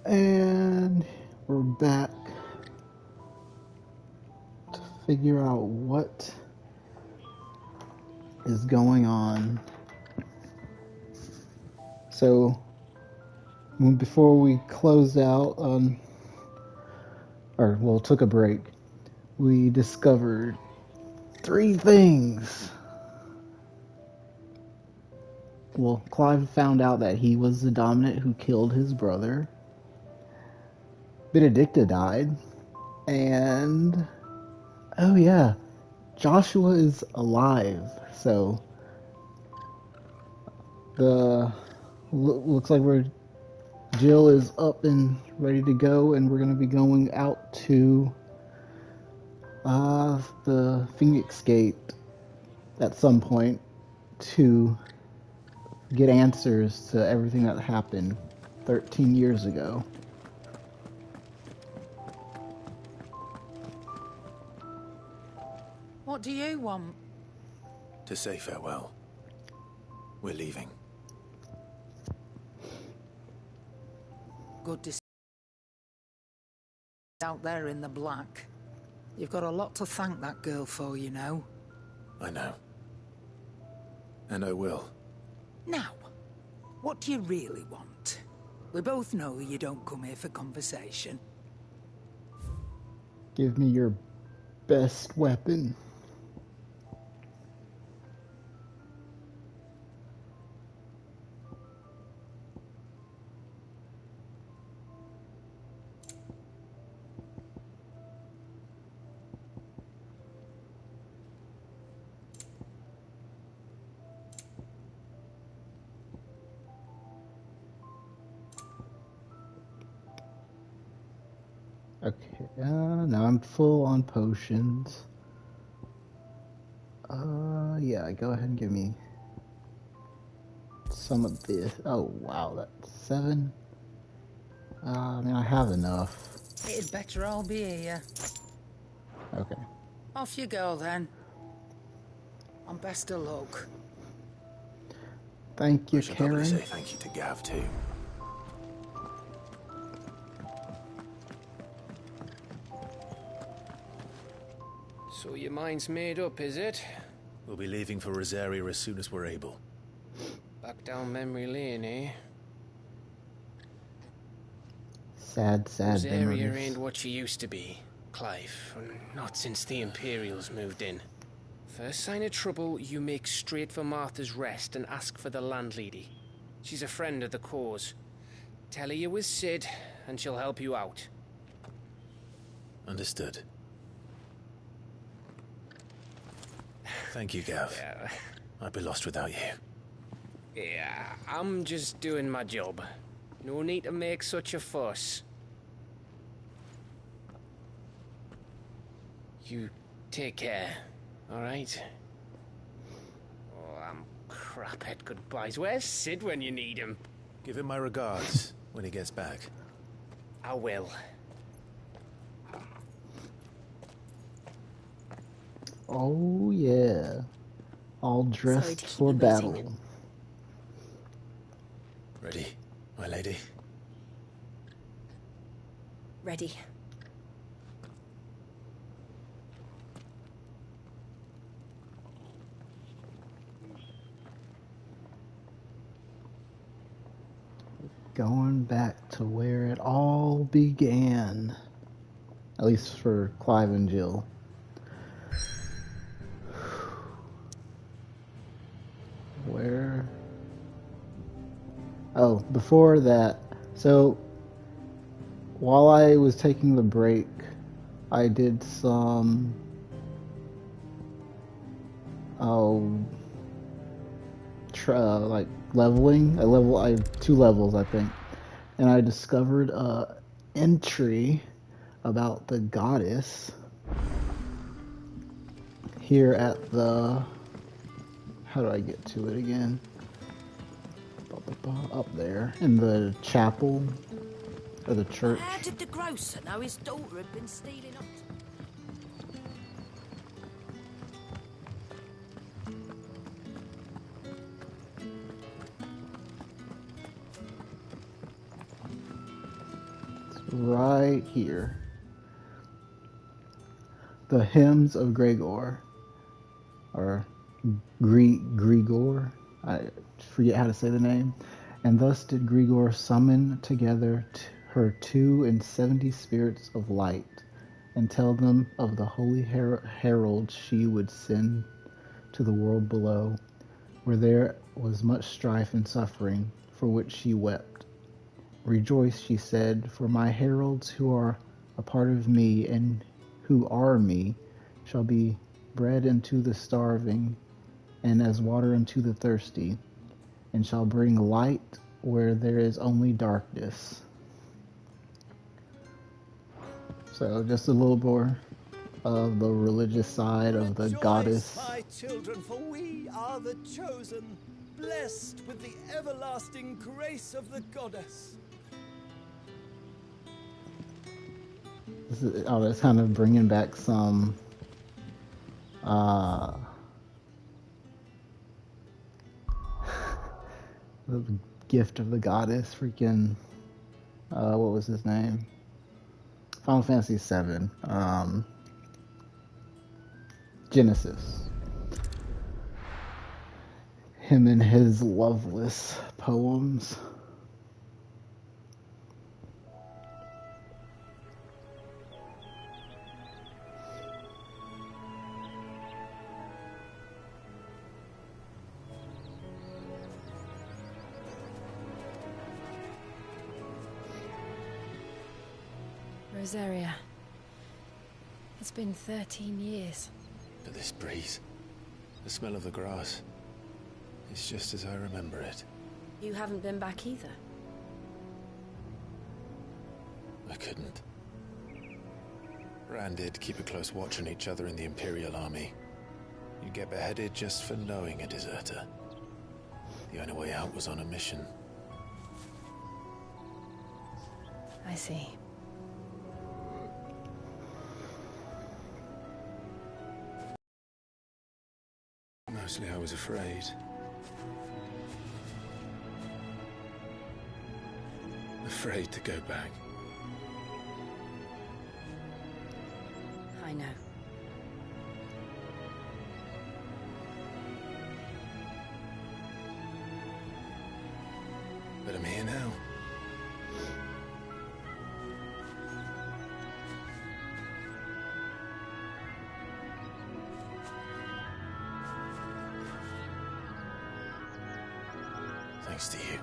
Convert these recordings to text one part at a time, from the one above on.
And we're back to figure out what is going on. So, before we closed out on, took a break, we discovered 3 things. Well, Clive found out that he was the Dominant who killed his brother. Benedicta died. And, oh yeah, Joshua is alive. So, looks like Jill is up and ready to go, and we're going to be going out to the Phoenix Gate at some point to get answers to everything that happened 13 years ago. What do you want? To say farewell. We're leaving. Good to see you out there in the black. You've got a lot to thank that girl for, you know. I know. And I will. Now, what do you really want? We both know you don't come here for conversation. Give me your best weapon. Okay, now I'm full on potions. Yeah, go ahead and give me some of this. Oh, wow, that's 7. I mean, I have enough. It'd better all be here. Okay. Off you go, then. And best of luck. Thank you, I should probably Karen. say thank you to Gav, too. So your mind's made up, is it? We'll be leaving for Rosaria as soon as we're able. Back down memory lane, eh? Sad Rosaria memories. ain't what she used to be, Clive. Not since the Imperials moved in. First sign of trouble, you make straight for Martha's Rest and ask for the landlady. She's a friend of the cause. Tell her you was Sid, and she'll help you out. Understood. Thank you, Gav. Yeah. I'd be lost without you. Yeah, I'm just doing my job. No need to make such a fuss. You take care, alright? Oh, I'm crap at goodbyes. Where's Sid when you need him? Give him my regards when he gets back. I will. Oh, yeah. All dressed for battle. Ready, my lady? Ready. Going back to where it all began. At least for Clive and Jill. Where? Oh, before that. So, while I was taking the break, I did some. Like leveling. I have 2 levels, I think, and I discovered a entry about the goddess here at the. How do I get to it again? Up there in the chapel or the church. How did the grocer know his daughter had been stealing up? right here. The Hymns of Gregor, or Grigor, I forget how to say the name. And thus did Grigor summon together her 72 spirits of light, and tell them of the holy herald she would send to the world below, where there was much strife and suffering, for which she wept. Rejoice, she said, for my heralds who are a part of me and who are me shall be bread unto the starving and as water unto the thirsty, and shall bring light where there is only darkness. So just a little more of the religious side of the goddess. My children, for we are the chosen, blessed with the everlasting grace of the goddess. It's kind of bringing back some the gift of the goddess, freaking what was his name? Final Fantasy VII, Genesis. Him and his loveless poems. Rosaria. It's been 13 years. But this breeze, the smell of the grass, it's just as I remember it. You haven't been back either. I couldn't. Rand did keep a close watch on each other in the Imperial Army. You get beheaded just for knowing a deserter. The only way out was on a mission. I see. Mostly I was afraid. Afraid to go back. I know. But I'm here now. Thanks to you.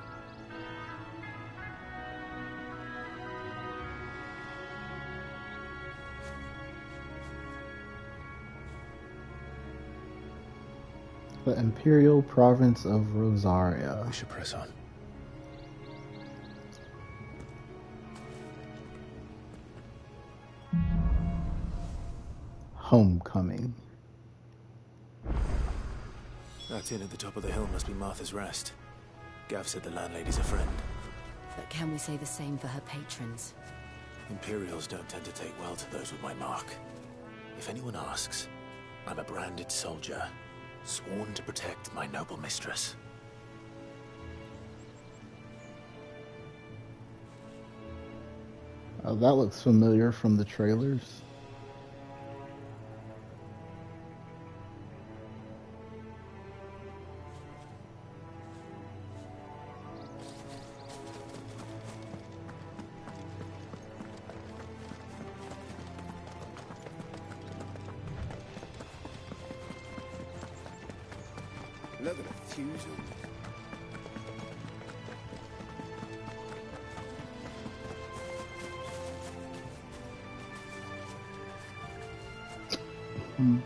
The Imperial Province of Rosaria. We should press on. Homecoming. That inn at the top of the hill must be Martha's Rest. Gav said the landlady's a friend. But can we say the same for her patrons? Imperials don't tend to take well to those with my mark. If anyone asks, I'm a branded soldier, sworn to protect my noble mistress. Oh, that looks familiar from the trailers. Look at the fusion.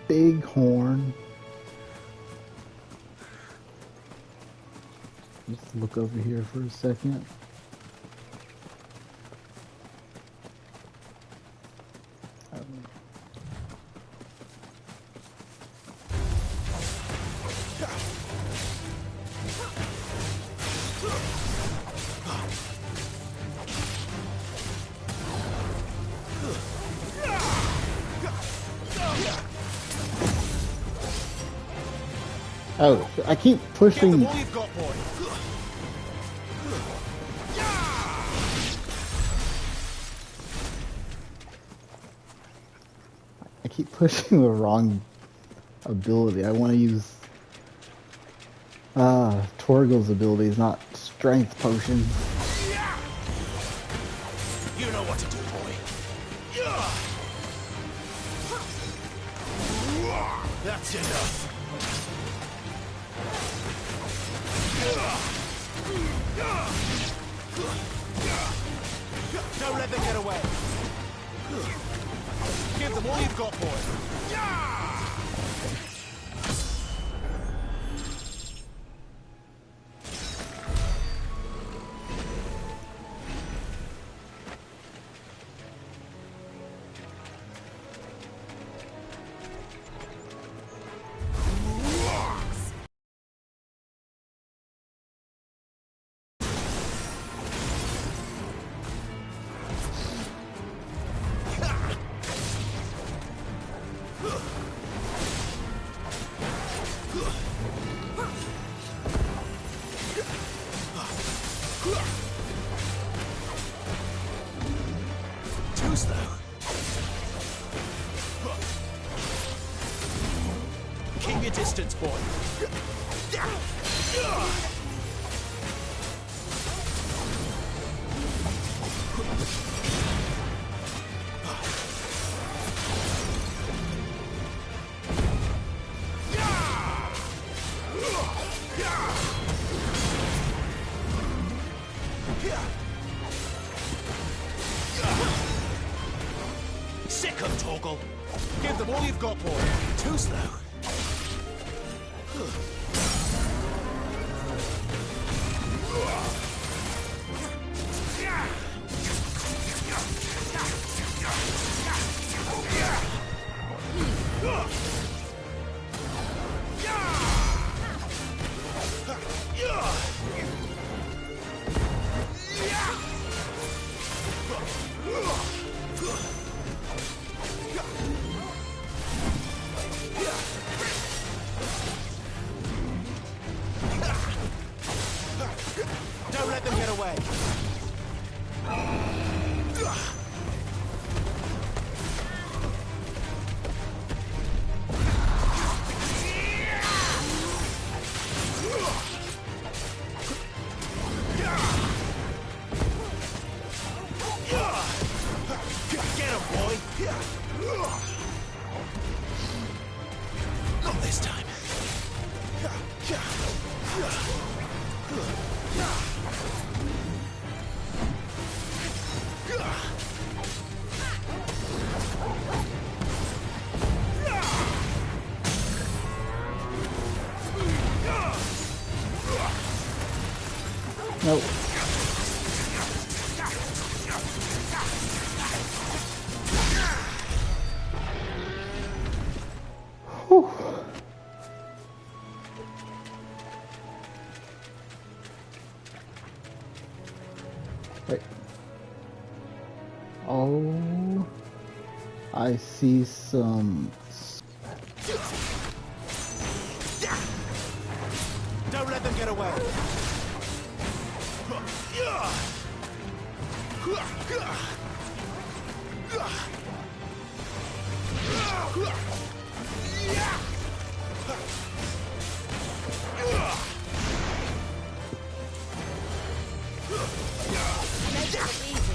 Big horn. Let's look over here for a second. Oh, I keep pushing. You've got, boy. keep pushing the wrong ability. I want to use Torgal's abilities, not strength potions. You know what to do, boy. That's enough. Don't let them get away. Give them all you've got, boy. Too slow. Keep your distance, boy. Sick 'em, Torgal. Give them all you've got, boy. Too slow. Don't let them get away. Get him, boy. Not this time. Nope. Whew. Wait. Oh, I see some. Don't let them get away. Make it look easy.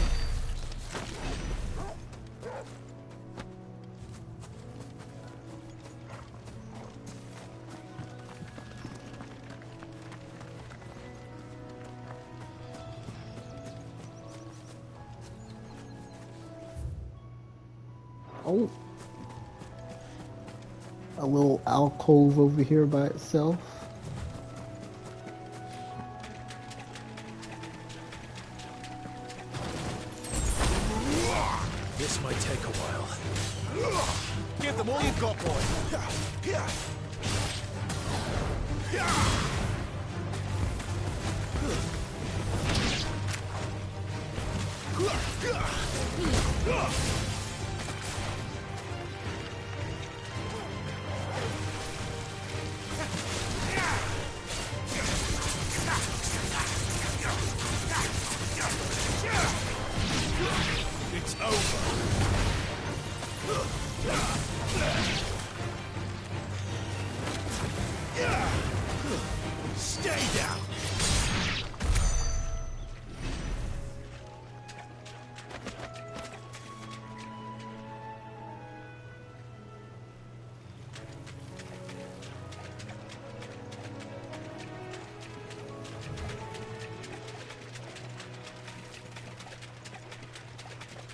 Oh, a little alcove over here by itself. This might take a while. Give them all you've got, boy. It's over. Stay down!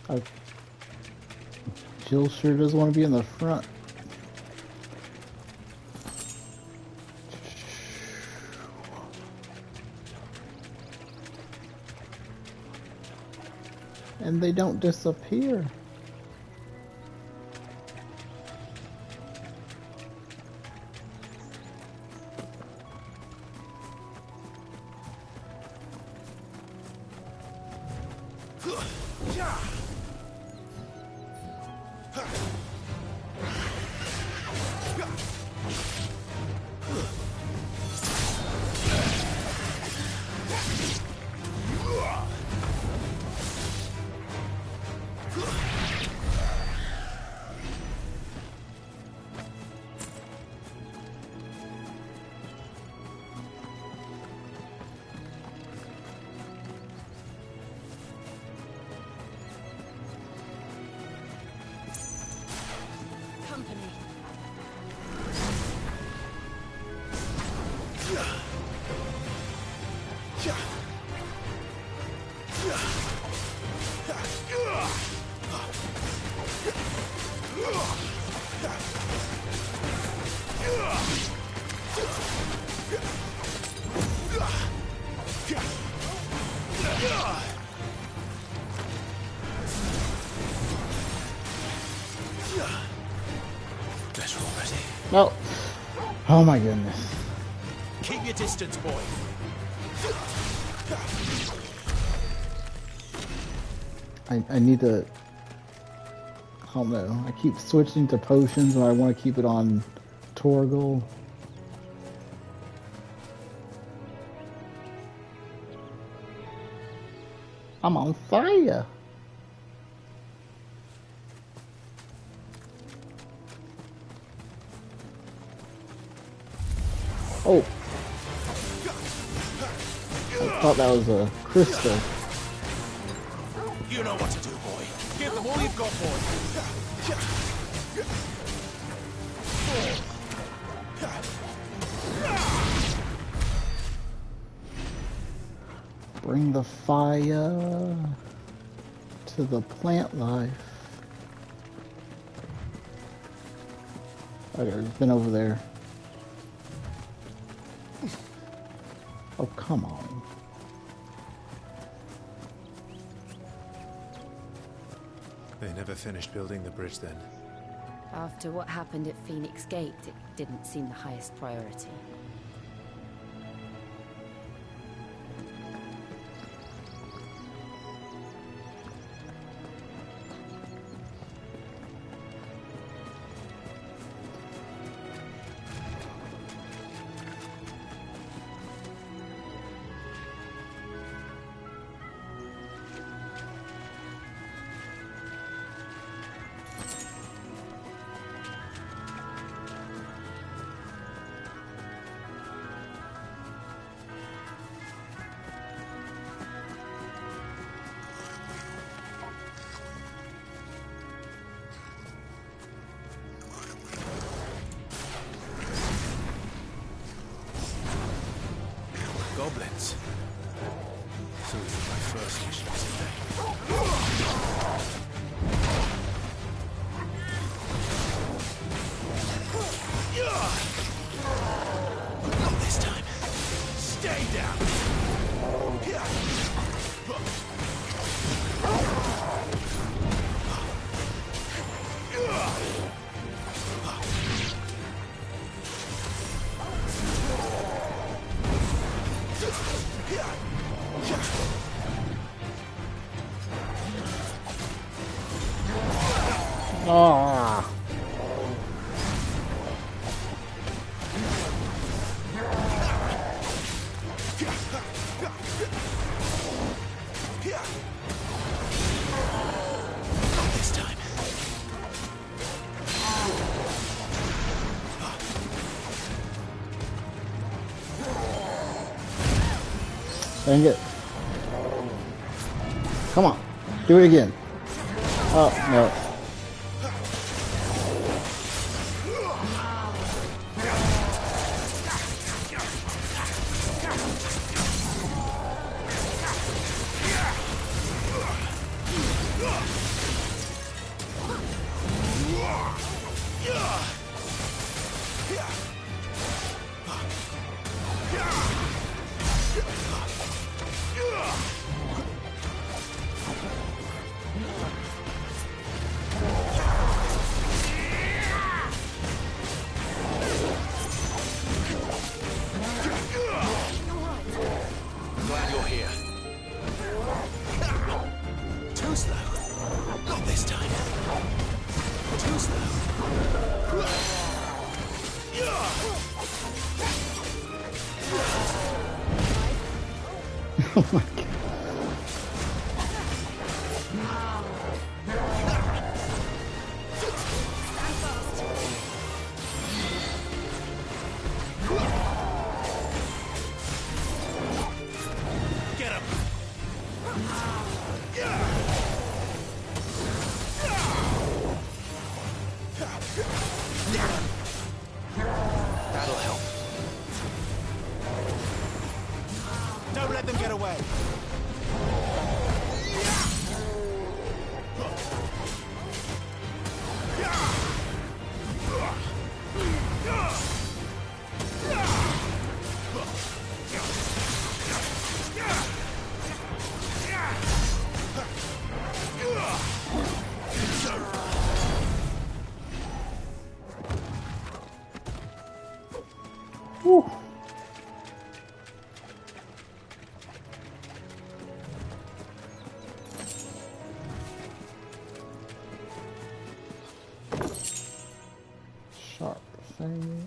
Uh, Jill sure does want to be in the front. And they don't disappear. Company. Better already. No. Oh my goodness. Keep your distance, boy. I need to. I don't know. I keep switching to potions and I want to keep it on Torgal. I'm on fire. Oh. I thought that was a crystal. You know what to do, boy. Give them all you've got, boy. Bring the fire to the plant life. Okay, it's been over there. Oh, come on. They never finished building the bridge then. After what happened at Phoenix Gate, it didn't seem the highest priority. Goblins. So this is my first mission today. Not this time. Stay down. Ah. Not this time. Dang it. Come on. Do it again. Oh, no. Glad you're here. Too slow. Not this time. Too slow. Oh my god. Get him. That'll help. Don't let them get away. Whew. Sharp things.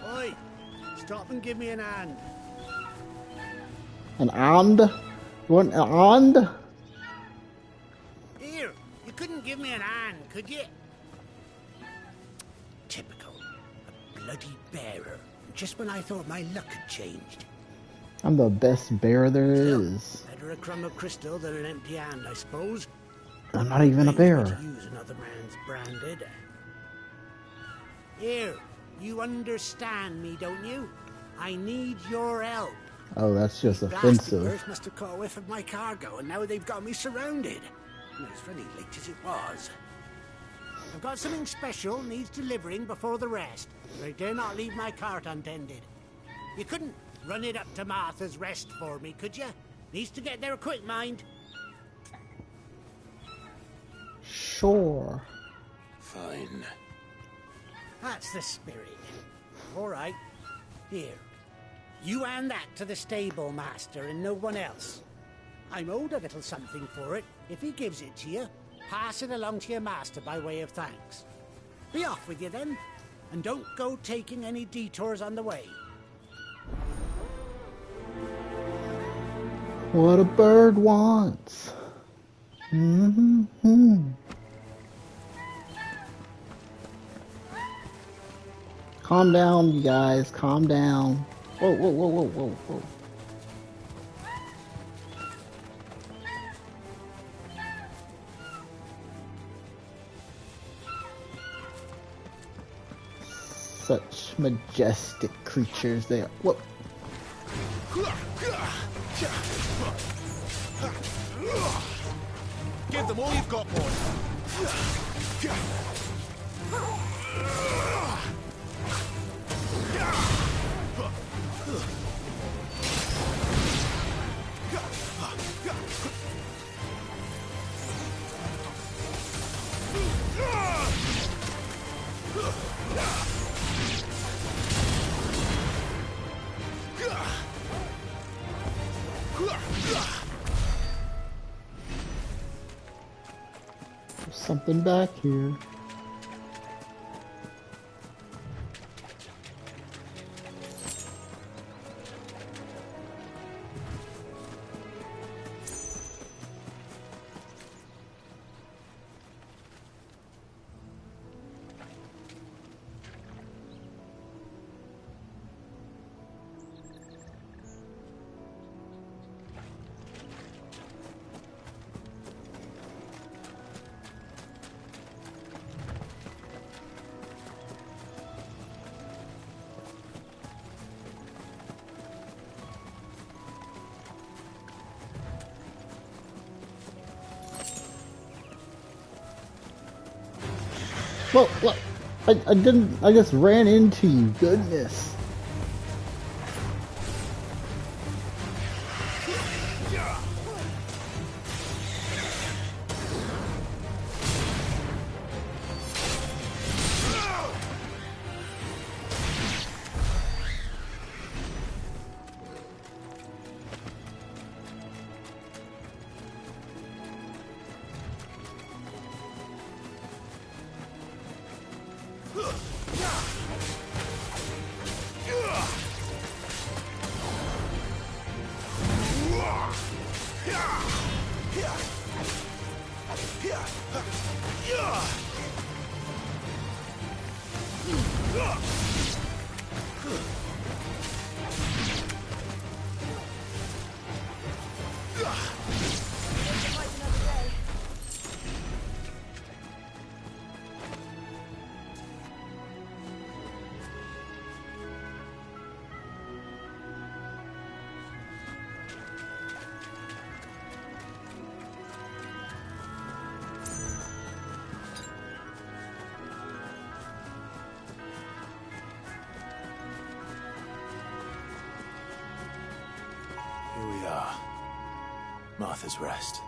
Oi! Stop and give me an hand. An and? You want an and? Here, you couldn't give me an hand, could you? Typical. A bloody bearer. Just when I thought my luck had changed. I'm the best bear there is. Better a crumb of crystal than an empty hand, I suppose. I'm not even a Pains me bear. to use another man's branded. Here, you understand me, don't you? I need your help. Oh, that's just Blasted offensive. birds must have caught a whiff of my cargo, and now they've got me surrounded. And as very late as it was. I've got something special needs delivering before the rest, but I dare not leave my cart untended. You couldn't run it up to Martha's Rest for me, could you? Needs to get there quick, mind. Sure. Fine. That's the spirit. All right. Here. You hand that to the stable master and no one else. I'm owed a little something for it. If he gives it to you, pass it along to your master by way of thanks. Be off with you then, and don't go taking any detours on the way. What a bird wants. Mm-hmm. Calm down, you guys. Calm down. Whoa, whoa, whoa, whoa, whoa, whoa. Such majestic creatures they are. Whoa. Give them all you've got, boy. something back here. Well, look, I didn't, I just ran into you, goodness. Here we are. Martha's Rest.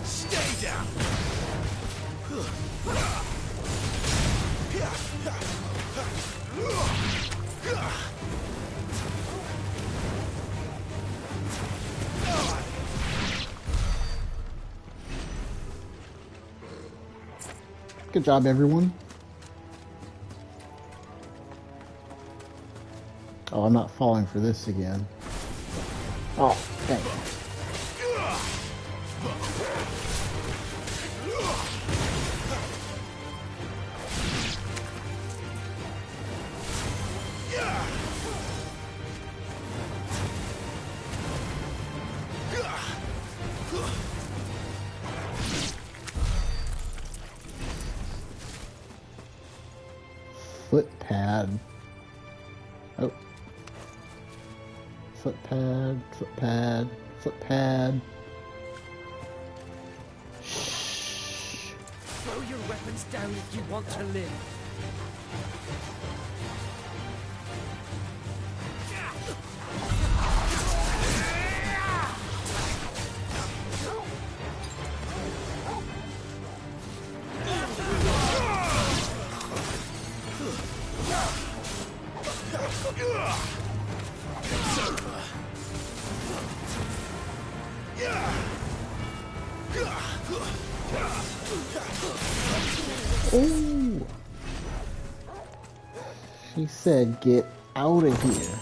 Stay down! Good job, everyone. Oh, I'm not falling for this again. Oh, dang. Foot pad. Oh. Foot pad, foot pad, foot pad. Shh. Throw your weapons down if you want to live. Oh. She said, get out of here.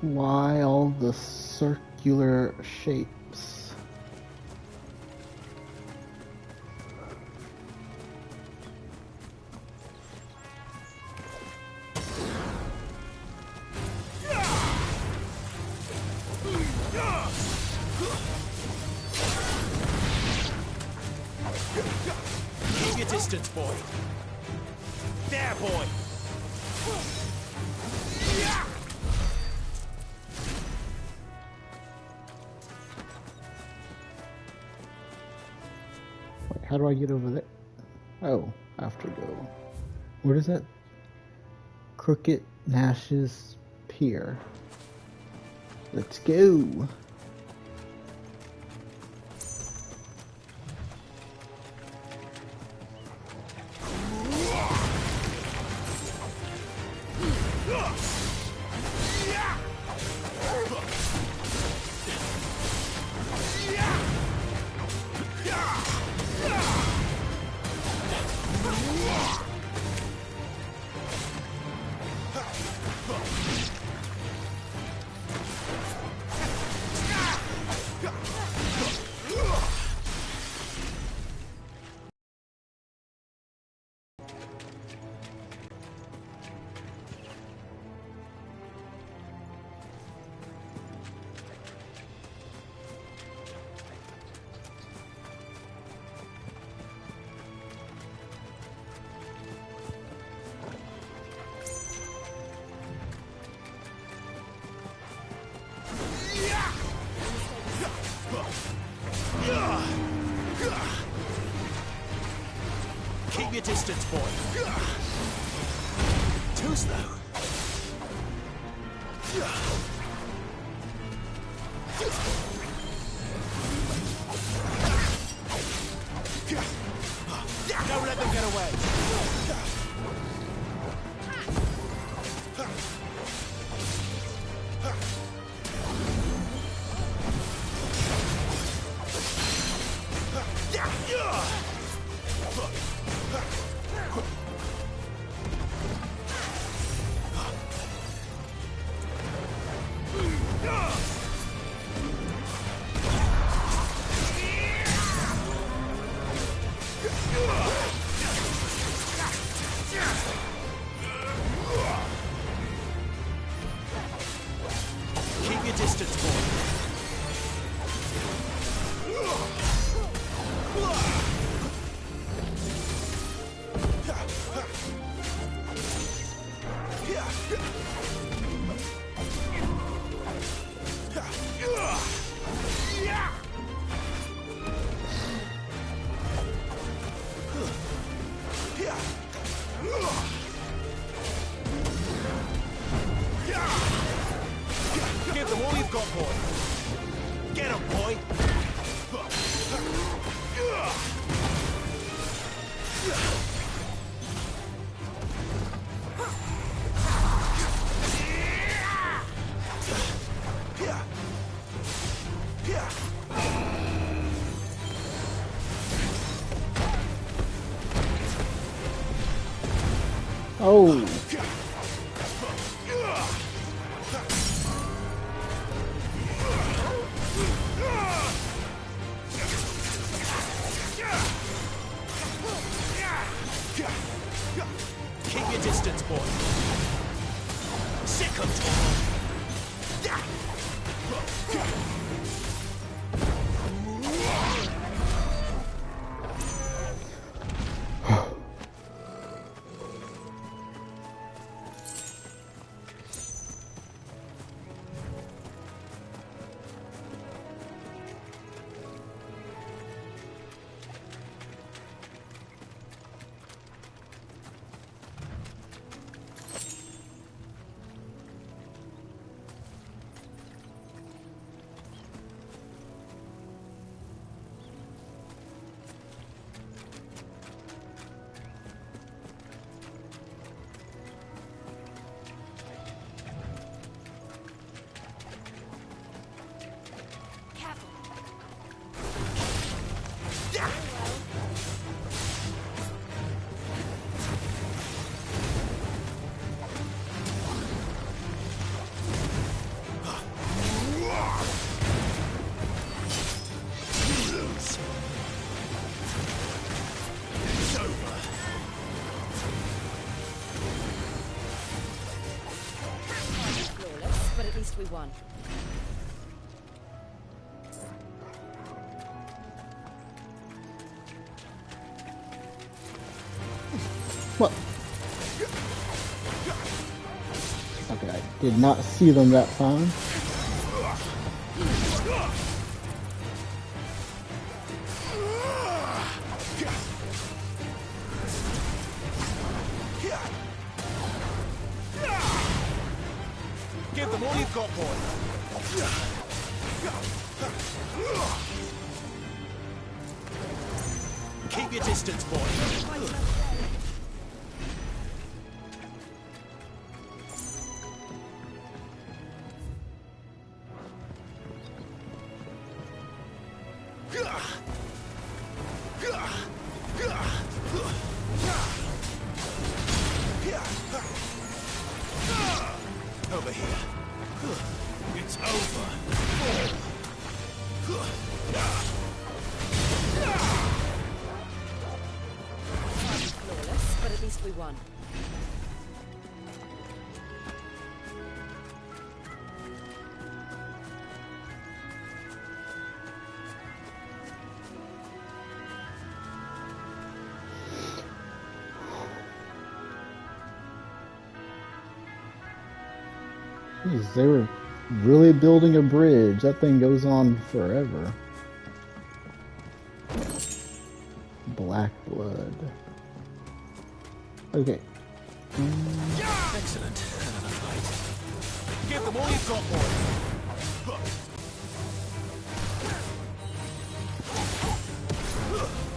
Why all the circular shapes? Keep your distance, boy. There, boy. Wait, how do I get over there? Oh, I have to go. Where is that? Crooked Nash's Pier. Let's go. Keep your distance, boy. Too slow. Don't let them get away. Keep your distance, boy. Give them all you've got, boy. Get 'em, boy. Oh, Keep your distance, boy. Sick 'em. What? Okay, I did not see them that time. Give them all you've got, boy. Keep your distance, boy. Over here. It's over. Flawless, but at least we won. Jeez, they were really building a bridge. That thing goes on forever. Black blood. Okay. Excellent. Another fight. Give them all you've got, boy.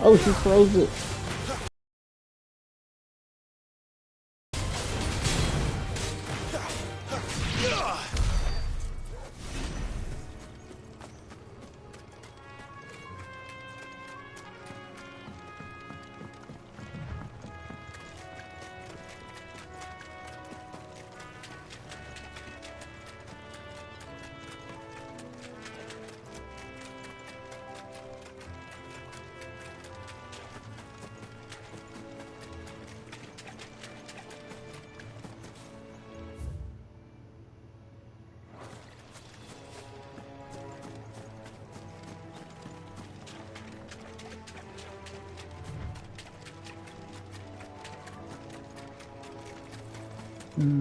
Oh, she froze it.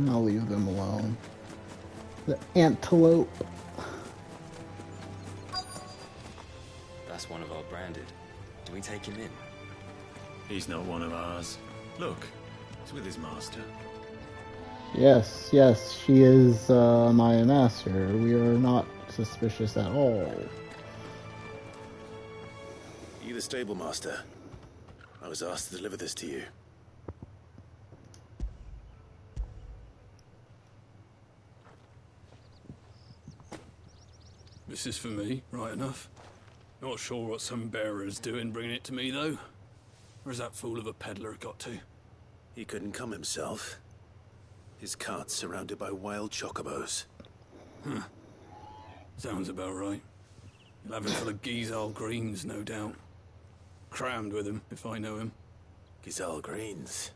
I'll leave them alone. The antelope. That's one of our branded. Do we take him in? He's not one of ours. Look, he's with his master. Yes, yes, she is my master. We are not suspicious at all. You the stable master? I was asked to deliver this to you. This is for me, right enough. Not sure what some bearer's doing bringing it to me, though. Where's that fool of a peddler got to? He couldn't come himself. His cart's surrounded by wild chocobos. Huh. Sounds about right. He'll have it full of Gizal greens, no doubt. Crammed with him, if I know him. Gizal greens?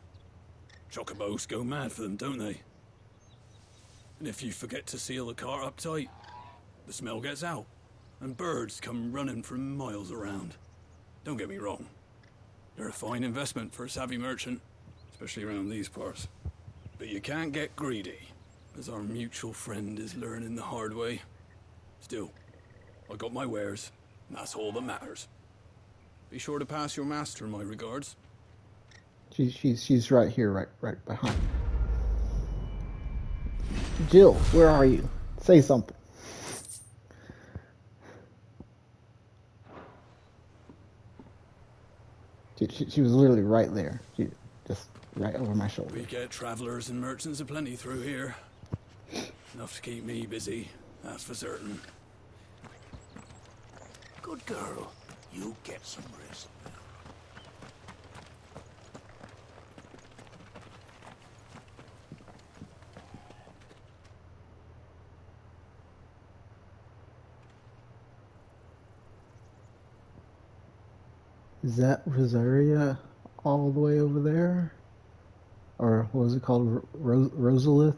Chocobos go mad for them, don't they? And if you forget to seal the cart up tight, the smell gets out, and birds come running from miles around. Don't get me wrong. They're a fine investment for a savvy merchant, especially around these parts. But you can't get greedy, as our mutual friend is learning the hard way. Still, I got my wares, and that's all that matters. Be sure to pass your master my regards. She's right here, right behind. Jill, where are you? Say something. She was literally right there. She just right over my shoulder. We get travelers and merchants aplenty through here. Enough to keep me busy, that's for certain. Good girl. You get some rest now. Is that Rosaria all the way over there? Or what was it called? Rosalith?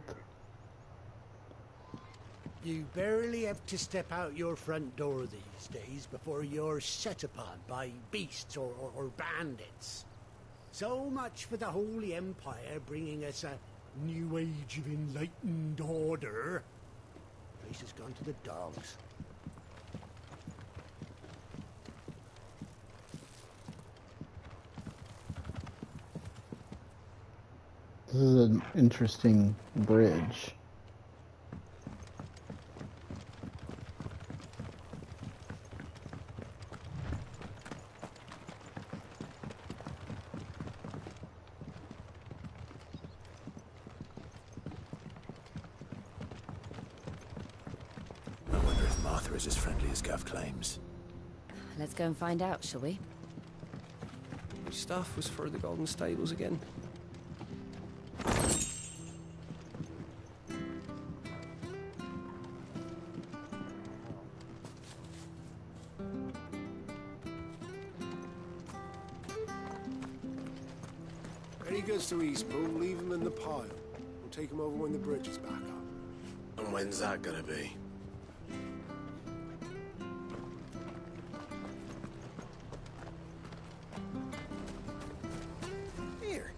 You barely have to step out your front door these days before you're set upon by beasts or bandits. So much for the Holy Empire bringing us a new age of enlightened order. Place has gone to the dogs. This is an interesting bridge. I wonder if Martha is as friendly as Gav claims. Let's go and find out, shall we? Which staff was for the Golden Stables again? When he gets to Eastpool, leave him in the pile. We'll take him over when the bridge is back up. And when's that gonna be? Here,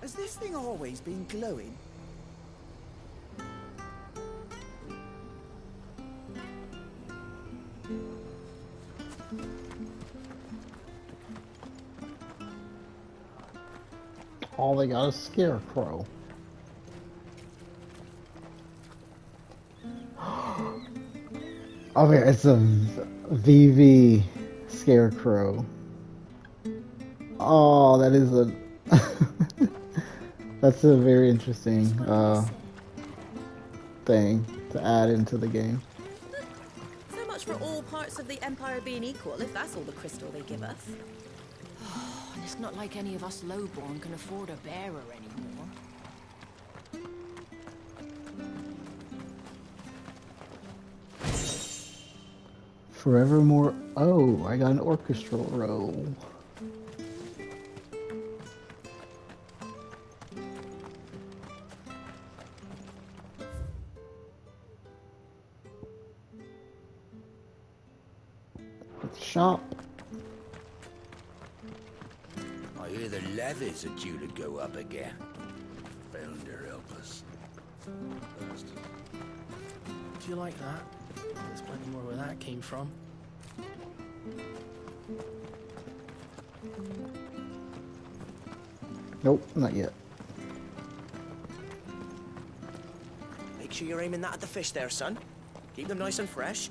has this thing always been glowing? All they got is Scarecrow. Okay, it's a VV Scarecrow. Oh, that is a... That's a very interesting thing to add into the game. So much for all parts of the Empire being equal, if that's all the crystal they give us. And it's not like any of us lowborn can afford a bearer anymore. Forevermore. Oh, I got an orchestral roll. Shop. I hear the levies are due to go up again. Founder help us. Do you like that? There's plenty more where that came from. Nope, not yet. Make sure you're aiming that at the fish there, son. Keep them nice and fresh.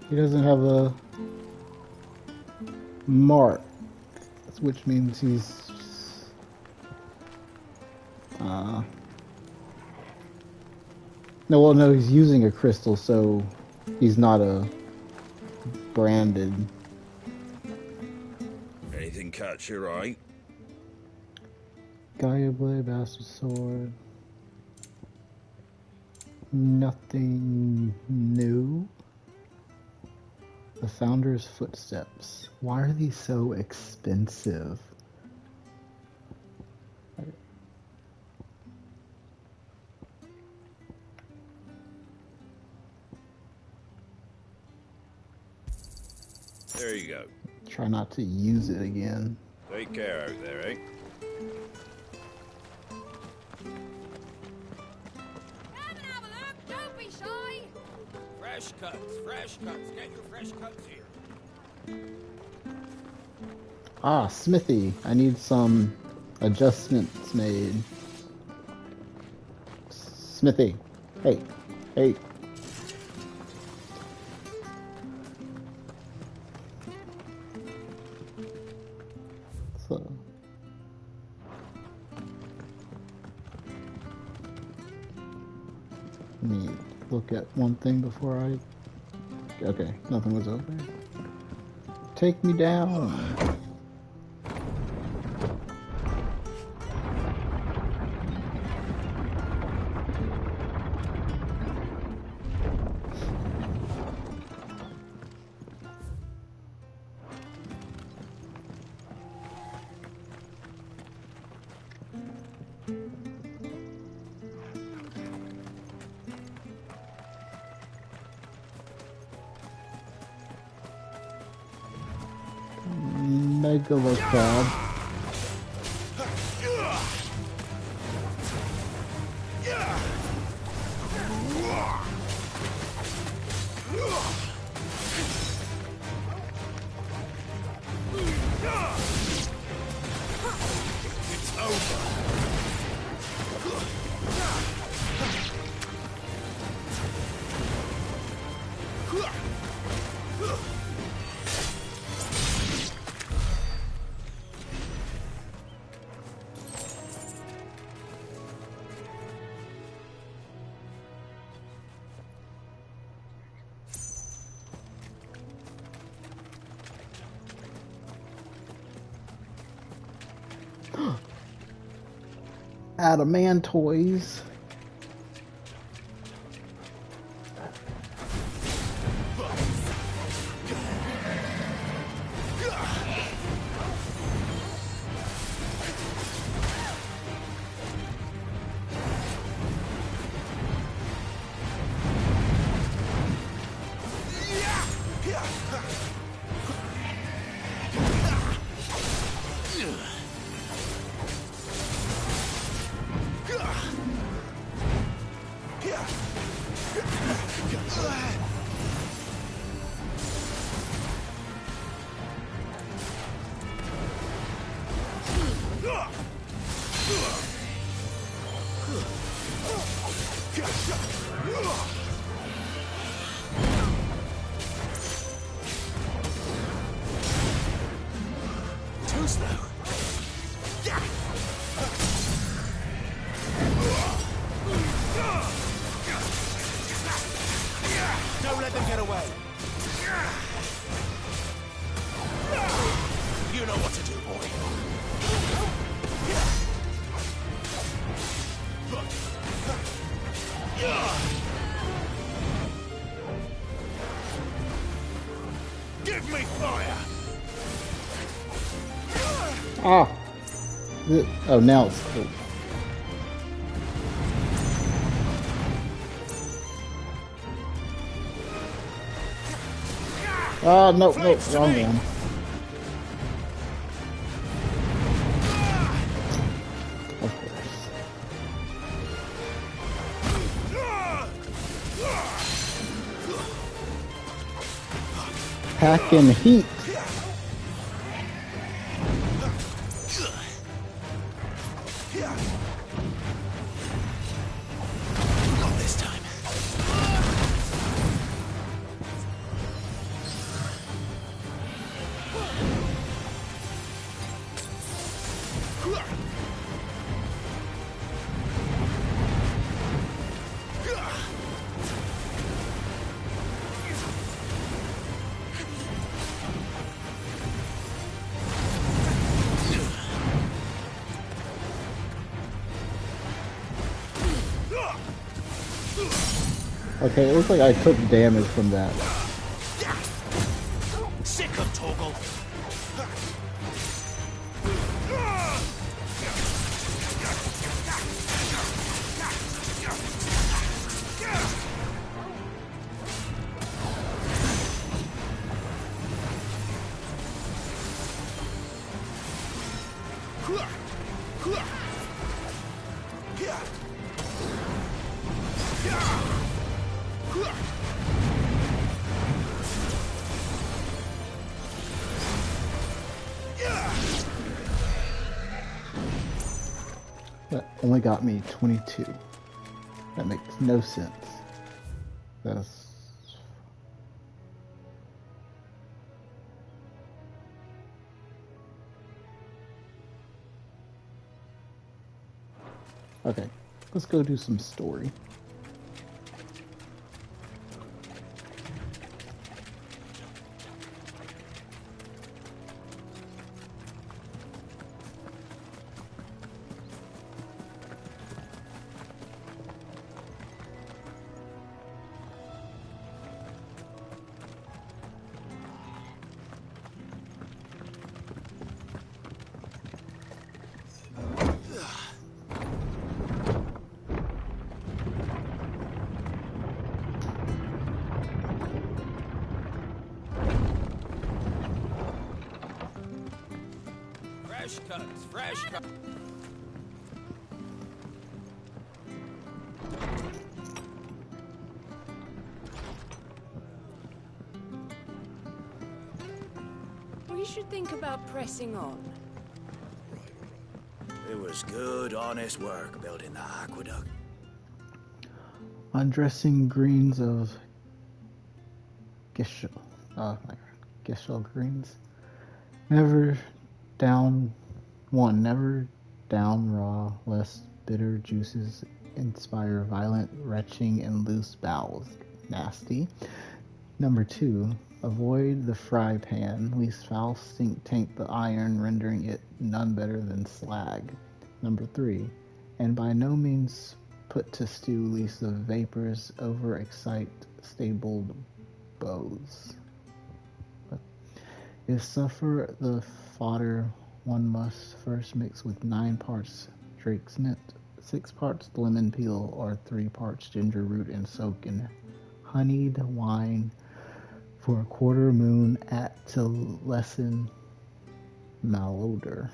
He doesn't have a mark, which means he's no, well, no, he's using a crystal, so he's not a branded. Anything catch your eye? Gaia Blade, Bastard Sword. Nothing new. The Founder's Footsteps. Why are these so expensive? There you go. Try not to use it again. Take care out there, eh? Don't be shy! Fresh cuts, fresh cuts. Get your fresh cuts here. Ah, Smithy. I need some adjustments made. Smithy. Hey. Hey. So. Let me look at one thing before I... Okay, nothing was open. Take me down. Megalo crab. It's over. Adamantoys. Too slow. Don't let them get away. You know what to do, boy. Give me fire. Ah. Oh, now it's cool. Ah, no, no, wrong one. Of course. Packing heat. Not this time. Okay, it looks like I took damage from that. Sick of Torgal. That only got me 22. That makes no sense. That's... Okay, let's go do some story. fresh. We should think about pressing on. It was good, honest work building the aqueduct. Undressing greens of Gishel. Gishel greens. Never down raw, lest bitter juices inspire violent retching and loose bowels. Nasty. Number 2. Avoid the fry pan, lest foul stink taint the iron, rendering it none better than slag. Number 3. And by no means put to stew, lest the vapors overexcite stabled bows. If suffer the fodder, one must first mix with 9 parts drake's net, 6 parts lemon peel, or 3 parts ginger root, and soak in honeyed wine for a quarter moon to lessen malodor.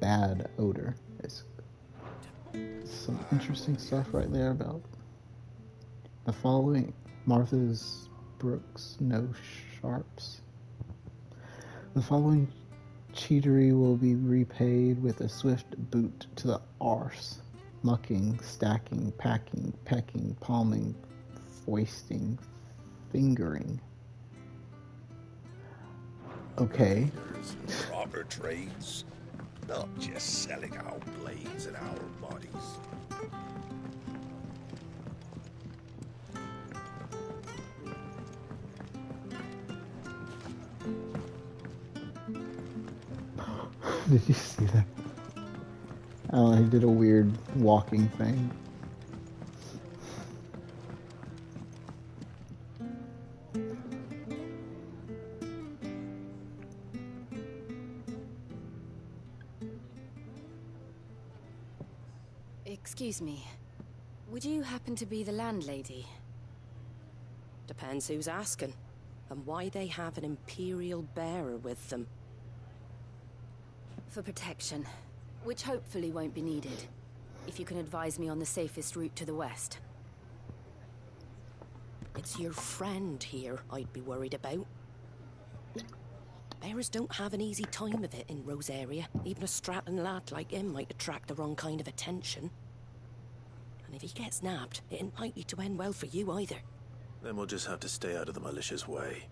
Bad odor. It's some interesting stuff right there about the following. Martha's Brooks, no sharps. The following cheatery will be repaid with a swift boot to the arse. Mucking, stacking, packing, pecking, palming, foisting, fingering. Okay. Proper trades, not just selling our blades and our bodies. Did you see that? Oh, he did a weird walking thing. Excuse me. Would you happen to be the landlady? Depends who's asking, and why they have an Imperial bearer with them. For protection, which hopefully won't be needed. If you can advise me on the safest route to the west. It's your friend here I'd be worried about. Bearers don't have an easy time of it in Rosaria. Even a Stratton lad like him might attract the wrong kind of attention. And if he gets nabbed, it ain't likely to end well for you either. Then we'll just have to stay out of the malicious way.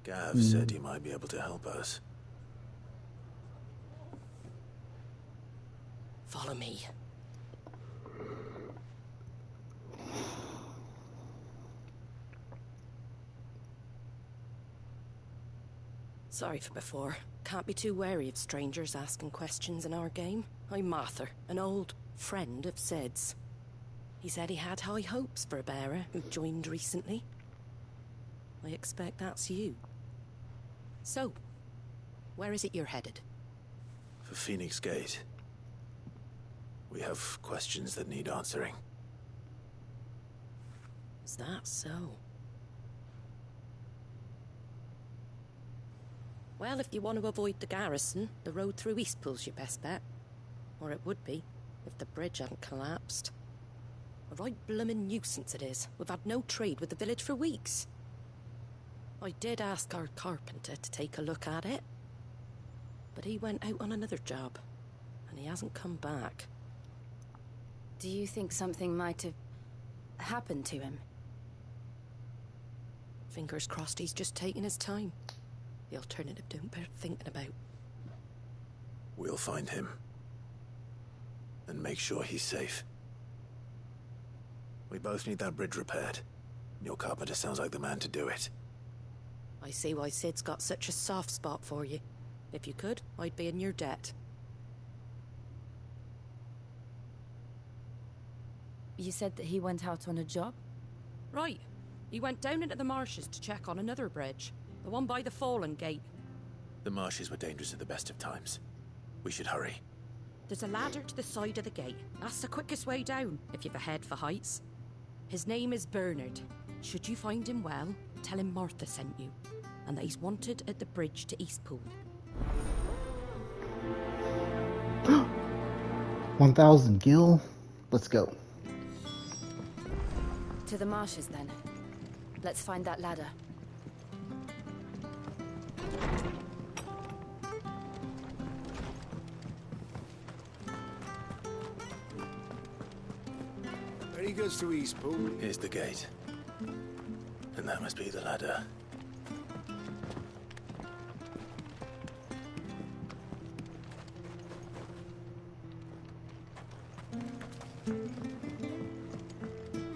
Gav said he might be able to help us. Follow me. Sorry for before. Can't be too wary of strangers asking questions in our game. I'm Martha, an old friend of Sid's. He said he had high hopes for a bearer who joined recently. I expect that's you. So, where is it you're headed? For Phoenix Gate. We have questions that need answering. Is that so? Well, if you want to avoid the garrison, the road through Eastpool's your best bet. Or it would be, if the bridge hadn't collapsed. A right bloomin' nuisance it is. We've had no trade with the village for weeks. I did ask our carpenter to take a look at it. But he went out on another job, and he hasn't come back. Do you think something might have happened to him? Fingers crossed he's just taking his time. The alternative don't bear thinking about. We'll find him. And make sure he's safe. We both need that bridge repaired. Your carpenter sounds like the man to do it. I see why Sid's got such a soft spot for you. If you could, I'd be in your debt. You said that he went out on a job? Right. He went down into the marshes to check on another bridge. The one by the Fallen Gate. The marshes were dangerous at the best of times. We should hurry. There's a ladder to the side of the gate. That's the quickest way down, if you've a head for heights. His name is Bernard. Should you find him well, tell him Martha sent you. and that he's wanted at the bridge to Eastpool. 1,000 gil. Let's go. To the marshes, then. Let's find that ladder. Any goods to Eastpool? Here's the gate. And that must be the ladder.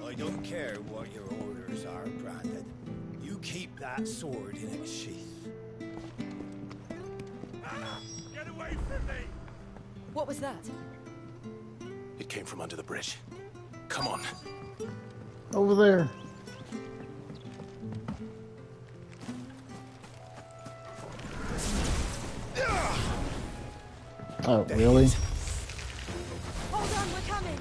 I don't care what your orders are, Brandon. You keep that sword in its sheath. Anna, get away from me! What was that? It came from under the bridge. Come on. Over there. Oh, really? Hold on, we're coming.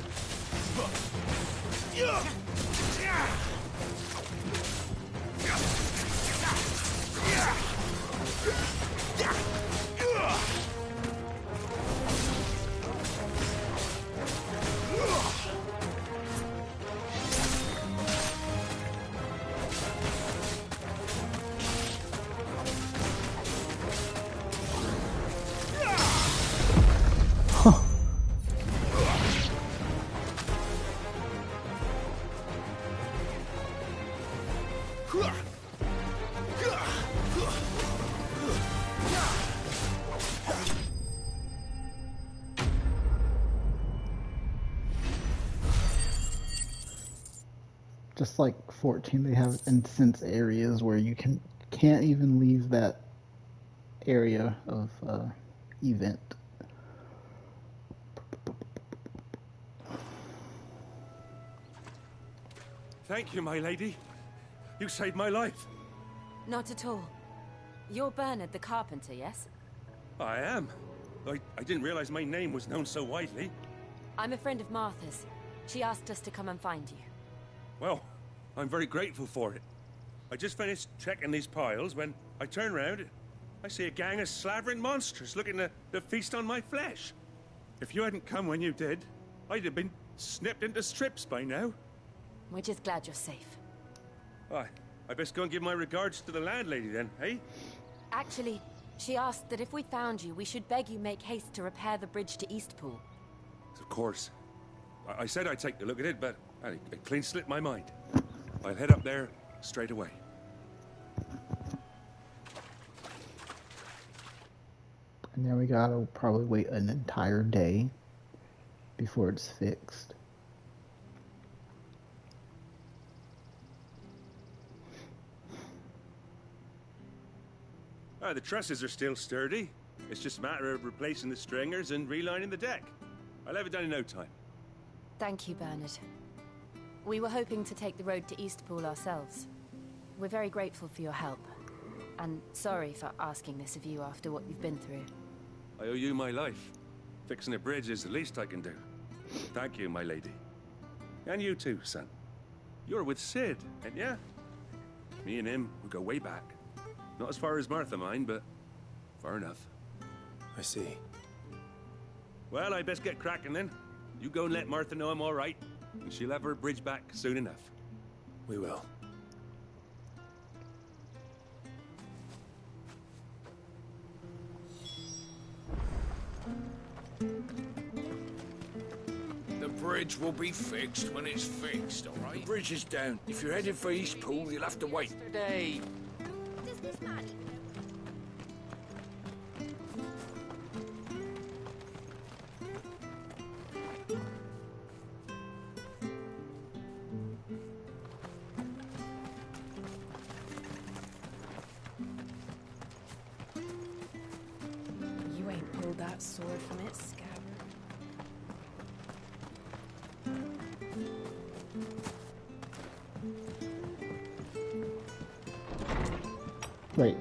Just like 14, they have instance areas where you can't even leave that area of event. Thank you, my lady. You saved my life. Not at all. You're Bernard the carpenter, yes? I am. I didn't realize my name was known so widely. I'm a friend of Martha's. She asked us to come and find you. Well, I'm very grateful for it. I just finished checking these piles when I turn round. I see a gang of slavering monsters looking to feast on my flesh. If you hadn't come when you did, I'd have been snipped into strips by now. We're just glad you're safe. I best go and give my regards to the landlady then, eh? Actually, she asked that if we found you, we should beg you make haste to repair the bridge to Eastpool. Of course. I said I'd take a look at it, but it clean slipped my mind. I'll head up there straight away. And then we gotta probably wait an entire day before it's fixed. The trusses are still sturdy. It's just a matter of replacing the stringers and relining the deck. I'll have it done in no time. Thank you, Bernard. We were hoping to take the road to Eastpool ourselves. We're very grateful for your help. And sorry for asking this of you after what you've been through. I owe you my life. Fixing a bridge is the least I can do. Thank you, my lady. And you too, son. You're with Sid, ain't ya? Me and him, we go way back. Not as far as Martha, mind, but far enough. I see. Well, I best get cracking then. You go and let Martha know I'm all right, and she'll have her bridge back soon enough. We will. The bridge will be fixed when it's fixed, all right? The bridge is down. If you're headed for Eastpool, you'll have to wait. Yesterday. What does this matter? You ain't pulled that sword from its scabbard.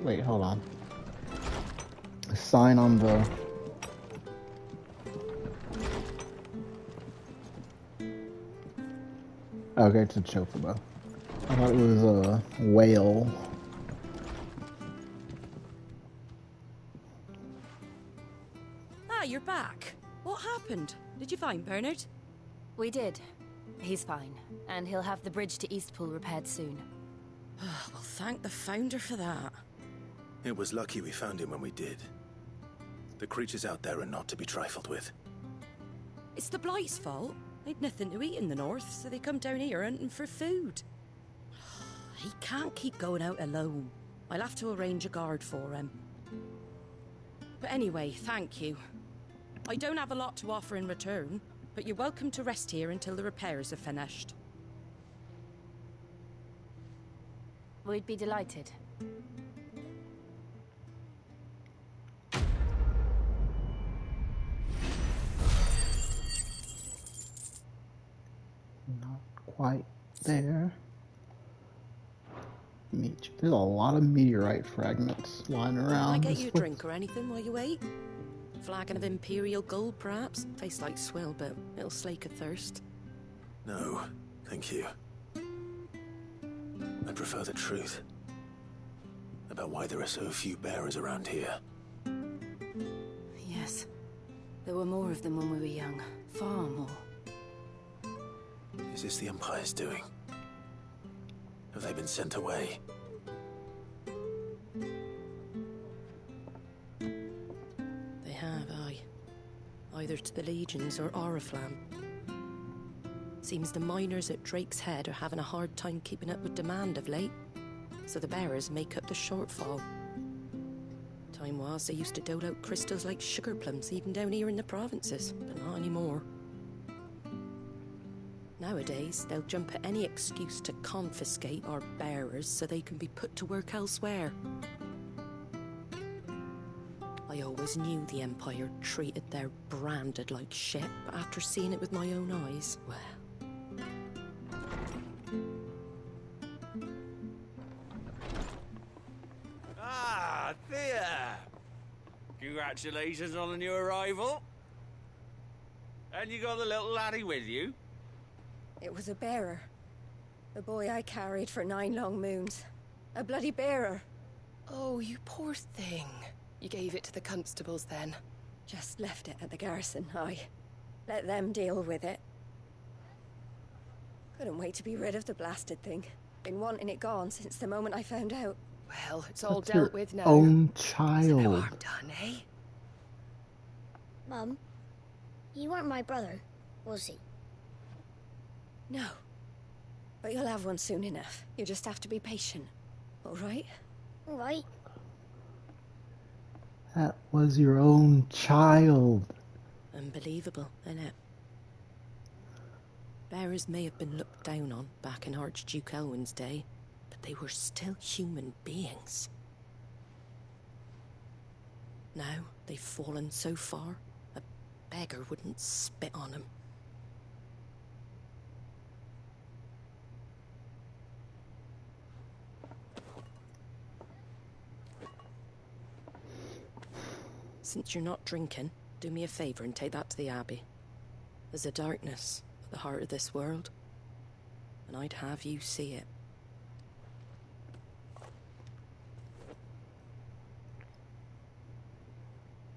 Wait, hold on. A sign on the... Okay, it's a chocobo. I thought it was a whale. you're back. What happened? Did you find Bernard? We did. He's fine, and he'll have the bridge to Eastpool repaired soon. Well, thank the Founder for that. It was lucky we found him when we did. The creatures out there are not to be trifled with. It's the Blight's fault. They'd nothing to eat in the north, so they come down here hunting for food. He can't keep going out alone. I'll have to arrange a guard for him. But anyway, thank you. I don't have a lot to offer in return, but you're welcome to rest here until the repairs are finished. We'd be delighted. Not quite there. There's a lot of meteorite fragments lying around. Can I get you a drink or anything while you wait? Flagon of Imperial gold, perhaps? Tastes like swill, but it'll slake a thirst. No, thank you. I prefer the truth. About why there are so few bearers around here. Yes. There were more of them when we were young. Far more. Is this the Empire's doing? Have they been sent away? They have, aye. Either to the Legions or Oriflamme. Seems the miners at Drake's Head are having a hard time keeping up with demand of late, so the bearers make up the shortfall. Time was they used to dole out crystals like sugar plums even down here in the provinces, but not anymore. Nowadays, they'll jump at any excuse to confiscate our bearers so they can be put to work elsewhere. I always knew the Empire treated their branded like shit, but after seeing it with my own eyes, well... Ah, Thea! Congratulations on the new arrival. And you got the little laddie with you? It was a bearer. The boy I carried for 9 long moons. A bloody bearer. Oh, you poor thing. You gave it to the constables then? Just left it at the garrison, aye. Let them deal with it. Couldn't wait to be rid of the blasted thing. Been wanting it gone since the moment I found out. Well, it's all That's dealt your with now. own child. No harm done, eh? Mum, you weren't my brother, was he? No. But you'll have one soon enough. You just have to be patient. All right? All right. That was your own child. Unbelievable, innit? Bearers may have been looked down on back in Archduke Elwin's day, but they were still human beings. Now they've fallen so far, a beggar wouldn't spit on them. Since you're not drinking, do me a favor and take that to the Abbey. There's a darkness at the heart of this world, and I'd have you see it.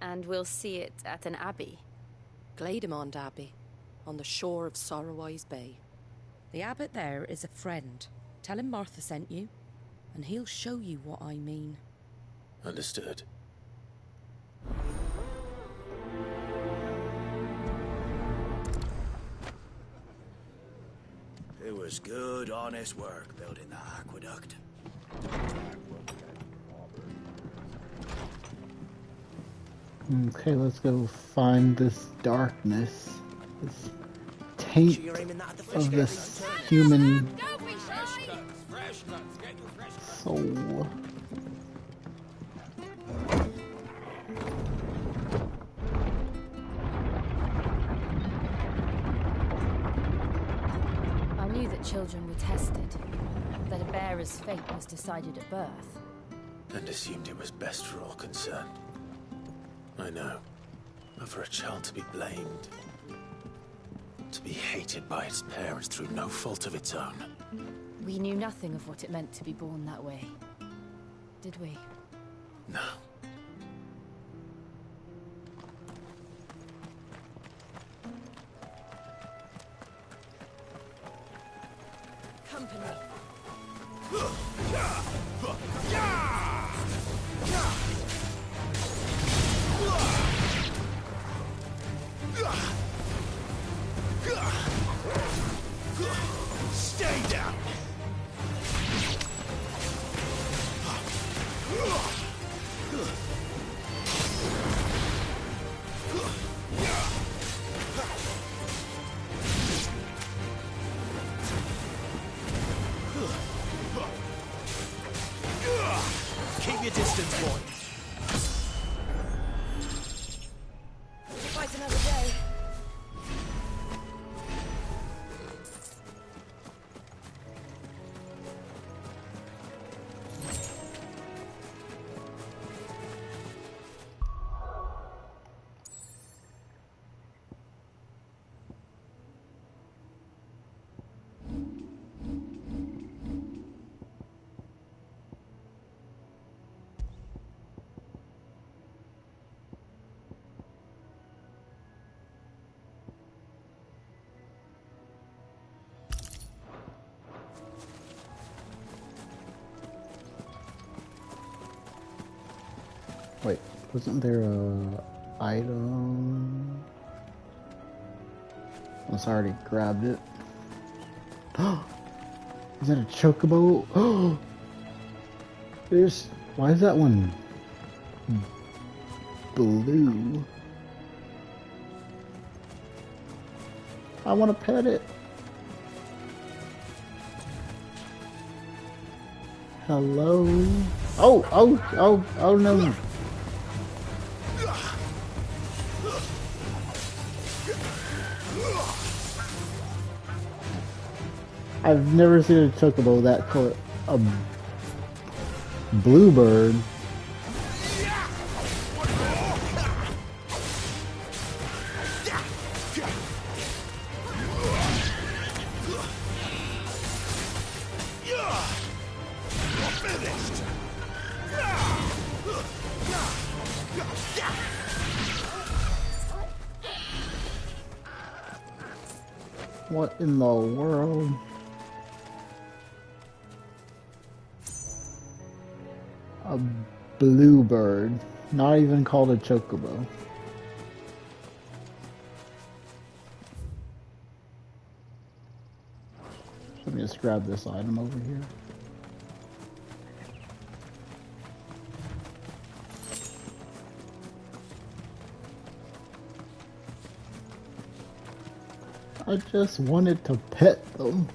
And we'll see it at an abbey? Glademond Abbey, on the shore of Sorrowwise Bay. The abbot there is a friend. Tell him Martha sent you, and he'll show you what I mean. Understood. It was good, honest work building that aqueduct. Okay, let's go find this darkness. This taint of this human soul. I knew that children were tested, that a bearer's fate was decided at birth. And assumed it was best for all concerned. I know. But for a child to be blamed, to be hated by its parents through no fault of its own. We knew nothing of what it meant to be born that way, did we? No. company. Stay down. Keep your distance, boy. Fight another day. Wait, wasn't there a item? Unless I already grabbed it. Is that a chocobo? There's... Why is that one blue? I want to pet it. Hello? Oh no. I've never seen a chocobo that color. A bluebird. What in the world? A bluebird, not even called a chocobo. Let me just grab this item over here. I just wanted to pet them.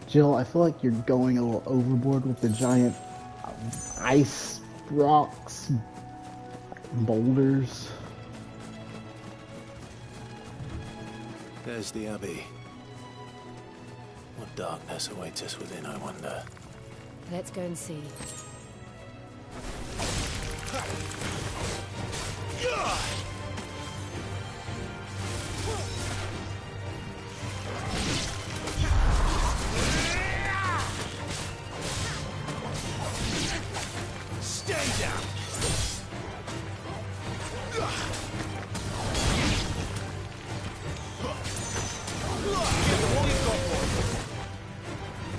Jill, I feel like you're going a little overboard with the giant ice rocks, boulders. There's the Abbey. What darkness awaits us within, I wonder? Let's go and see. Stay down.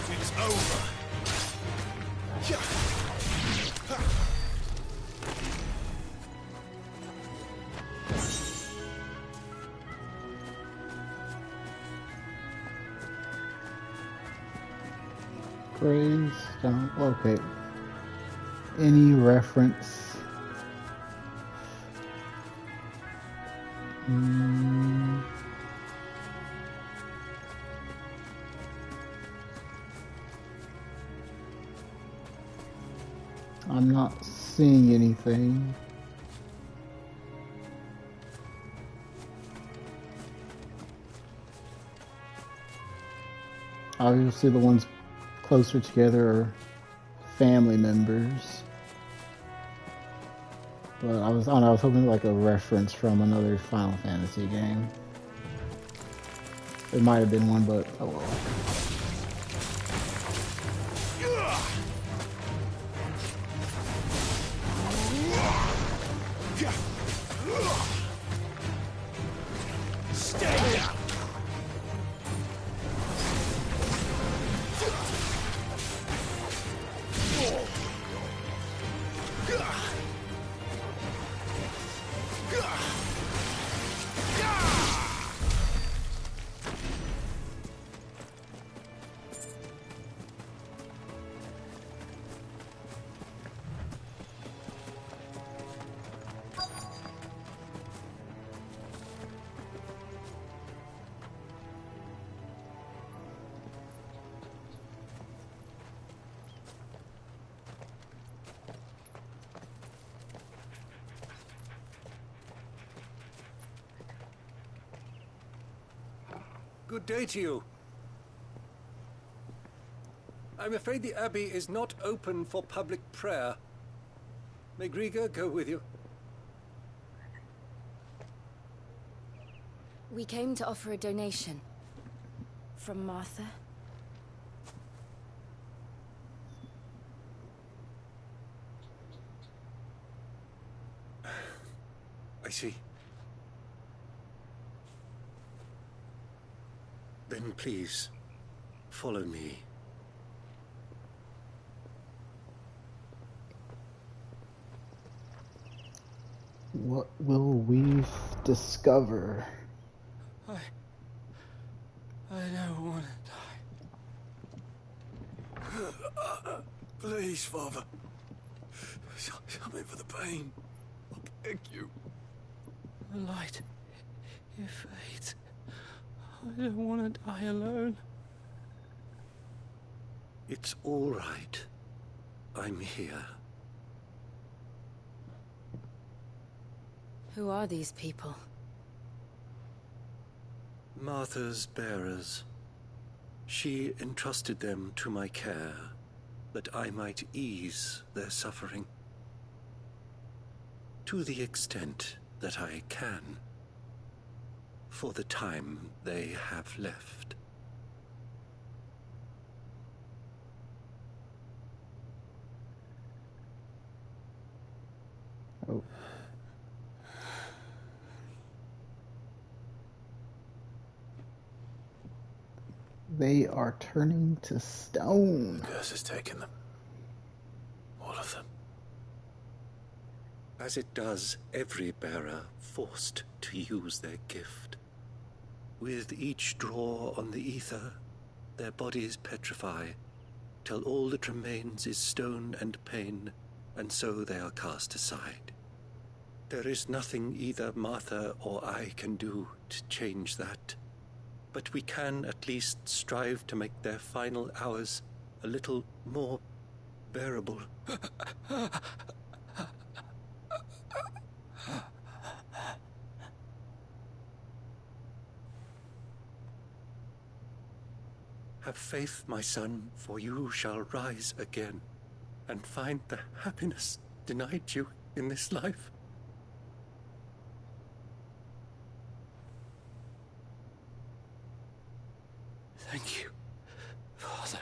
It's over. Greystone. Okay. Any reference? I'm not seeing anything. Obviously the ones closer together are family members. But I don't know, I was hoping like a reference from another Final Fantasy game. There might have been one, but oh well. Stay down! Good day to you. I'm afraid the Abbey is not open for public prayer. May Grieger go with you? We came to offer a donation. From Martha. I see. Then please, follow me. What will we discover? I don't want to die. Please, Father. Something for the pain. I beg you. The light, it fades. I don't want to die alone. It's all right. I'm here. Who are these people? Martha's bearers. She entrusted them to my care, that I might ease their suffering. To the extent that I can. For the time they have left. Oh. They are turning to stone. The curse has taken them. All of them. As it does every bearer forced to use their gift. With each draw on the ether, their bodies petrify, till all that remains is stone and pain, and so they are cast aside. There is nothing either Martha or I can do to change that, but we can at least strive to make their final hours a little more bearable. Have faith, my son, for you shall rise again, and find the happiness denied you in this life. Thank you, Father.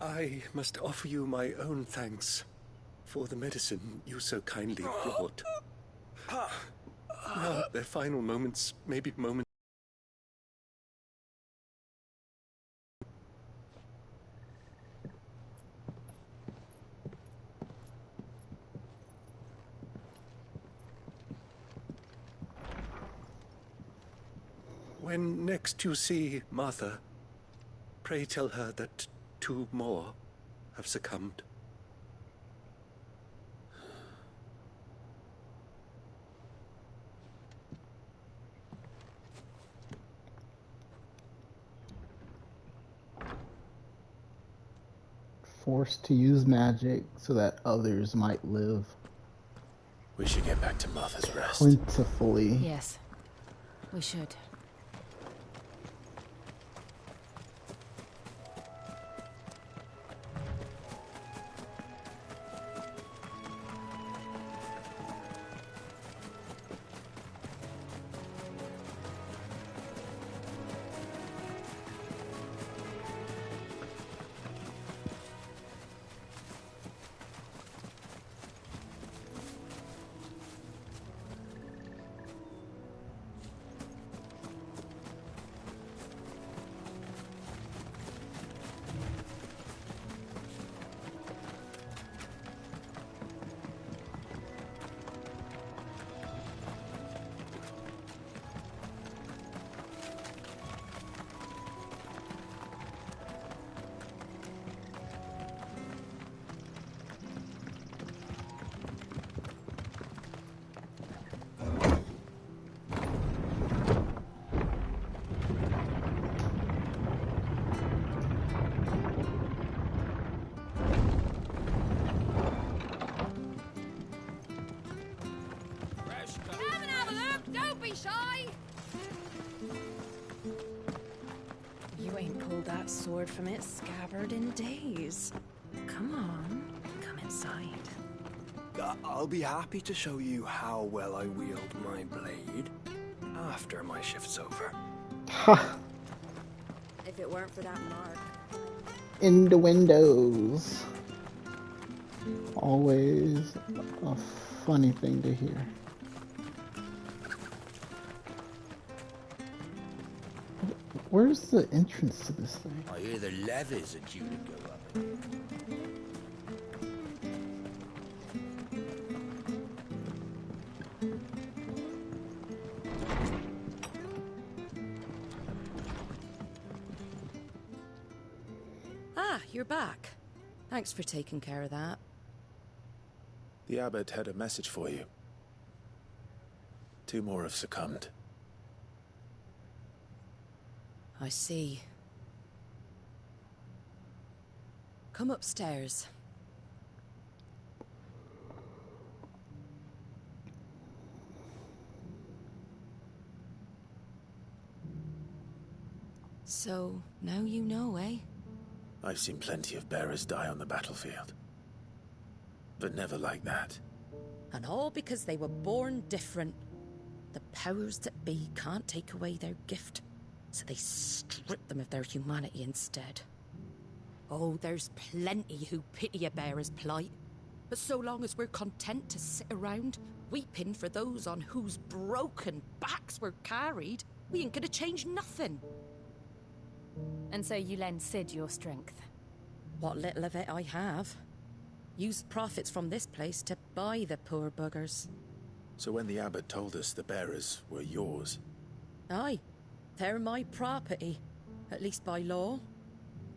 I must offer you my own thanks for the medicine you so kindly brought. Now, their final moments may be moments. When next you see Martha, pray tell her that 2 more have succumbed. forced to use magic so that others might live We should get back to Martha's Rest. plentifully. Yes, we should. Come and have a look! Don't be shy! You ain't pulled that sword from its scabbard in days. Come on, come inside. I'll be happy to show you how well I wield my blade after my shift's over. If it weren't for that mark. In the windows. Always a funny thing to hear. Where's the entrance to this thing? I hear the levies are due to go up. Ah, you're back. Thanks for taking care of that. The abbot had a message for you. 2 more have succumbed. I see. Come upstairs. So, now you know, eh? I've seen plenty of bearers die on the battlefield. But never like that. And all because they were born different. The powers that be can't take away their gift, so they strip them of their humanity instead. Oh, there's plenty who pity a bearer's plight. But so long as we're content to sit around, weeping for those on whose broken backs we're carried, we ain't gonna change nothing. And so you lend Sid your strength? What little of it I have. Used profits from this place to buy the poor buggers. So when the abbot told us the bearers were yours... Aye, they're my property, at least by law.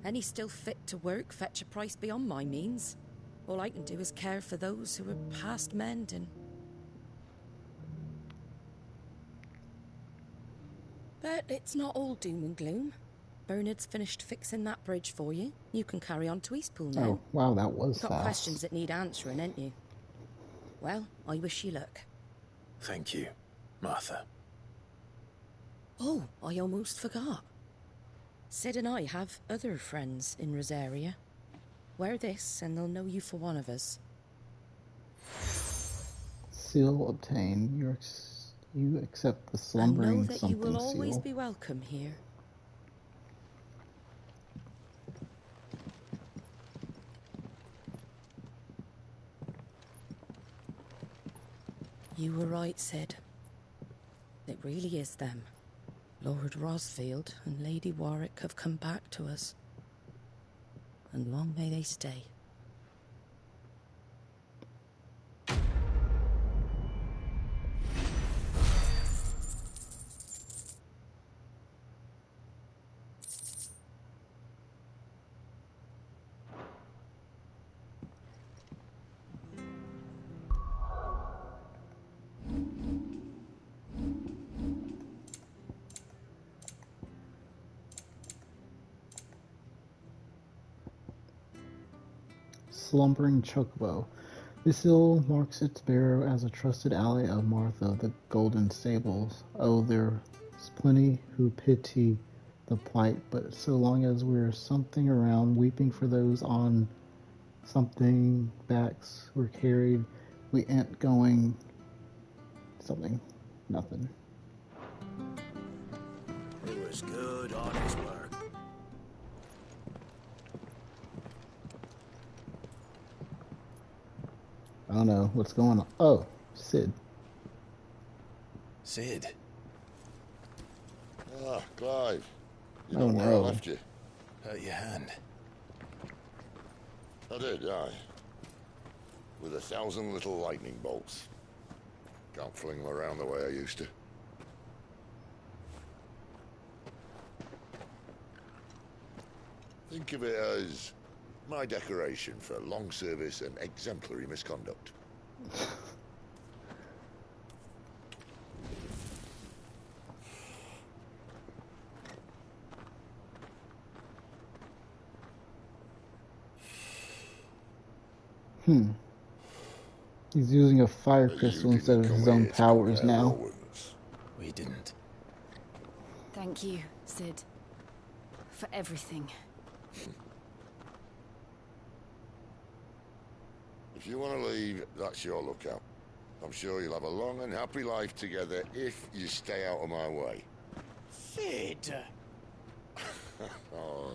Any still fit to work fetch a price beyond my means. All I can do is care for those who are past mending. But it's not all doom and gloom. Bernard's finished fixing that bridge for you. You can carry on to Eastpool now. Oh, wow, that was Got fast. questions that need answering, ain't you? Well, I wish you luck. Thank you, Martha. Oh, I almost forgot. Sid and I have other friends in Rosaria. Wear this, and they'll know you for one of us. Seal obtained. You accept the And slumbering know that something you will always seal. be welcome here. You were right, Sid. It really is them. Lord Rosfield and Lady Warwick have come back to us. And long may they stay. slumbering chocobo. This seal marks its bearer as a trusted ally of Martha of the Golden Stables. Oh, there's plenty who pity the plight, but so long as we're something around, weeping for those on something backs were carried, we ain't going something, nothing. It was good, honest work. I don't know what's going on. Oh, Sid. Sid? Ah, Clive. You Oh, know where I no. left you? Hurt your hand. I did, aye. With 1,000 little lightning bolts. Can't fling them around the way I used to. Think of it as my decoration for long service and exemplary misconduct. He's using a fire crystal instead of his own powers now. We didn't. Thank you, Sid. For everything. If you want to leave, that's your lookout. I'm sure you'll have a long and happy life together if you stay out of my way. Sid! Oh.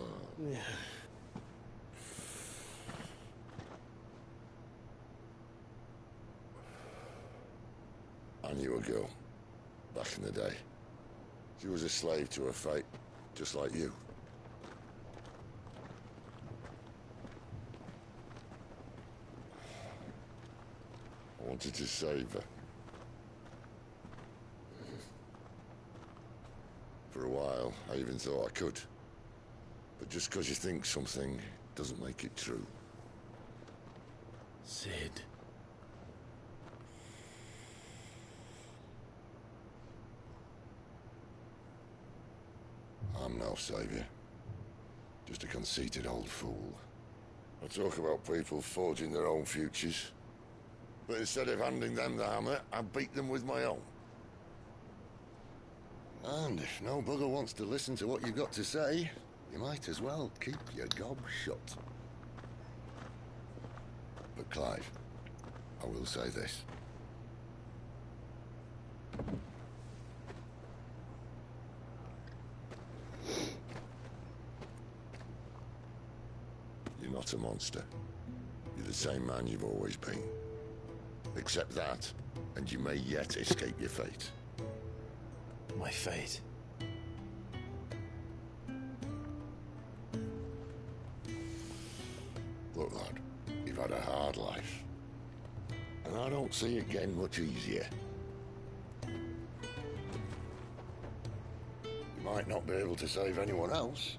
I knew a girl, back in the day. She was a slave to her fate, just like you. I wanted to save her. For a while, I even thought I could. But just because you think something doesn't make it true. Sid. I'm no savior. Just a conceited old fool. I talk about people forging their own futures. But instead of handing them the hammer, I beat them with my own. And if no bugger wants to listen to what you've got to say, you might as well keep your gob shut. But Clive, I will say this. You're not a monster. You're the same man you've always been. Accept that, and you may yet escape your fate. My fate? Look, lad, you've had a hard life. And I don't see it getting much easier. You might not be able to save anyone else,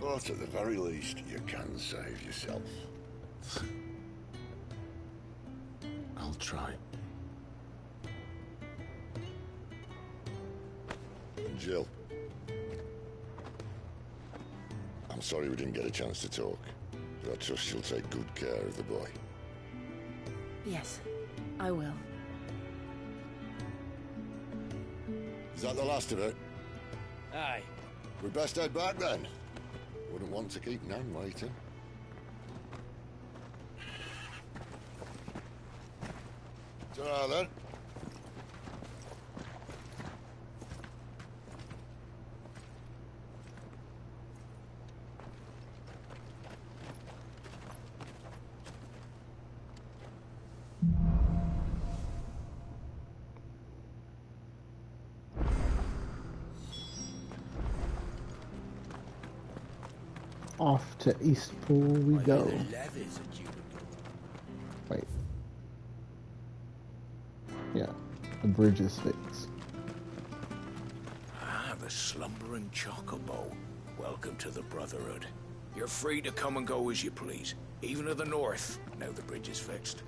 but at the very least, you can save yourself. I'll try. Jill. I'm sorry we didn't get a chance to talk, but I trust you'll take good care of the boy. Yes, I will. Is that the last of it? Aye. We'd best head back then. Wouldn't want to keep Nan waiting. Ta-ra then. Off to Eastpool we go. Wait. Yeah, the bridge is fixed. Ah, the slumbering chocobo. Welcome to the Brotherhood. You're free to come and go as you please, even to the north, now the bridge is fixed.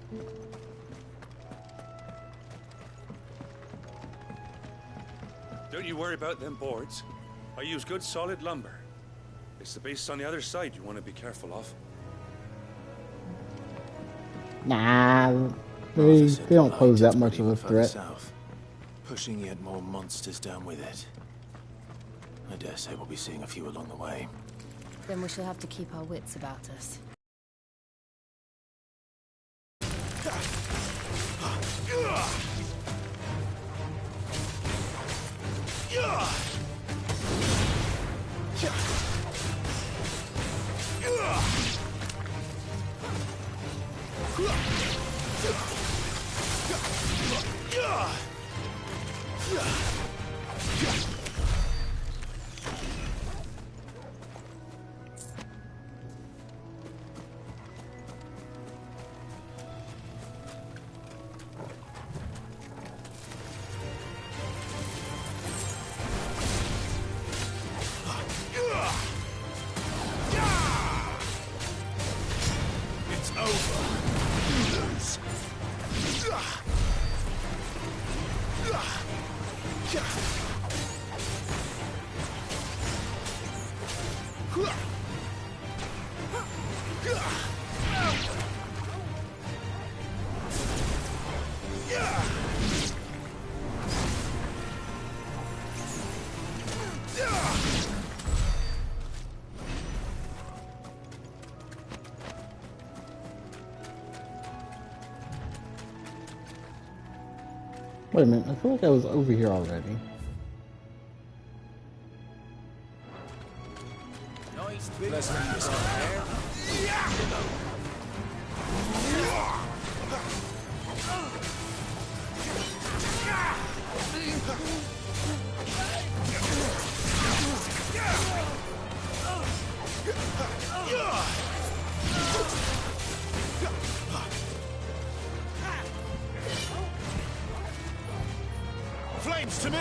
Don't you worry about them boards. I use good solid lumber. It's the beasts on the other side you want to be careful of. Nah, they don't pose that much of a threat. South, pushing yet more monsters down with it. I dare say we'll be seeing a few along the way. Then we shall have to keep our wits about us. It's over. You lose. Wait a minute, I feel like I was over here already. Nice big there. Flames to me!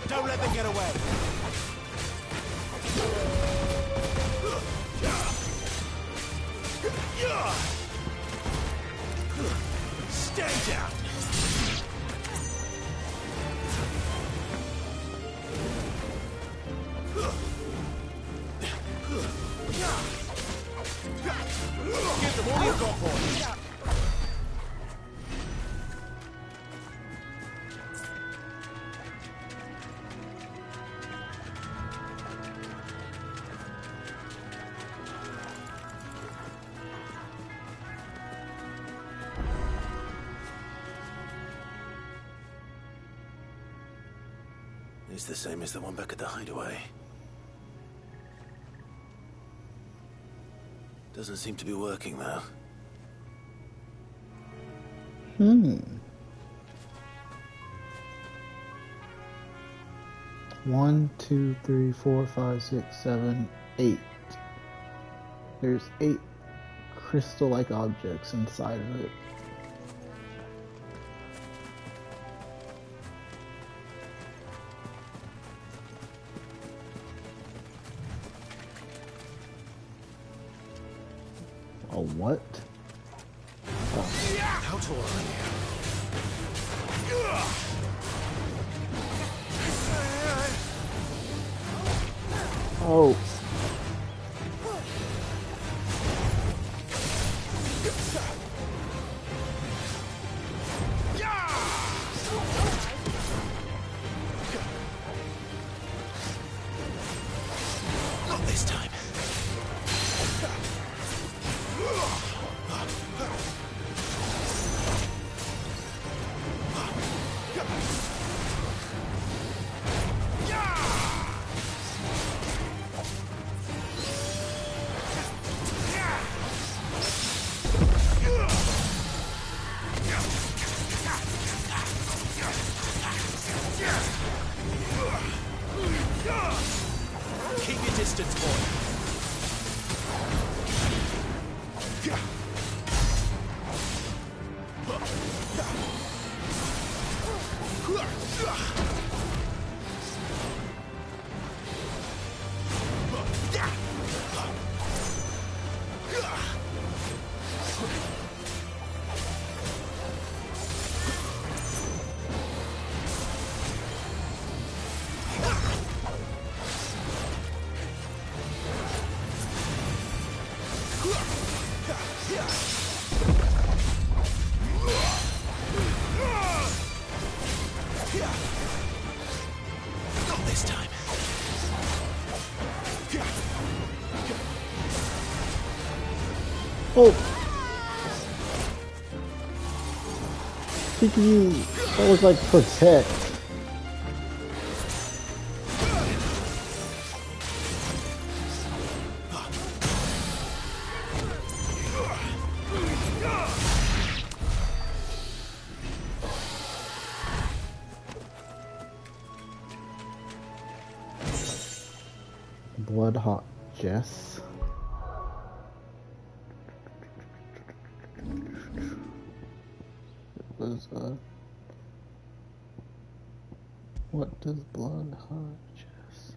Don't let them get away. Stay down! Give them all you've got, boy. It's the same as the one back at the hideaway. Doesn't seem to be working, though. 1, 2, 3, 4, 5, 6, 7, 8. There's 8 crystal-like objects inside of it. A what? How tall are you? Oh. Not this time. Keep your distance, boy. Not this time. Oh! CPU, that was like protect. Bloodhawk Jess. What does Bloodhawk Jess?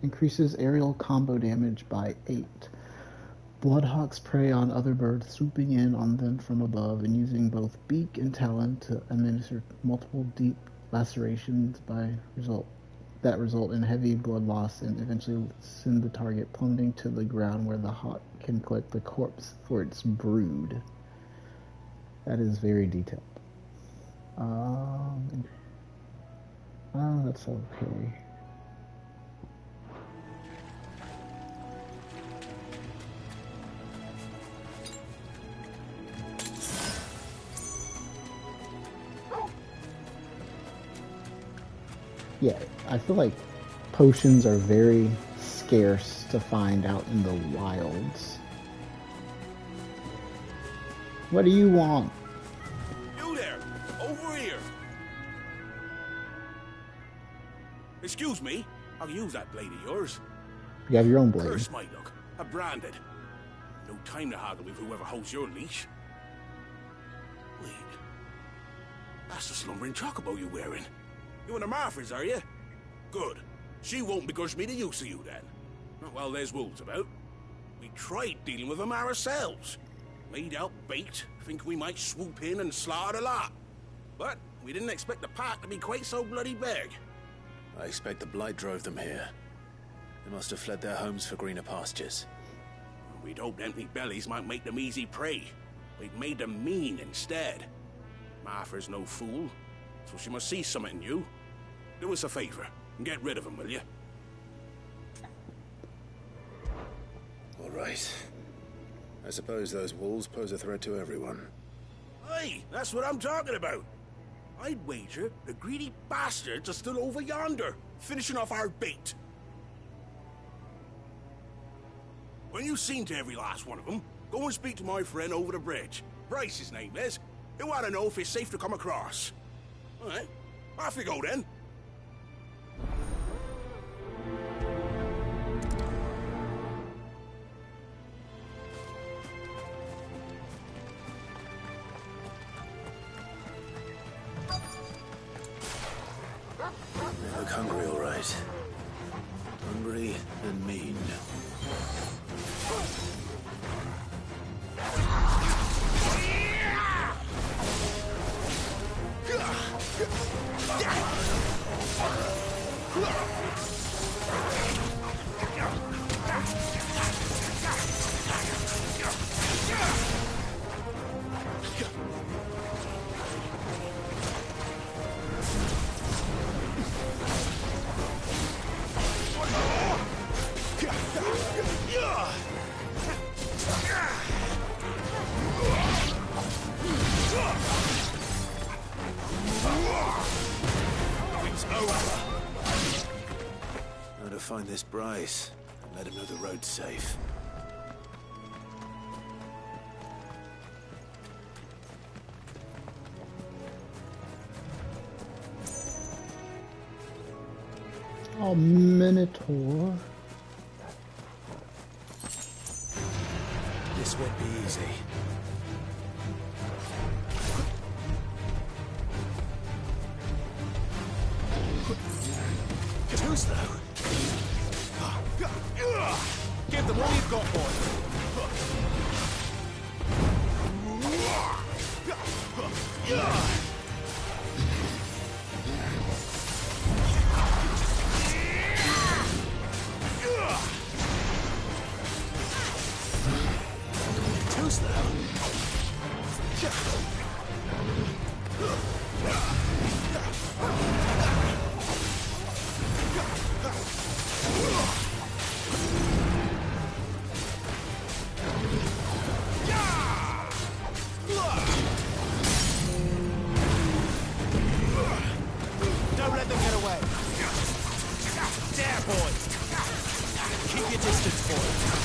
Increases aerial combo damage by 8. Bloodhawks prey on other birds, swooping in on them from above and using both beak and talon to administer multiple deep lacerations that result in heavy blood loss and eventually send the target plummeting to the ground where the hawk can collect the corpse for its brood. That is very detailed. That's okay. Yeah, I feel like potions are very scarce to find out in the wilds. What do you want? You there! Over here! Excuse me, I'll use that blade of yours. You have your own blade. Curse my luck. I'm branded. No time to haggle with whoever holds your leash. Wait. That's the slumbering chocobo you're wearing. You and the Marfors, are you? Good. She won't begrudge me the use of you, then. Not while there's wolves about. We tried dealing with them ourselves. Made out bait, think we might swoop in and slaughter a lot. But we didn't expect the pack to be quite so bloody big. I expect the blight drove them here. They must have fled their homes for greener pastures. We'd hoped empty bellies might make them easy prey. We'd made them mean instead. Martha's no fool, so she must see something in you. Do us a favor and get rid of them, will you? All right. I suppose those wolves pose a threat to everyone. Hey, that's what I'm talking about. I'd wager the greedy bastards are still over yonder, finishing off our bait. When you've seen to every last one of them, go and speak to my friend over the bridge. Bryce, his name is. He'll want to know if it's safe to come across. All right, off you go then. They look hungry, all right. Hungry and mean. Now to find this Bryce and let him know the road's safe. Oh, Minotaur. This won't be easy. Too slow. Give them all you've got, boy. Who's that? Don't let them get away. There, boys. Keep your distance, boys.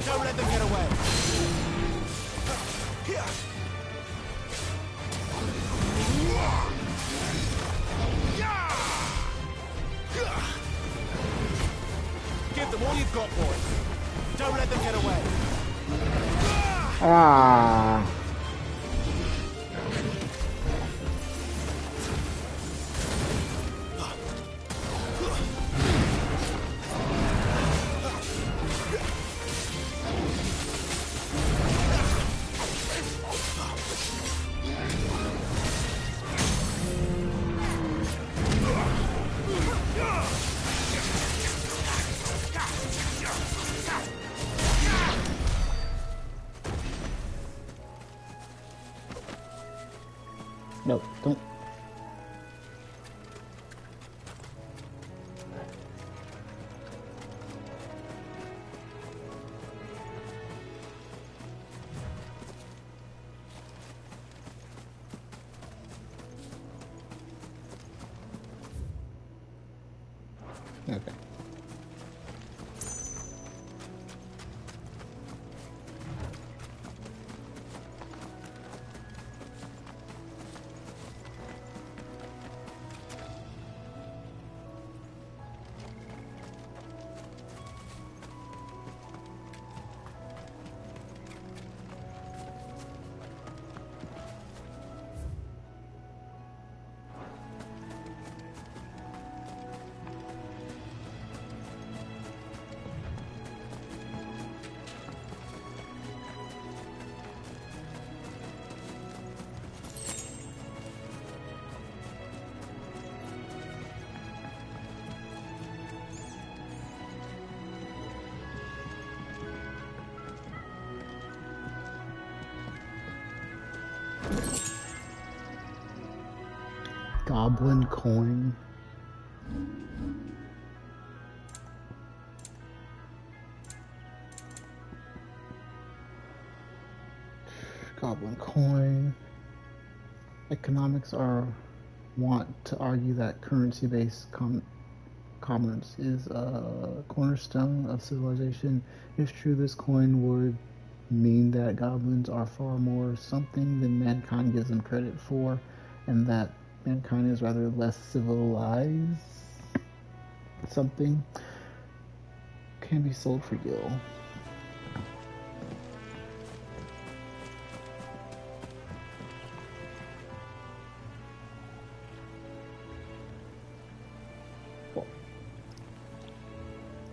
Don't let them get away. Give them all you've got, boys. Don't let them get away. Ah. No, don't. Okay. Goblin coin. Goblin coin. Economics want to argue that currency-based commerce is a cornerstone of civilization. If true, this coin would mean that goblins are far more something than mankind gives them credit for, and that mankind is rather less civilized. Something can be sold for gil.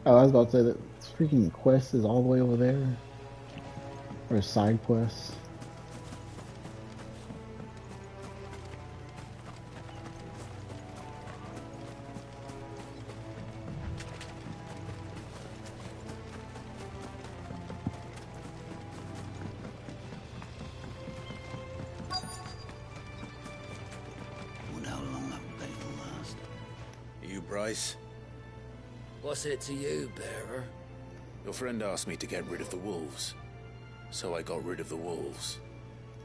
Oh, I was about to say that this freaking quest is all the way over there. Or side quests. Bryce? What's it to you, bearer? Your friend asked me to get rid of the wolves, so I got rid of the wolves.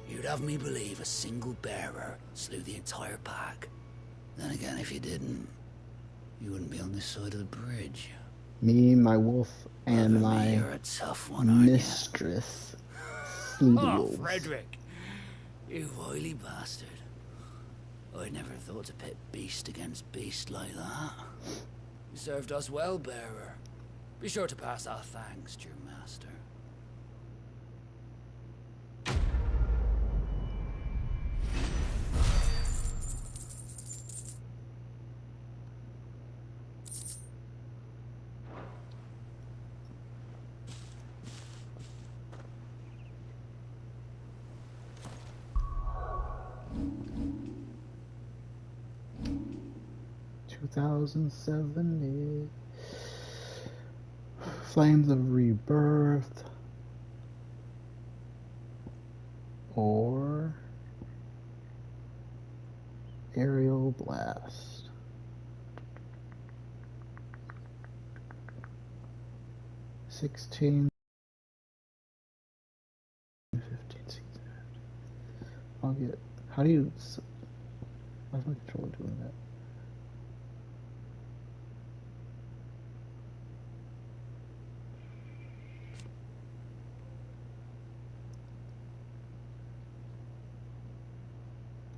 You'd have me believe a single bearer slew the entire pack. Then again, if you didn't, you wouldn't be on this side of the bridge. Me, my wolf, and my you're a tough one, aren't mistress slew the wolves. Frederick! You wily bastard. I never thought to pit beast against beast like that. You served us well, bearer. Be sure to pass our thanks to your master. 2070. Flames of Rebirth. Or Aerial Blast. 16, 15, 16. I'll get. How do you? How's my controller doing that?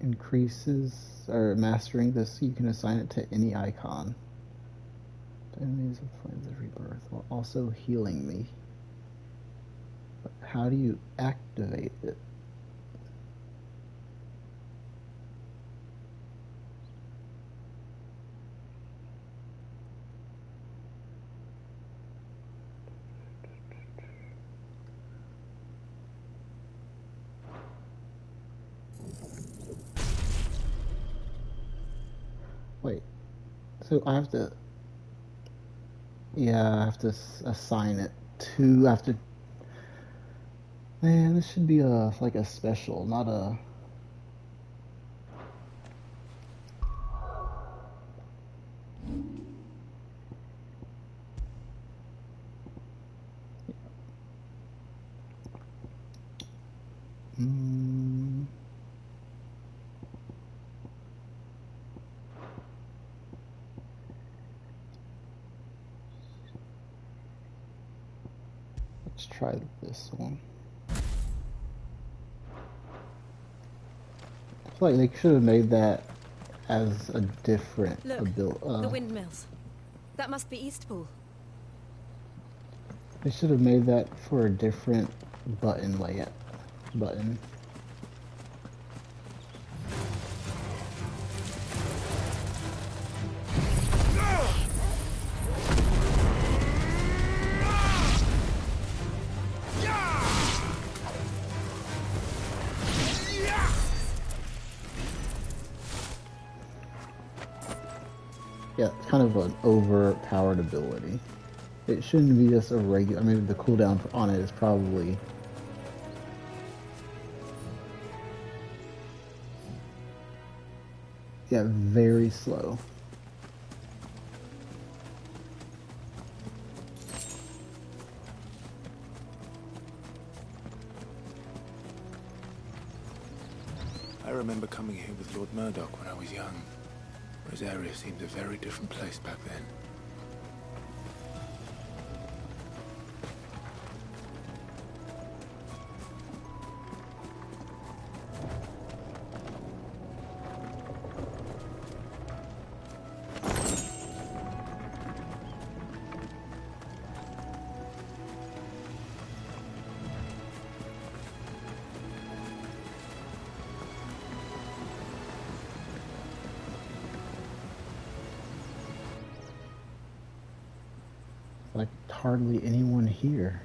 Increases or mastering this, you can assign it to any icon. Enemies with Flames of Rebirth while also healing me. But how do you activate it? Wait, so I have to, yeah, I have to assign it to, I have to, man, this should be a, like a special, not a, let's try this one. I feel like they should have made that as a different ability. The windmills. That must be Eastpool. They should have made that for a different button layout. Button. Yeah, it's kind of an overpowered ability. It shouldn't be just a regular. I mean, the cooldown on it is probably. Yeah, very slow. I remember coming here with Lord Murdoch when I was young. Rosaria seemed a very different place back then. Like hardly anyone here.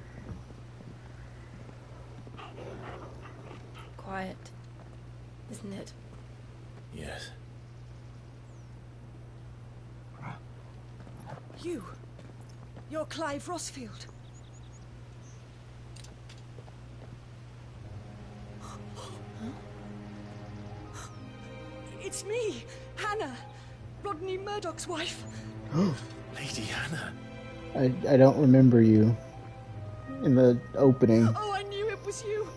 Quiet, isn't it? Yes. You're Clive Rosfield. It's me, Hannah, Rodney Murdoch's wife. Lady Hannah. I don't remember you in the opening. Oh, I knew it was you.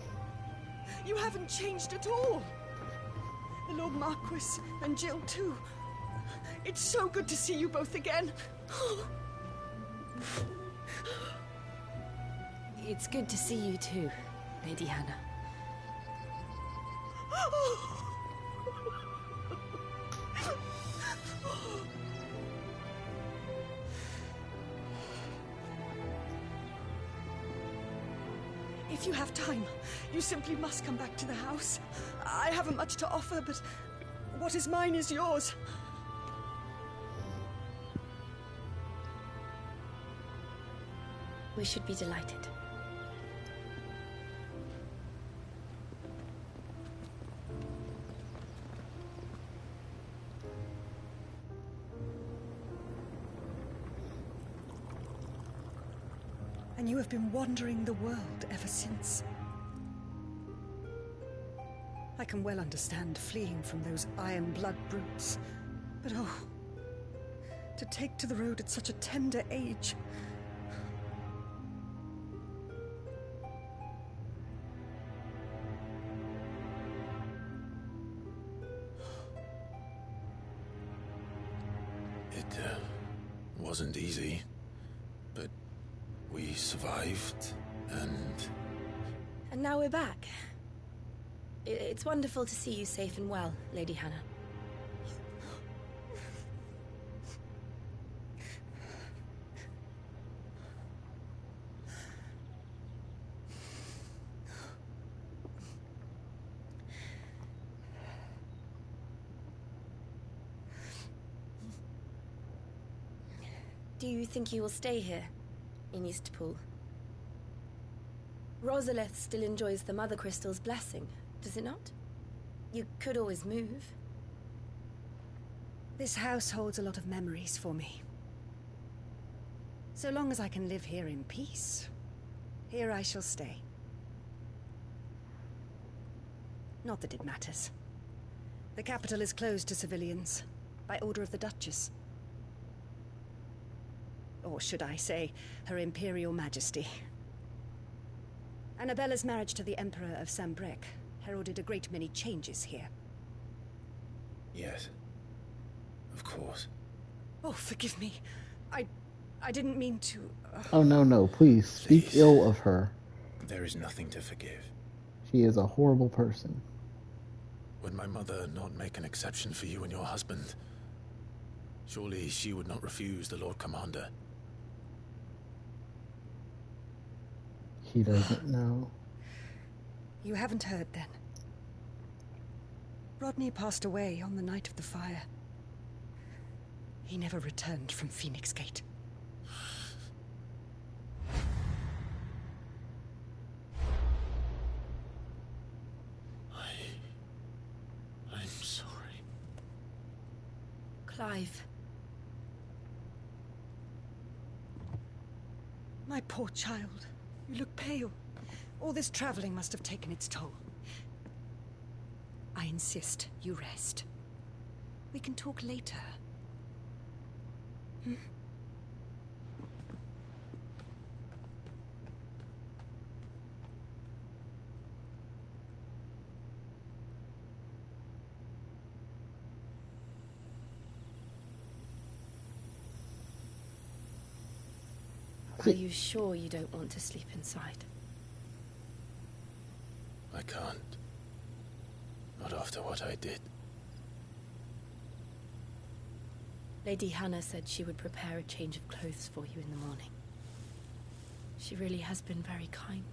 You haven't changed at all. The Lord Marquis and Jill too. It's so good to see you both again. It's good to see you too, Lady Hannah. If you have time, you simply must come back to the house. I haven't much to offer, but what is mine is yours. We should be delighted. And you have been wandering the world ever since. I can well understand fleeing from those iron blood brutes, but oh, to take to the road at such a tender age. It wasn't easy, but we survived, and now we're back. It's wonderful to see you safe and well, Lady Hannah. Do you think you will stay here, in Eastpool? Rosalith still enjoys the Mother Crystal's blessing, does it not? You could always move. This house holds a lot of memories for me. So long as I can live here in peace, here I shall stay. Not that it matters. The capital is closed to civilians, by order of the Duchess. Or should I say, Her Imperial Majesty. Annabella's marriage to the Emperor of Sambrec heralded a great many changes here. yes, of course. Oh, forgive me. I didn't mean to... Oh, no, please. Speak ill of her. There is nothing to forgive. She is a horrible person. Would my mother not make an exception for you and your husband? Surely she would not refuse the Lord Commander. He doesn't know. You haven't heard, then. Rodney passed away on the night of the fire. He never returned from Phoenix Gate. I'm sorry. Clive. My poor child. You look pale. All this traveling must have taken its toll. I insist you rest. We can talk later. Hmm? Are you sure you don't want to sleep inside? I can't. Not after what I did. Lady Hannah said she would prepare a change of clothes for you in the morning. She really has been very kind.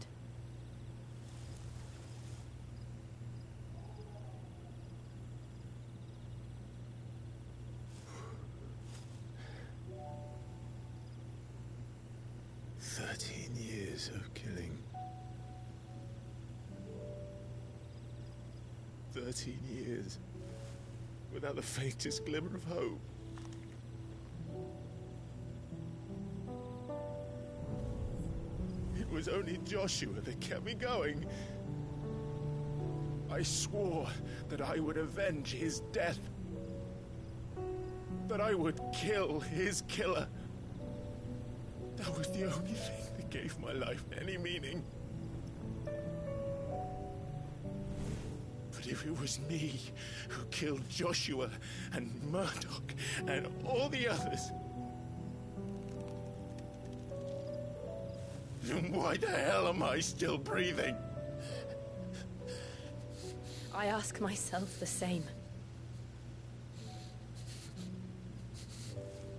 Years of killing. 13 years without the faintest glimmer of hope. It was only Joshua that kept me going. I swore that I would avenge his death. That I would kill his killer. That was the only thing that gave my life any meaning. But if it was me who killed Joshua and Murdoch and all the others, then why the hell am I still breathing? I ask myself the same.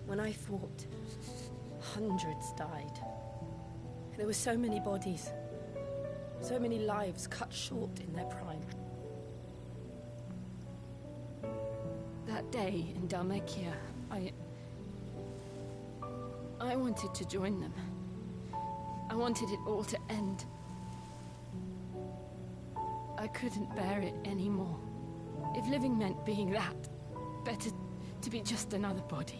When I fought, hundreds died. There were so many bodies, so many lives cut short in their prime. That day in Dhalmekia, I wanted to join them. I wanted it all to end. I couldn't bear it anymore. If living meant being that, better to be just another body.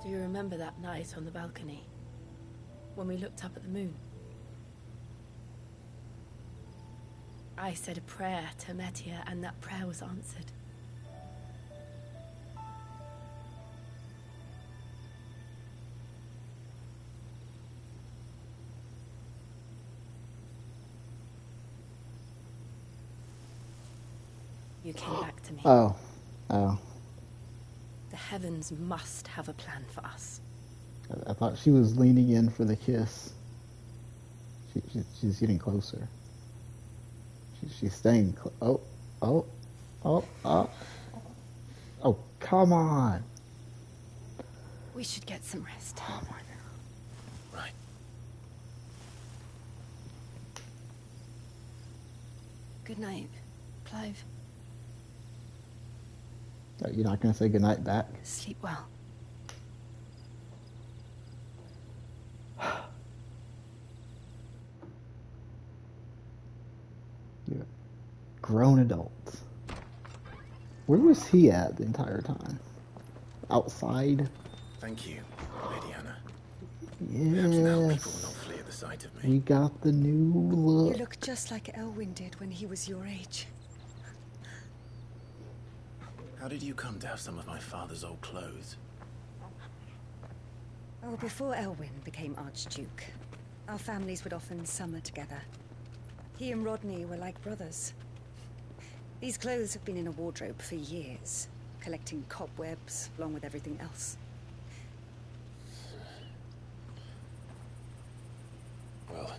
Do you remember that night on the balcony? When we looked up at the moon? I said a prayer to Metia, and that prayer was answered. You came back to me. Oh. The heavens must have a plan for us. I thought she was leaning in for the kiss. She's getting closer. She's staying oh, come on. We should get some rest. Oh my God. Right. Good night, Clive. You're not going to say goodnight back? Sleep well. You're grown adults. Where was he at the entire time? Outside? Thank you, Lady Anna. Yes. Perhaps now people will not flee at the sight of me. We got the new look. You look just like Elwyn did when he was your age. How did you come to have some of my father's old clothes? Oh, before Elwyn became Archduke, our families would often summer together. He and Rodney were like brothers. These clothes have been in a wardrobe for years, collecting cobwebs along with everything else. Well,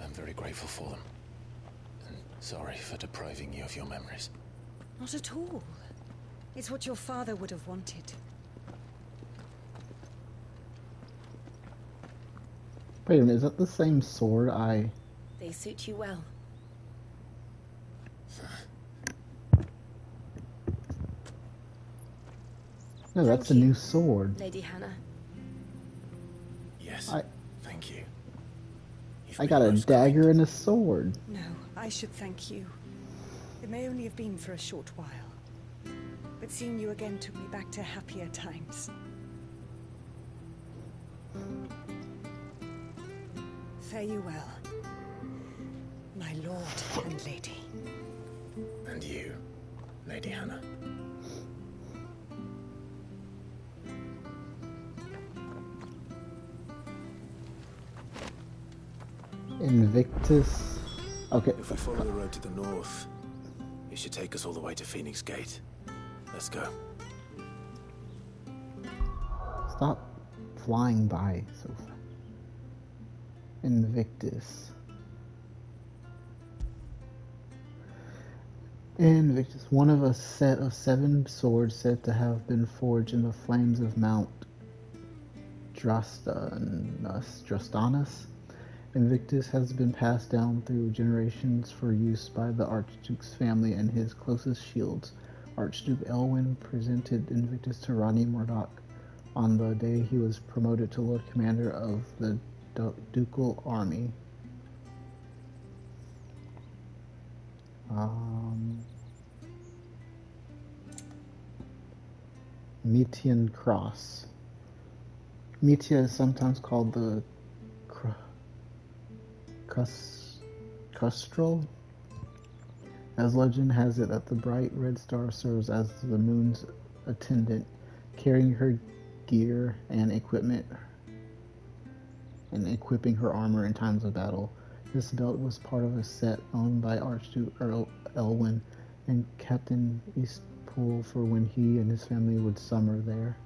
I'm very grateful for them. And sorry for depriving you of your memories. Not at all. It's what your father would have wanted. Wait a minute, is that the same sword They suit you well. No, that's a new sword. Lady Hannah. Yes, thank you. I got a dagger and a sword. No, I should thank you. It may only have been for a short while. But seeing you again took me back to happier times. Fare you well, my lord and lady. And you, Lady Hannah. Invictus. Okay. If we follow the road to the north, it should take us all the way to Phoenix Gate. Let's go. Stop flying by so fast. Invictus. Invictus, one of a set of 7 swords said to have been forged in the flames of Mount Drastanus. Invictus has been passed down through generations for use by the Archduke's family and his closest shields. Archduke Elwyn presented Invictus to Rodney Murdoch on the day he was promoted to Lord Commander of the Ducal Army. Metian Cross. Metia is sometimes called the Custrel. As legend has it that the bright red star serves as the moon's attendant, carrying her gear and equipment and equipping her armor in times of battle. This belt was part of a set owned by Archduke Elwyn and kept in Eastpool for when he and his family would summer there.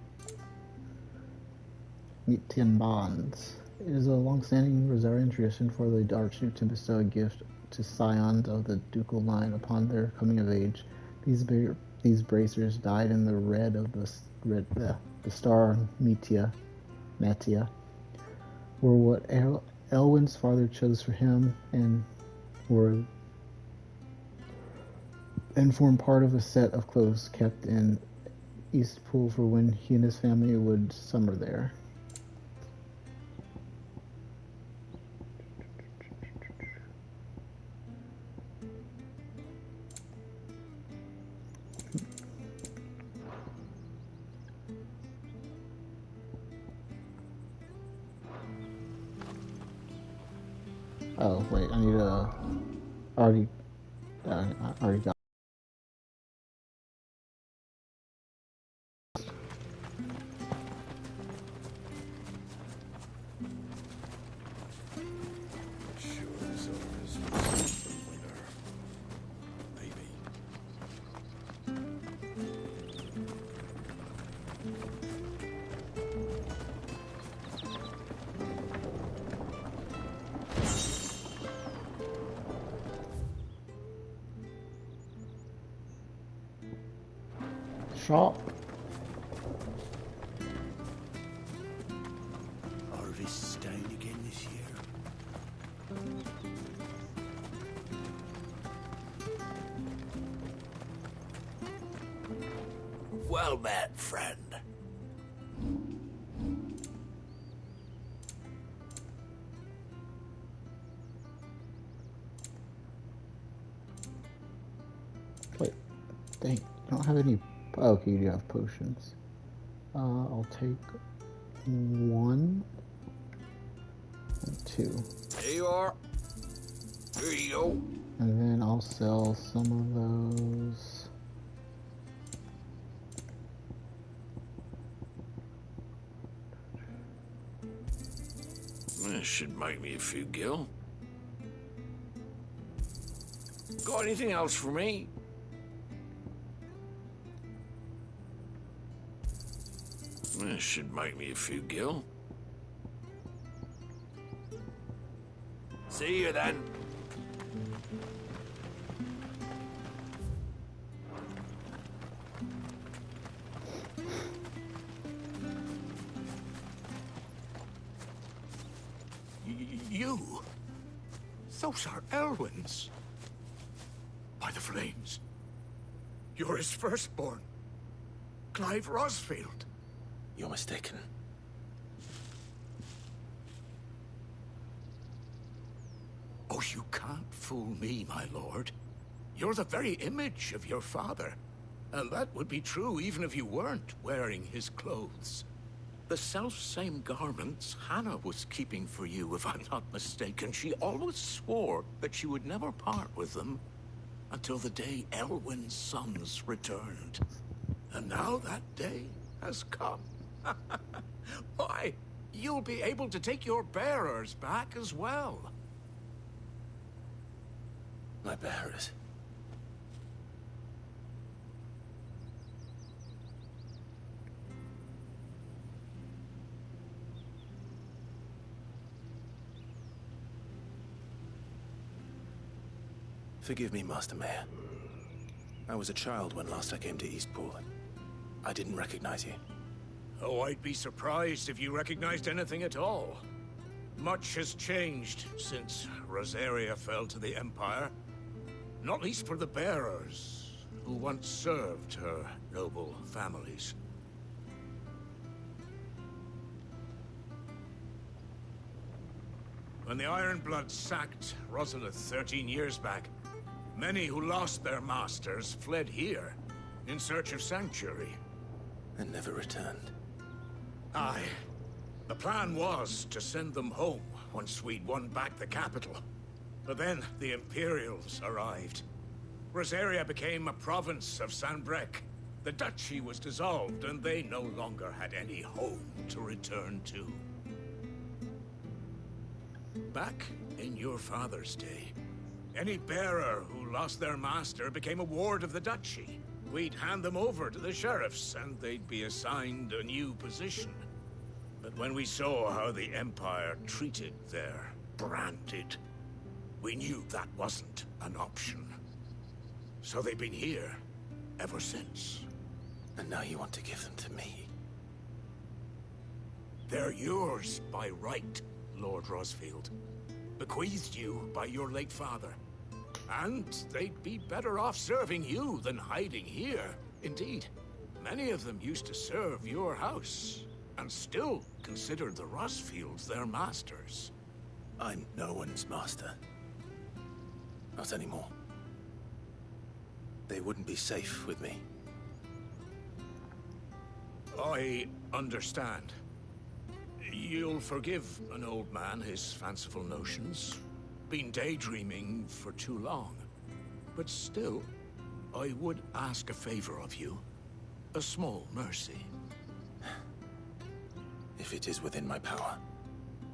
Meetian Bonds. It is a long-standing Rosarian tradition for the Archduke to bestow a gift to scions of the ducal line upon their coming of age. These bracers, dyed in the red of the star Metia, were what Elwyn's father chose for him, and formed part of a set of clothes kept in Eastpool for when he and his family would summer there. Oh, wait, I need a... I already got... Shop. Harvest's down again this year. Well met, friend. Wait, dang, you don't have any... Oh, okay, you do have potions. I'll take 1 and 2. There you are. Here you go. And then I'll sell some of those. This should make me a few gil. Got anything else for me? This should make me a few gil. See you then. You? Those are Elwyn's. By the flames. You're his firstborn. Clive Rosfield. You're mistaken. Oh, you can't fool me, my lord. You're the very image of your father. And that would be true even if you weren't wearing his clothes. The self-same garments Hannah was keeping for you, if I'm not mistaken. She always swore that she would never part with them until the day Elwyn's sons returned. And now that day has come. Why, you'll be able to take your bearers back as well. My bearers? Forgive me, Master Mayor. I was a child when last I came to Eastpool. I didn't recognize you. Oh, I'd be surprised if you recognized anything at all. Much has changed since Rosaria fell to the Empire. Not least for the bearers, who once served her noble families. When the Ironbloods sacked Rosalith 13 years back, many who lost their masters fled here, in search of sanctuary. And never returned. Aye. The plan was to send them home once we'd won back the capital. But then the Imperials arrived. Rosaria became a province of Sanbreque. The duchy was dissolved, and they no longer had any home to return to. Back in your father's day, any bearer who lost their master became a ward of the duchy. We'd hand them over to the sheriffs, and they'd be assigned a new position. But when we saw how the Empire treated their branded, we knew that wasn't an option. So they've been here ever since. And now you want to give them to me? They're yours by right, Lord Rosfield. Bequeathed you by your late father. And they'd be better off serving you than hiding here. Indeed, many of them used to serve your house, and still considered the Rosfields their masters. I'm no one's master. Not anymore. They wouldn't be safe with me. I understand. You'll forgive an old man his fanciful notions. been daydreaming for too long. But still, I would ask a favor of you. A small mercy. If it is within my power.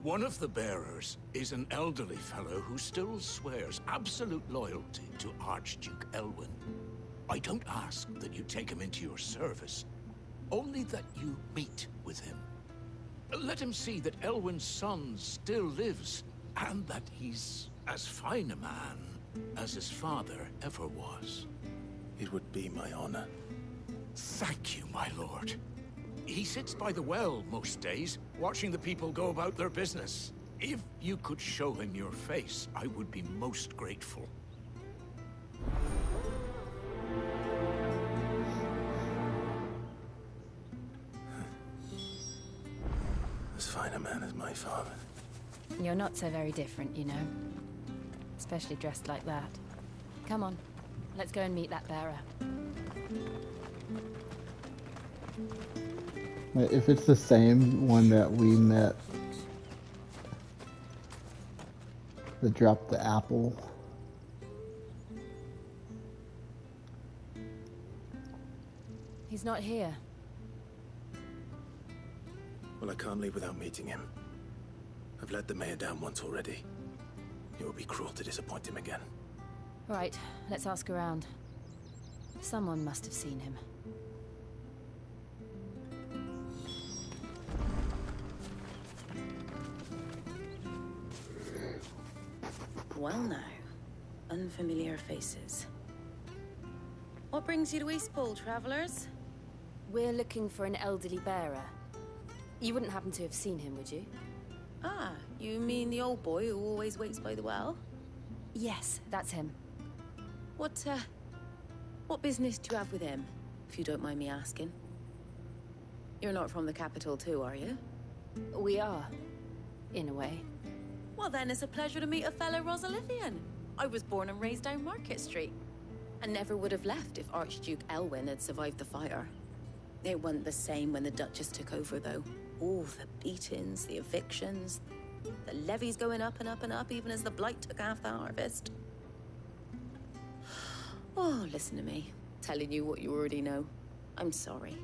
One of the bearers is an elderly fellow who still swears absolute loyalty to Archduke Elwyn. I don't ask that you take him into your service, only that you meet with him. Let him see that Elwyn's son still lives, and that he's as fine a man as his father ever was. It would be my honor. Thank you, my lord. He sits by the well most days, watching the people go about their business. If you could show him your face, I would be most grateful. As fine a man as my father. You're not so very different, you know. Especially dressed like that. Come on, let's go and meet that bearer. If it's the same one that we met, that dropped the apple. He's not here. Well, I can't leave without meeting him. I've let the mayor down once already. It would be cruel to disappoint him again. Right, let's ask around. Someone must have seen him. Well now, unfamiliar faces. What brings you to Eastpool, travelers? We're looking for an elderly bearer. You wouldn't happen to have seen him, would you? Ah, you mean the old boy who always waits by the well? Yes, that's him. What business do you have with him, if you don't mind me asking? You're not from the capital too, are you? We are, in a way. Well then, it's a pleasure to meet a fellow Rosalivian. I was born and raised down Market Street, and never would have left if Archduke Elwyn had survived the fire. It wasn't the same when the Duchess took over, though. All the beatings, the evictions, the levies going up and up and up, even as the Blight took half the harvest. Oh, listen to me, telling you what you already know. I'm sorry.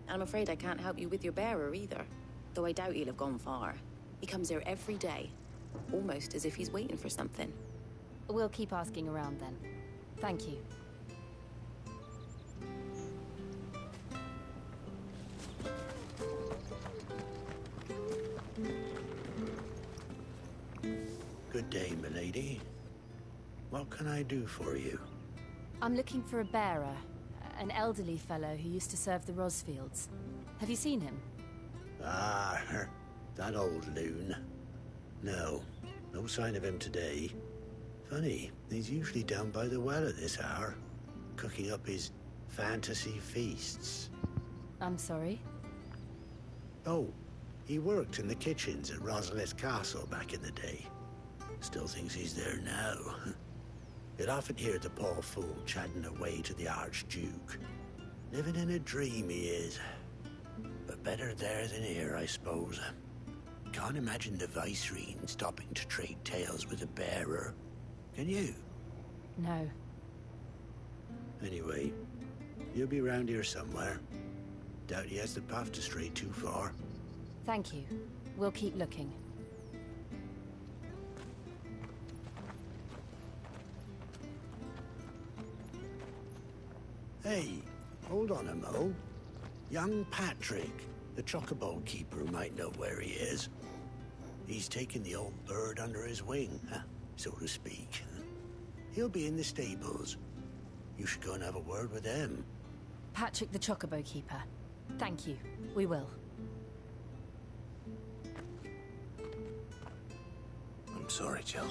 And I'm afraid I can't help you with your bearer either, though I doubt he'll have gone far. He comes here every day, almost as if he's waiting for something. We'll keep asking around then. Thank you. Good day, milady. What can I do for you? I'm looking for a bearer, an elderly fellow who used to serve the Rosfields. Have you seen him? Ah, that old loon. No sign of him today. Funny, he's usually down by the well at this hour, cooking up his fantasy feasts. I'm sorry? Oh, he worked in the kitchens at Rosalith Castle back in the day. Still thinks he's there now. You'd often hear the poor fool chatting away to the Archduke. Living in a dream he is. But better there than here, I suppose. Can't imagine the Viceroy stopping to trade tales with a bearer. Can you? No. Anyway, you'll be round here somewhere. Doubt he has the path to stray too far. Thank you. We'll keep looking. Hey, hold on a mo. Young Patrick, the chocobo keeper, might know where he is. He's taken the old bird under his wing, so to speak. He'll be in the stables. You should go and have a word with him. Patrick the chocobo keeper. Thank you. We will. I'm sorry, Jill.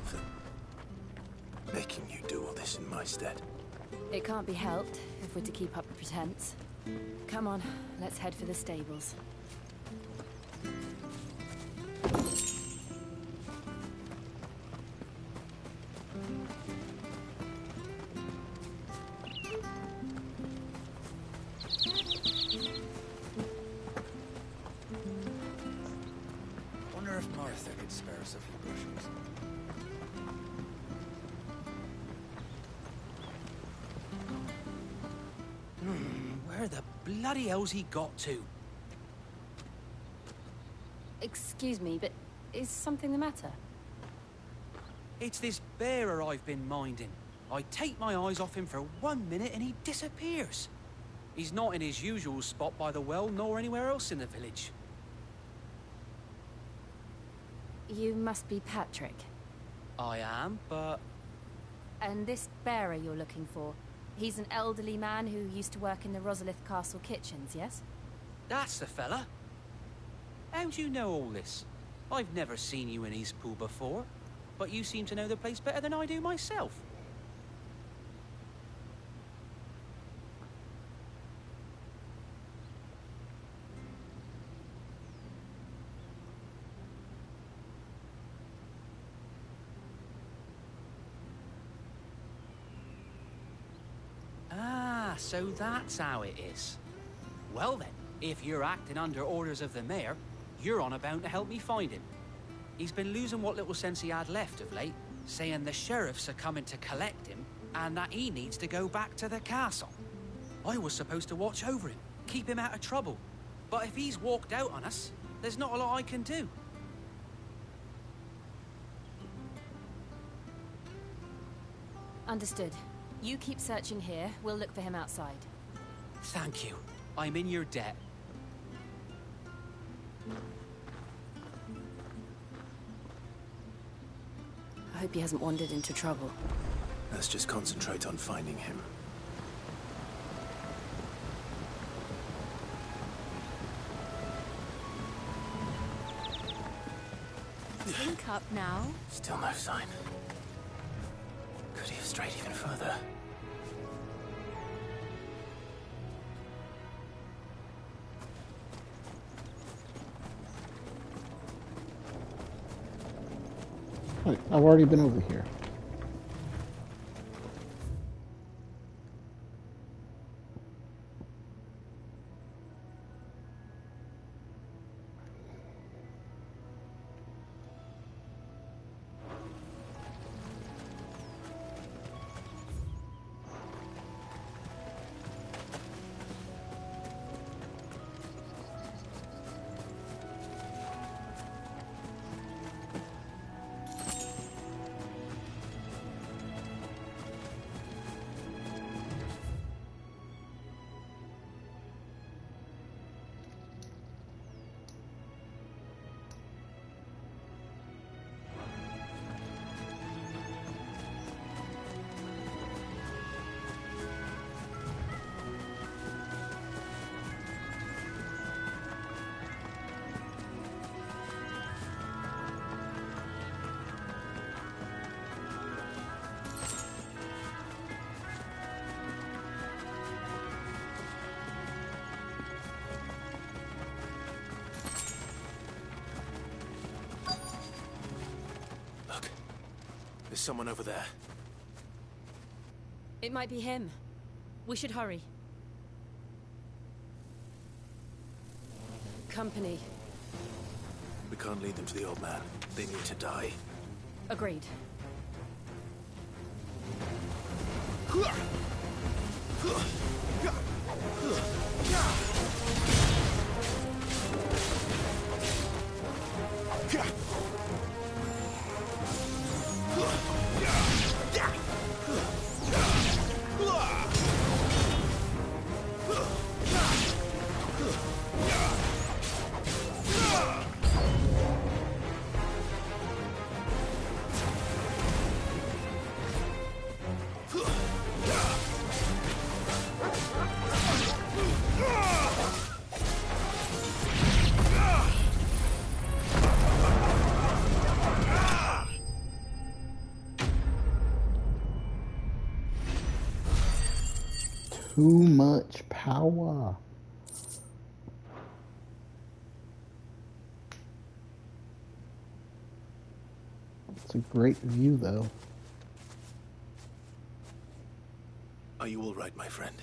For making you do all this in my stead. It can't be helped if we're to keep up the pretense. Come on, let's head for the stables. Wonder if Martha could spare us a few bushels. the bloody hell's he got to? Excuse me, but is something the matter? It's this bearer I've been minding. I take my eyes off him for 1 minute and he disappears. He's not in his usual spot by the well, nor anywhere else in the village. You must be Patrick. I am, but... And this bearer you're looking for, he's an elderly man who used to work in the Rosalith Castle kitchens, yes? That's the fella. How do you know all this? I've never seen you in Eastpool before, but you seem to know the place better than I do myself. Ah, so that's how it is. Well then, if you're acting under orders of the mayor, you're on about to help me find him. He's been losing what little sense he had left of late, saying the sheriffs are coming to collect him, and that he needs to go back to the castle. I was supposed to watch over him, keep him out of trouble. But if he's walked out on us, there's not a lot I can do. Understood. You keep searching here, we'll look for him outside. Thank you. I'm in your debt. I hope he hasn't wandered into trouble. Let's just concentrate on finding him. Link up now. Still no sign. Could he have strayed even further? Wait, I've already been over here. There's someone over there. It might be him. We should hurry. Company. We can't lead them to the old man. They need to die. Agreed. Too much power. It's a great view, though. Are you all right, my friend?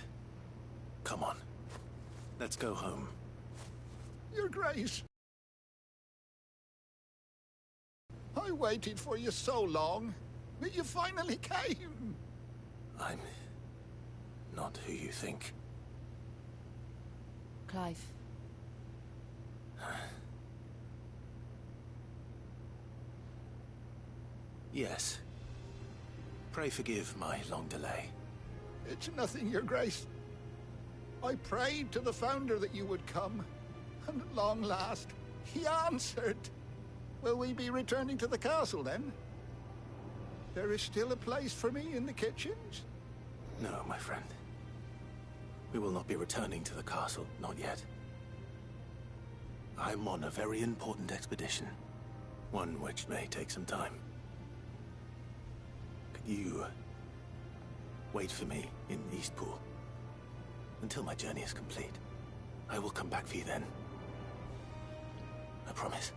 Come on. Let's go home. Your Grace. I waited for you so long, but you finally came. I'm not who you think. Clive. Yes. Pray forgive my long delay. It's nothing, Your Grace. I prayed to the Founder that you would come, and at long last, he answered. Will we be returning to the castle, then? There is still a place for me in the kitchens? No, my friend. We will not be returning to the castle, not yet. I'm on a very important expedition, one which may take some time. Could you wait for me in Eastpool until my journey is complete? I will come back for you then. I promise.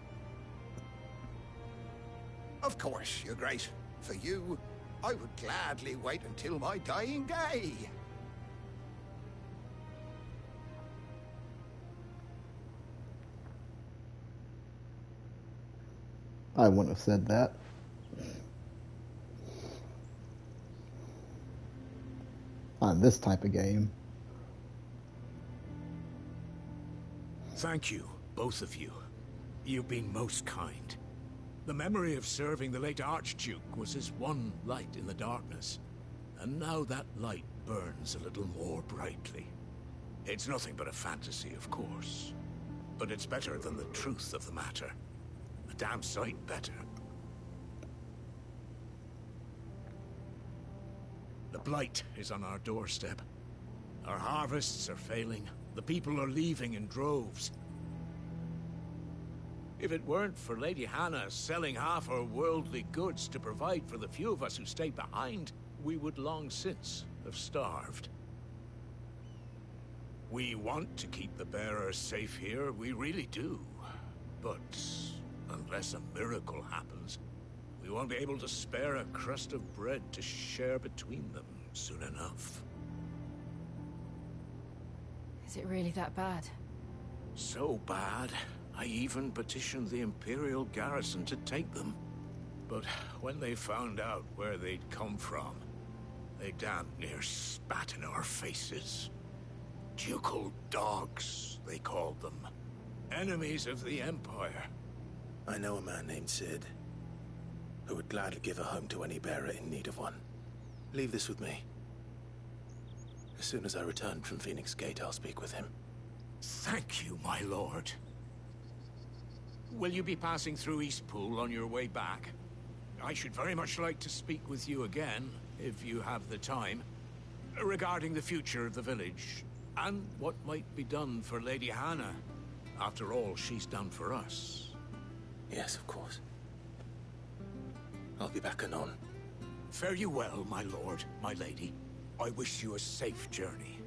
Of course, Your Grace. For you, I would gladly wait until my dying day. I wouldn't have said that. On this type of game. Thank you, both of you. You've been most kind. The memory of serving the late Archduke was as one light in the darkness, and now that light burns a little more brightly. It's nothing but a fantasy, of course, but it's better than the truth of the matter. A damn sight better. The Blight is on our doorstep. Our harvests are failing. The people are leaving in droves. If it weren't for Lady Hannah selling half her worldly goods to provide for the few of us who stay behind, we would long since have starved. We want to keep the bearers safe here, we really do. But unless a miracle happens, we won't be able to spare a crust of bread to share between them soon enough. Is it really that bad? So bad, I even petitioned the Imperial garrison to take them. But when they found out where they'd come from, they damn near spat in our faces. Ducal dogs, they called them. Enemies of the Empire. I know a man named Cid, who would gladly give a home to any bearer in need of one. Leave this with me. As soon as I return from Phoenix Gate, I'll speak with him. Thank you, my lord. Will you be passing through Eastpool on your way back? I should very much like to speak with you again, if you have the time, regarding the future of the village, and what might be done for Lady Hannah, after all she's done for us. Yes, of course. I'll be back anon. Fare you well, my lord, my lady. I wish you a safe journey.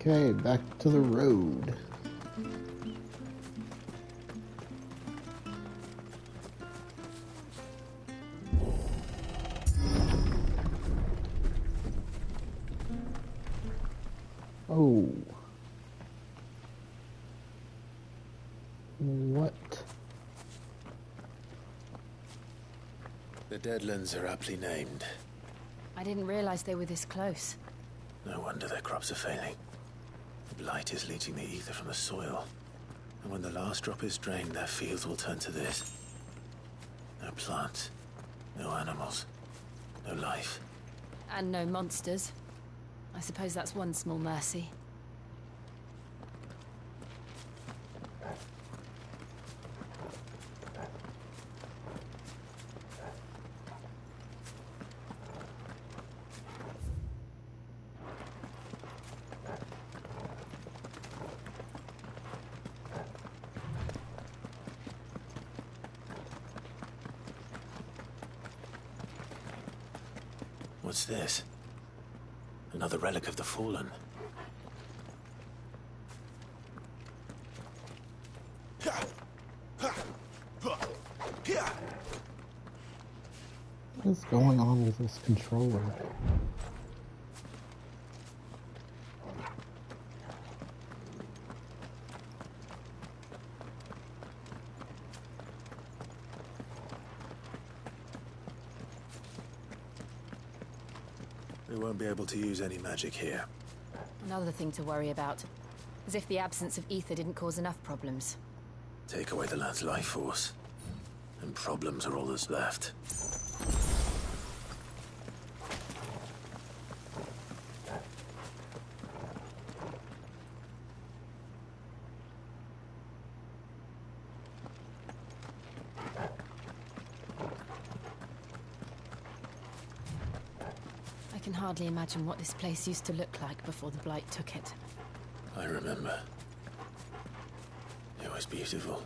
Okay, back to the road. Oh. What? The Deadlands are aptly named. I didn't realize they were this close. No wonder their crops are failing. The Blight is leaching the ether from the soil. And when the last drop is drained, their fields will turn to this. No plants, no animals, no life. And no monsters. I suppose that's one small mercy. What's this? Another relic of the Fallen. What is going on with this controller? We won't be able to use any magic here. Another thing to worry about. As if the absence of ether didn't cause enough problems. Take away the lad's life force, and problems are all that's left. I can hardly imagine what this place used to look like before the Blight took it. I remember. It was beautiful.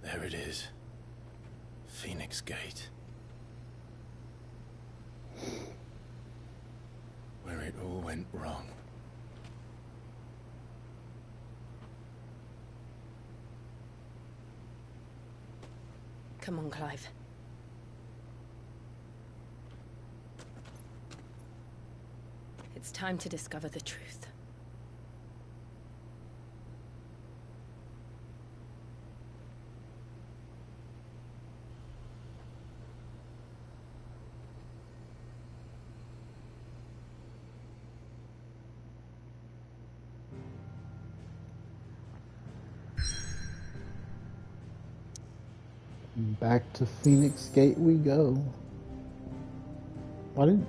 There it is. Phoenix Gate. Where it all went wrong. Come on, Clive. It's time to discover the truth. Back to Phoenix Gate we go. Why did...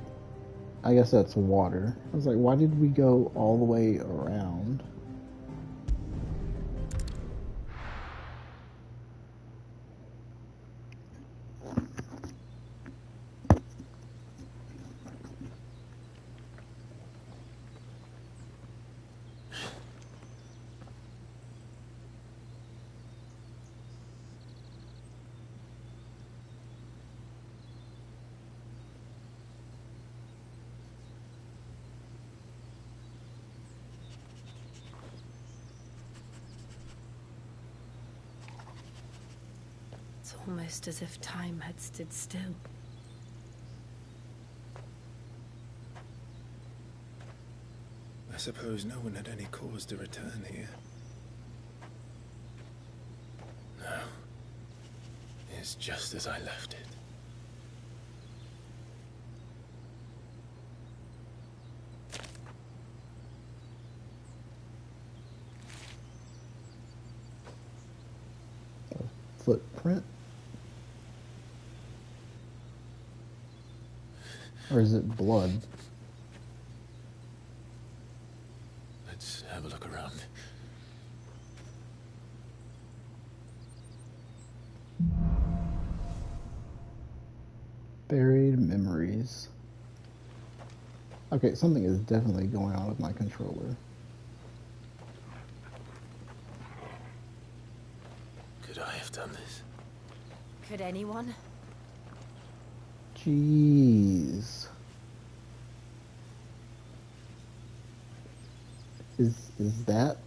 I guess that's water. I was like, why did we go all the way around? It's almost as if time had stood still. I suppose no one had any cause to return here. No. It's just as I left it. Footprint? Or is it blood? Let's have a look around. Buried memories. Okay, something is definitely going on with my controller. Could I have done this? Could anyone? Jeez. Is that?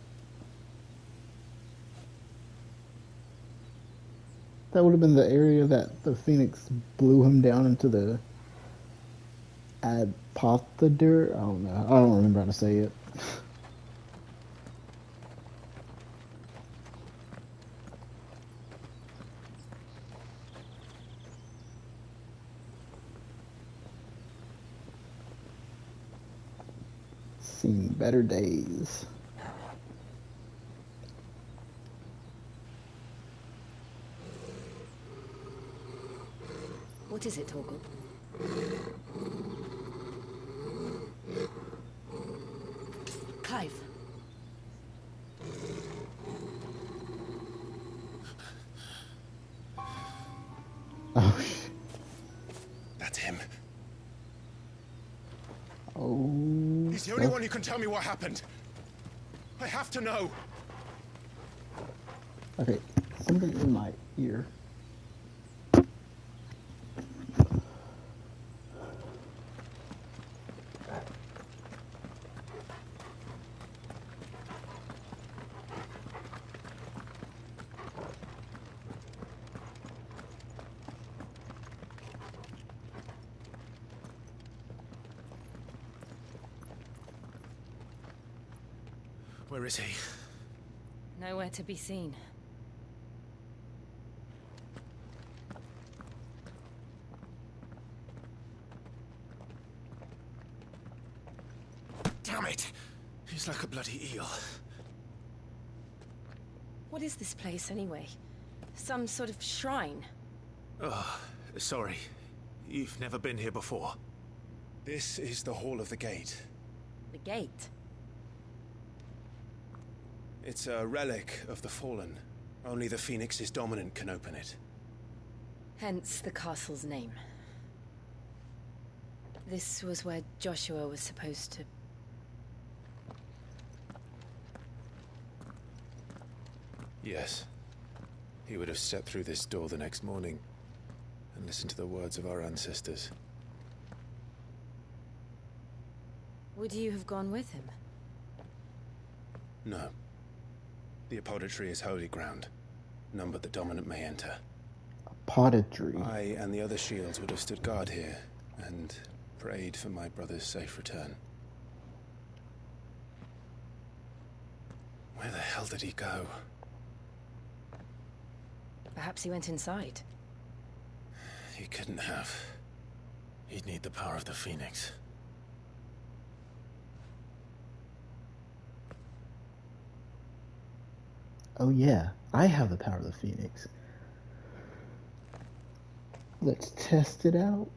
That would have been the area that the Phoenix blew him down into the Adpothadur? I don't know. I don't remember how to say it. Seen better days. What is it, Torgal? Clive. Oh, shit. That's him. Oh. He's the only one who can tell me what happened. I have to know. Okay, something in my ear. Where is he? Nowhere to be seen. Damn it! He's like a bloody eel. What is this place, anyway? Some sort of shrine? Oh, sorry. You've never been here before. This is the Hall of the Gate. The gate? It's a relic of the Fallen. Only the Phoenix's dominant can open it. Hence the castle's name. This was where Joshua was supposed to... Yes. He would have stepped through this door the next morning and listened to the words of our ancestors. Would you have gone with him? No. The apodatory is holy ground. None but the dominant may enter. Apodatory? I and the other shields would have stood guard here and prayed for my brother's safe return. Where the hell did he go? Perhaps he went inside. He couldn't have. He'd need the power of the Phoenix. Oh yeah, I have the power of the Phoenix. Let's test it out.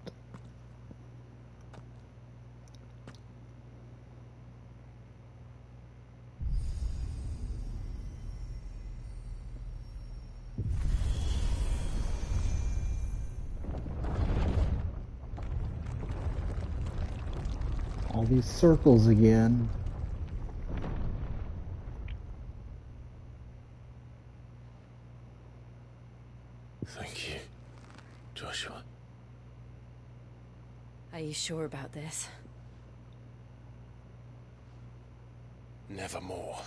All these circles again. Thank you, Joshua. Are you sure about this? Nevermore.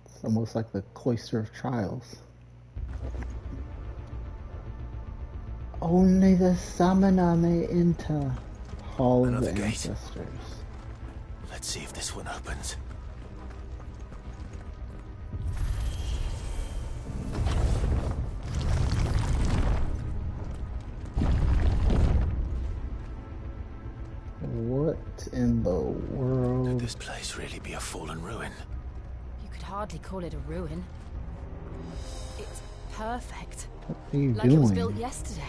It's almost like the Cloister of Trials. Only the summoner may enter. Hall of the Ancestors. Let's see if this one opens. What in the world? Could this place really be a fallen ruin? You could hardly call it a ruin. It's perfect. What are you like doing? It was built yesterday.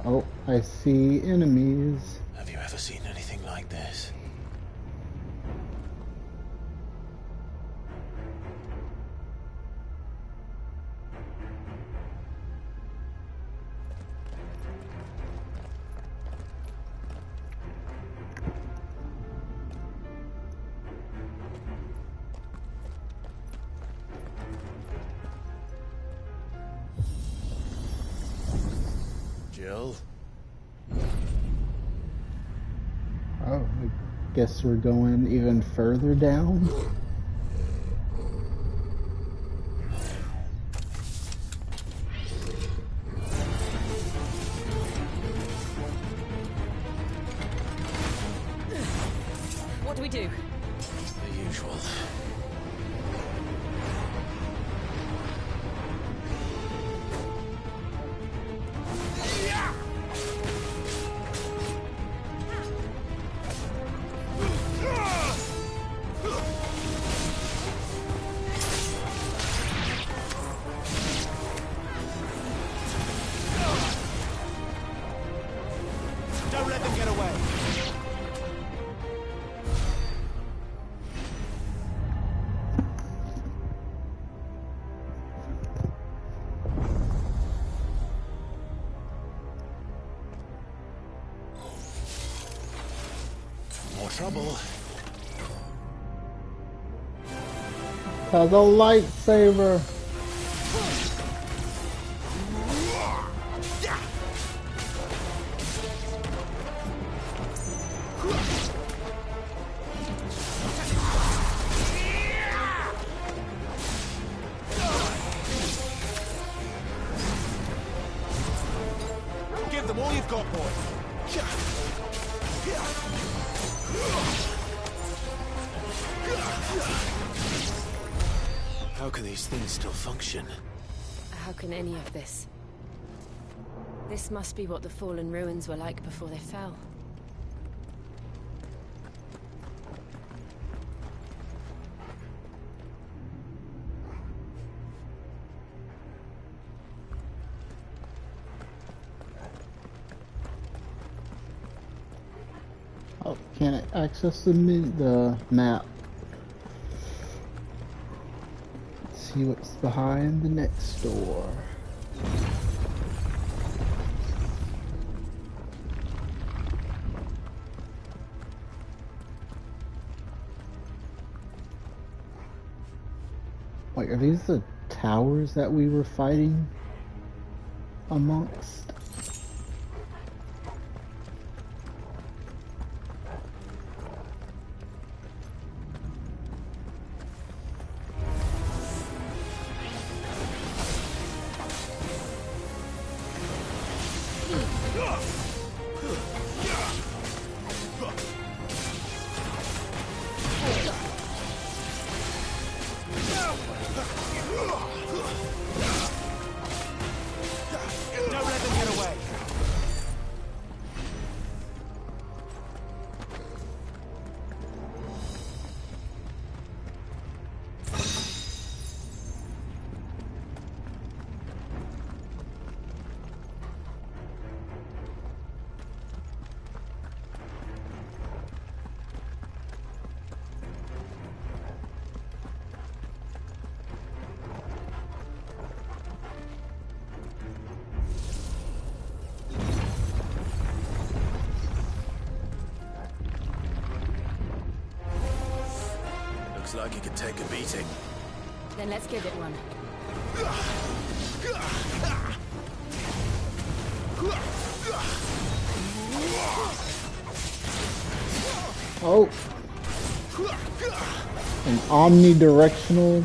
Oh, I see enemies. Have you ever seen anything like this? Jill? Oh, I guess we're going even further down. What do we do? The usual. trouble. Has a lightsaber. Give them all you've got, boy. How can these things still function? How can any of this? This must be what the fallen ruins were like before they fell. Oh, can't access the map. Let's see what's behind the next door. Wait, are these the towers that we were fighting amongst? Don't let them get away. Looks like he could take a beating. Then let's give it one. Oh! An omnidirectional.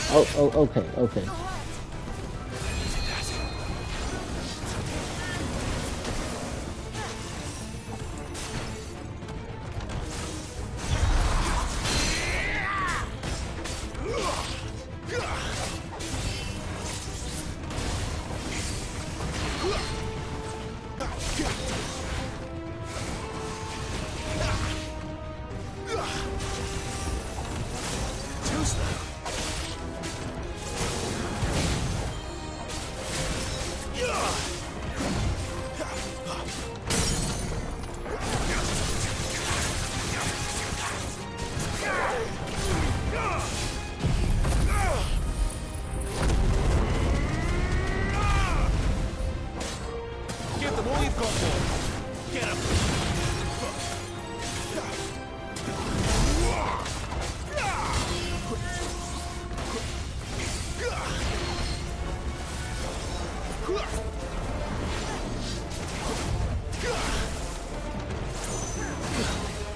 Oh, okay, okay. Too slow. Give them all you've got, boy. Get 'em.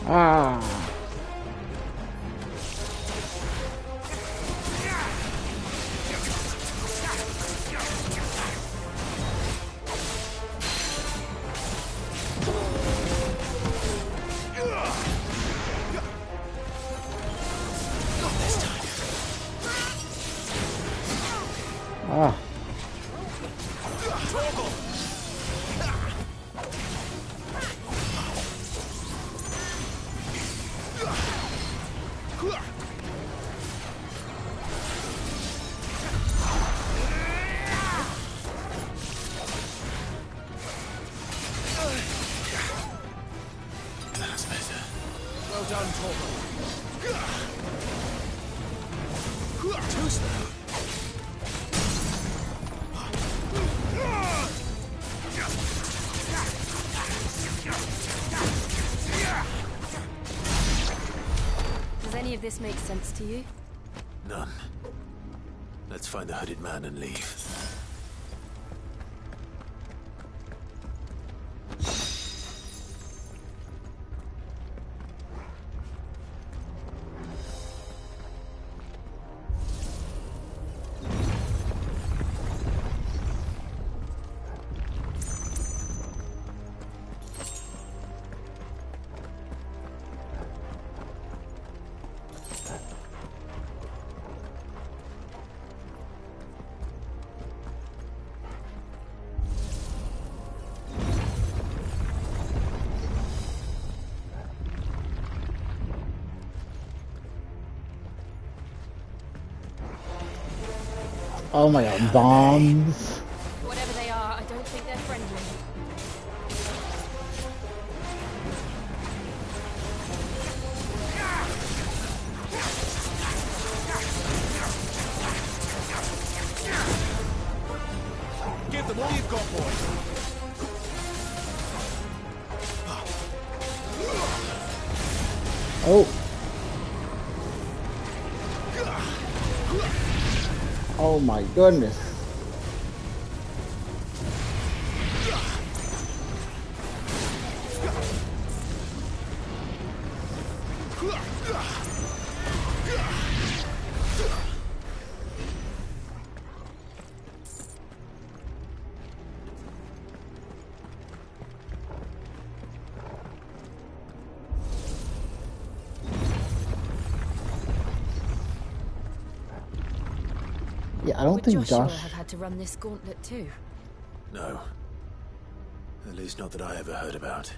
Ah! Ah! That's better. Well done, Torgal. Too slow. Does any of this make sense to you? None. Let's find the hooded man and leave. Oh my god, bombs. Whatever they are, I don't think they're friendly. Give them all you've got, boys. Oh. Oh my goodness. Yeah, I don't think Joshua Josh have had to run this gauntlet too. No. At least not that I ever heard about.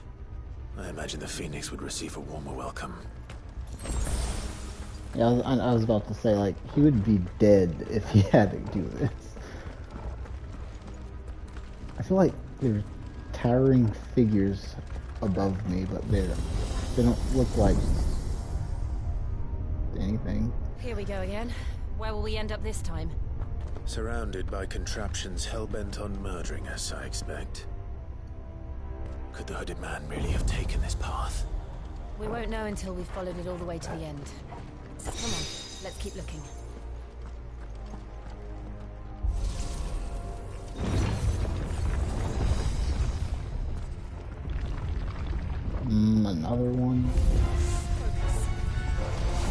I imagine the Phoenix would receive a warmer welcome. Yeah, I was about to say, like, he would be dead if he had to do this. I feel like there's towering figures above me, but they don't look like anything. Here we go again. Where will we end up this time? Surrounded by contraptions hell-bent on murdering us, I expect. Could the hooded man really have taken this path? We won't know until we've followed it all the way to the end. Come on, let's keep looking. Another one.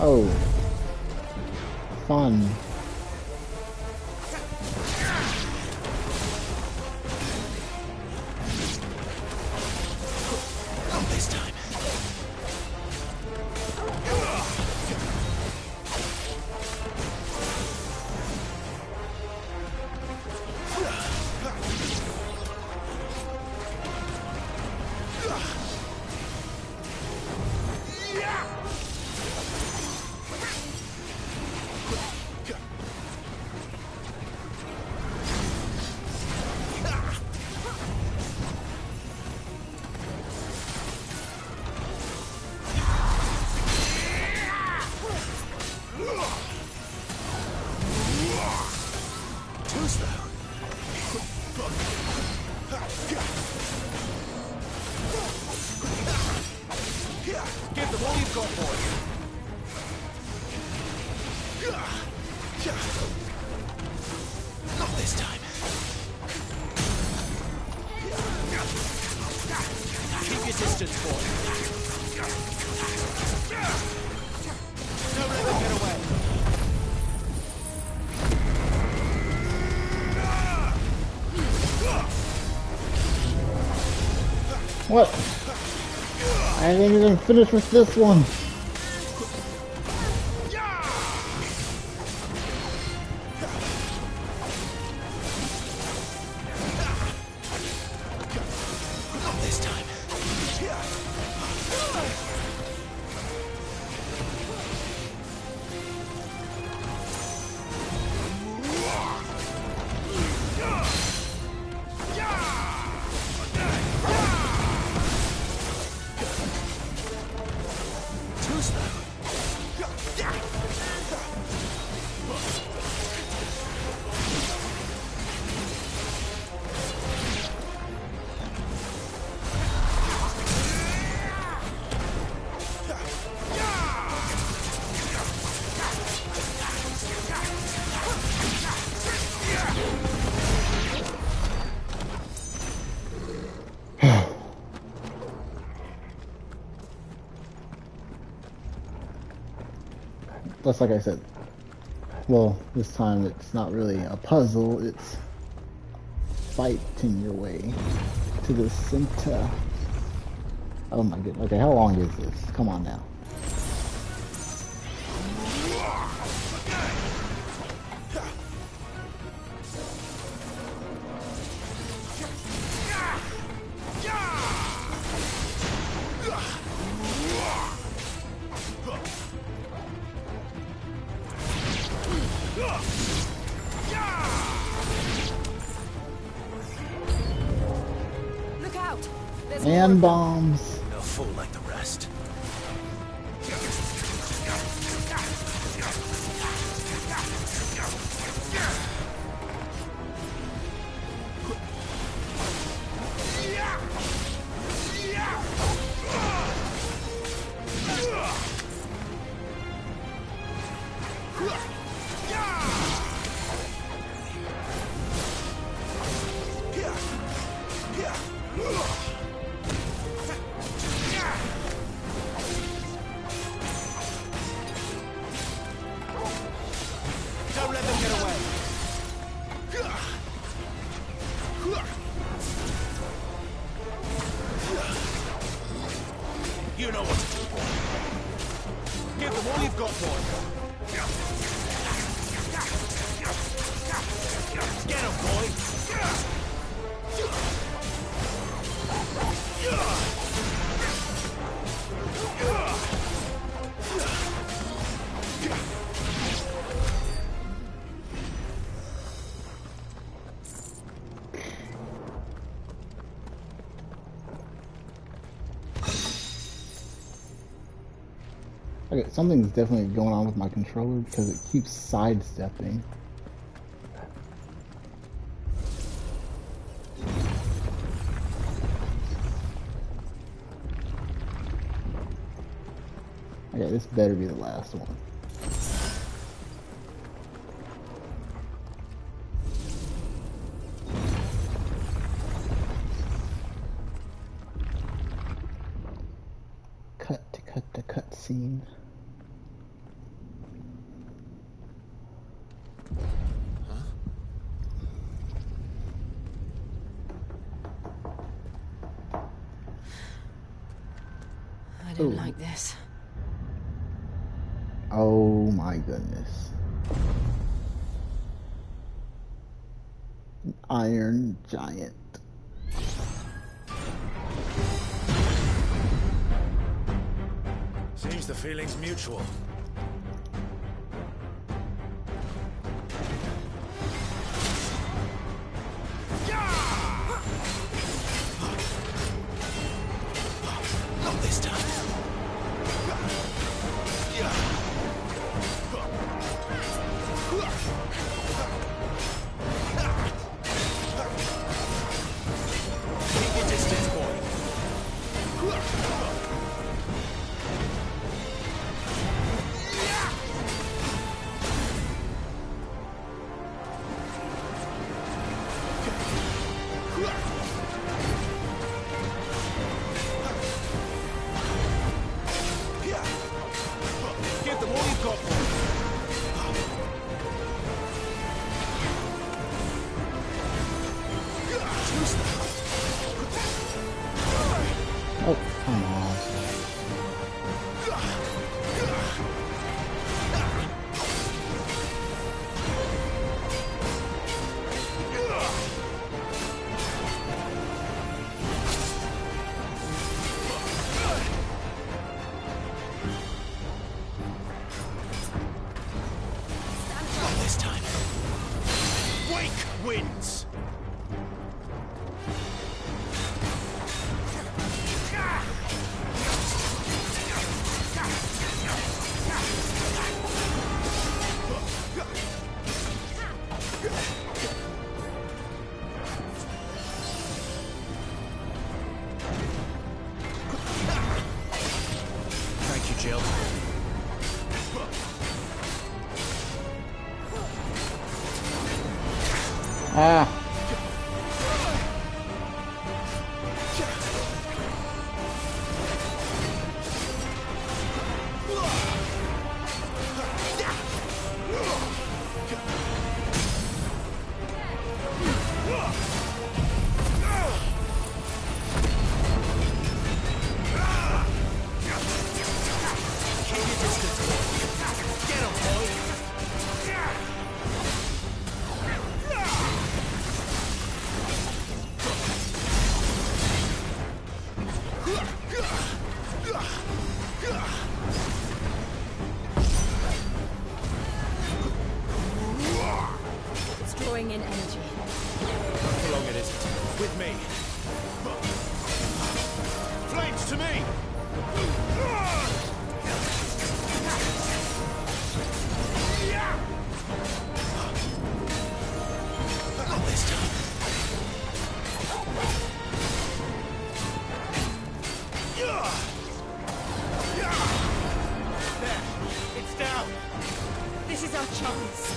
Oh. Fun. Not this time. Give them all you've got, boys. Not this time. Keep your distance, boy. Don't let them get away. What? I didn't even finish with this one. Not this time. Plus, like I said, well, this time it's not really a puzzle, it's fighting your way to the center. Oh my goodness. Okay, how long is this? Come on now. Look out! There's And bombs. No fool like the rest. Don't let them get away. You know what to do, boy. Give them all you've got, boy. Get him, boy. Okay, something's definitely going on with my controller because it keeps sidestepping. Okay, this better be the last one. Cut to cut the cutscene. I don't Ooh. like this. Oh my goodness. An iron giant. Seems the feeling's mutual. Not this time. Keep your distance, boy. Give them all you've got, boy. Oh, come on. Not this time. Wake wins. Thank you, Jill. Ah. Yeah! It's drawing in energy. Not for long it isn't. With me. Flames to me! Not this time. There, it's down. This is our chance.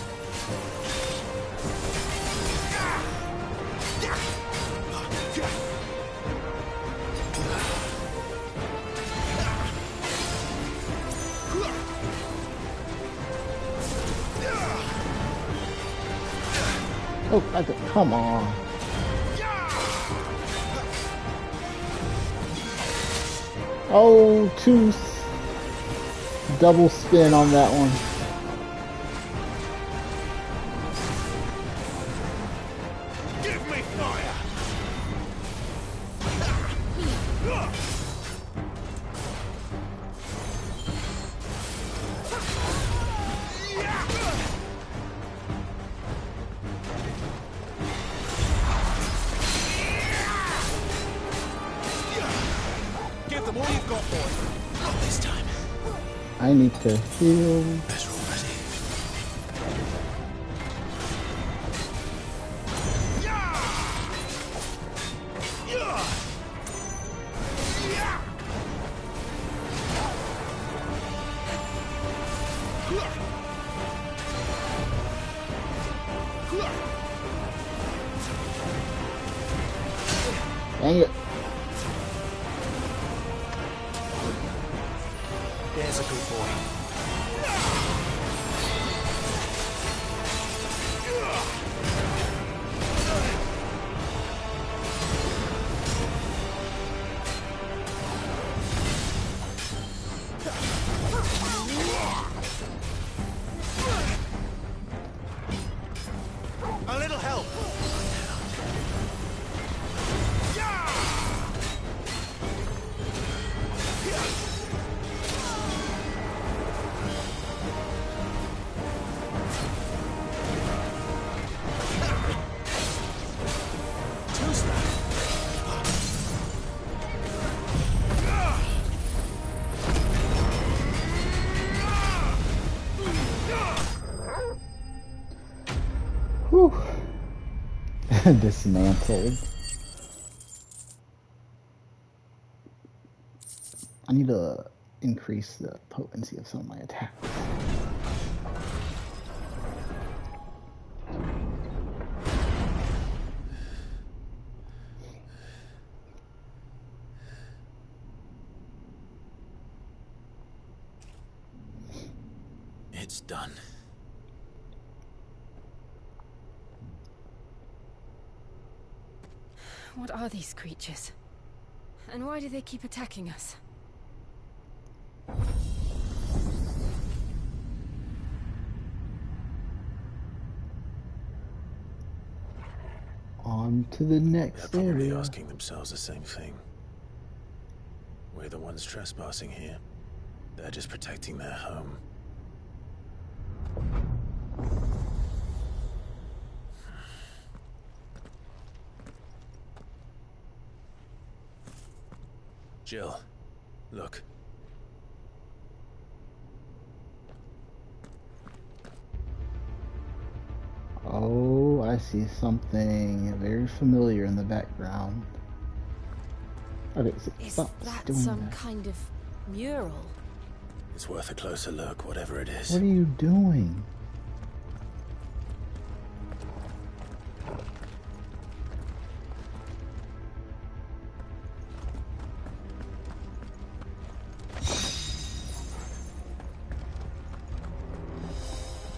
Oh, come on. Oh, double spin on that one. Give me fire! Give them all you've got, boy. Not this time. I need to heal. Better already. Dang it. There's a good boy. A little help. Whew. Dismantled. I need to increase the potency of some of my attacks. It's done. What are these creatures? And why do they keep attacking us? On to the next They're probably area. asking themselves the same thing. We're the ones trespassing here. They're just protecting their home. Jill, look. Oh, I see something very familiar in the background. Okay, so Is stop that doing some that. kind of mural? It's worth a closer look, whatever it is. What are you doing?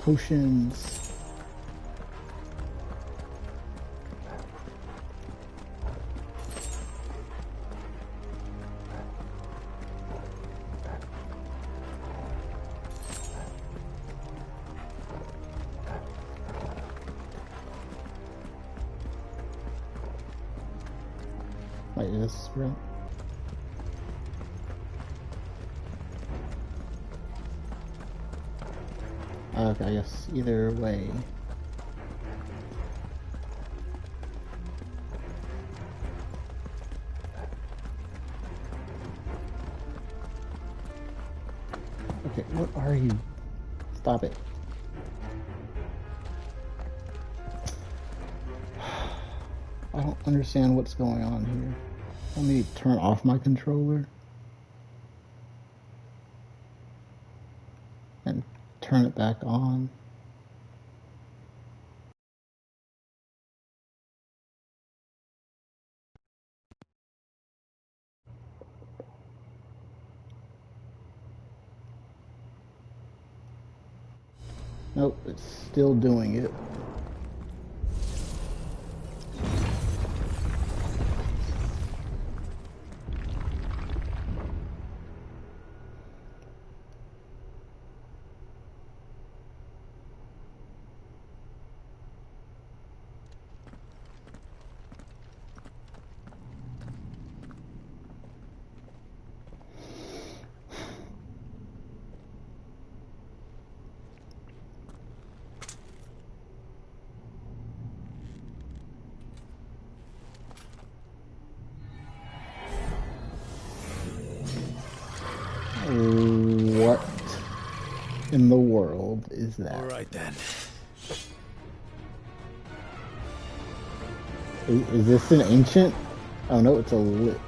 Potions. Wait, is this sprint? Okay, I guess either way. Okay, what are you? Stop it. I don't understand what's going on here. Let me turn off my controller and turn it back on. Nope, it's still doing it. What in the world is that? All right then. Is this an ancient? Oh no, it's a lit.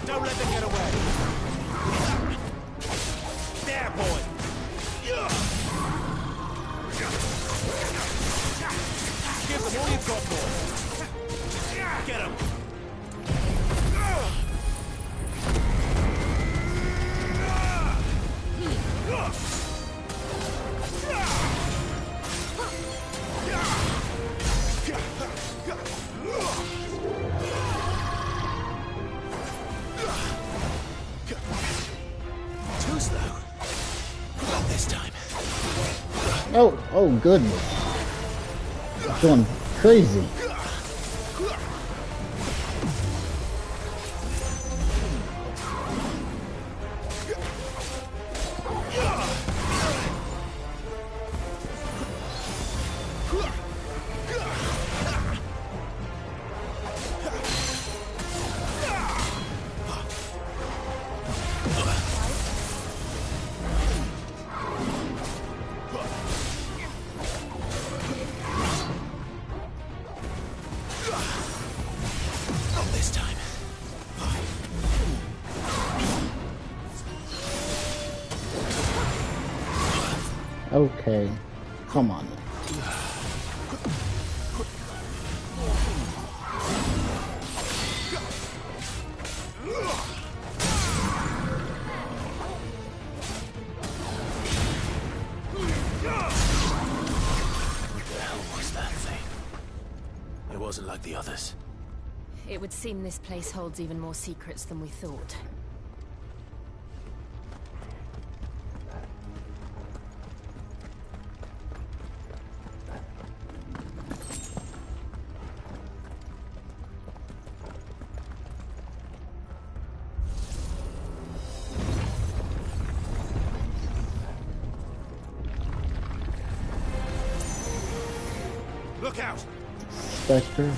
Don't let them get away. There, boy. Give them all you've got, boy. Get him. Too slow. Not this time. Oh goodness. It's going crazy. Not this time. Okay, come on. What the hell was that thing? It wasn't like the others. It would seem this place holds even more secrets than we thought. Look out! Spectre.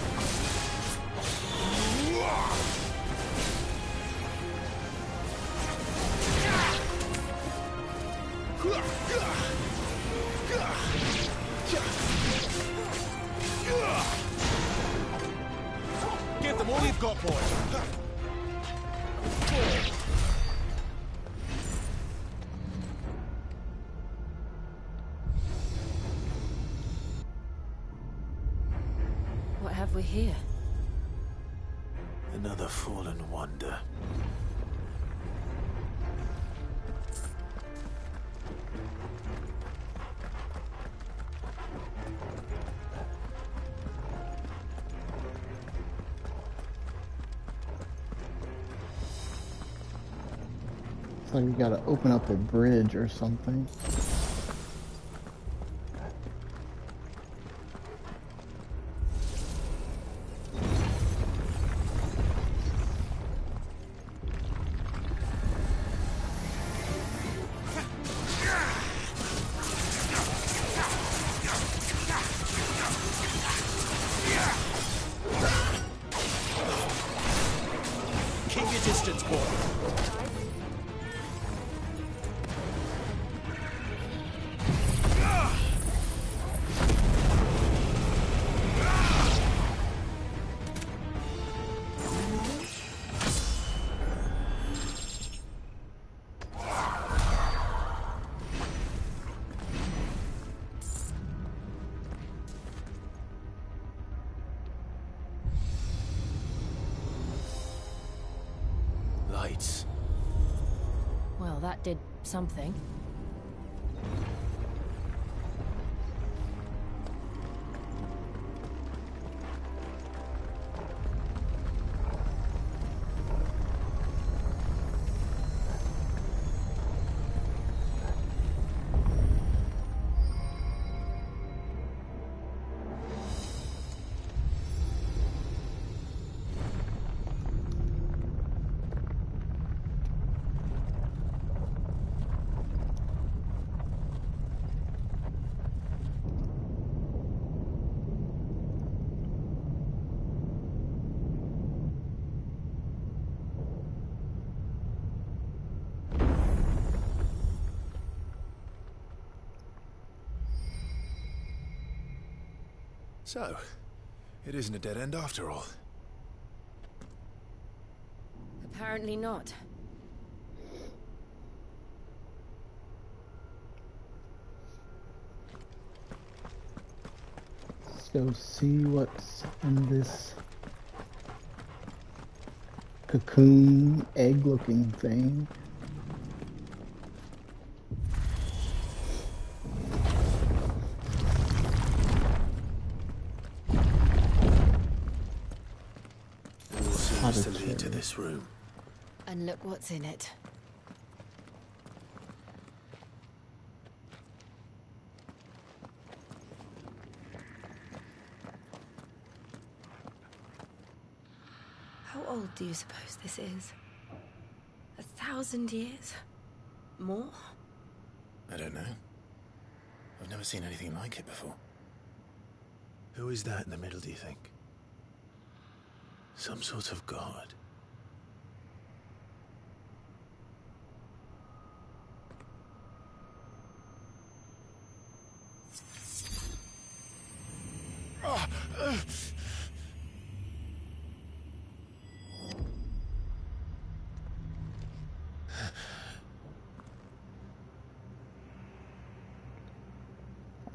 Give them all you've got, boy. What have we here? Another fallen wonder. Looks like we gotta open up a bridge or something. Keep your distance, boy. Lights. Well, that did something. So, it isn't a dead end after all. Apparently not. Let's go see what's in this cocoon egg looking thing. Seems to lead to this room. And look what's in it. How old do you suppose this is? 1,000 years? More? I don't know. I've never seen anything like it before. Who is that in the middle, do you think? Some sort of god.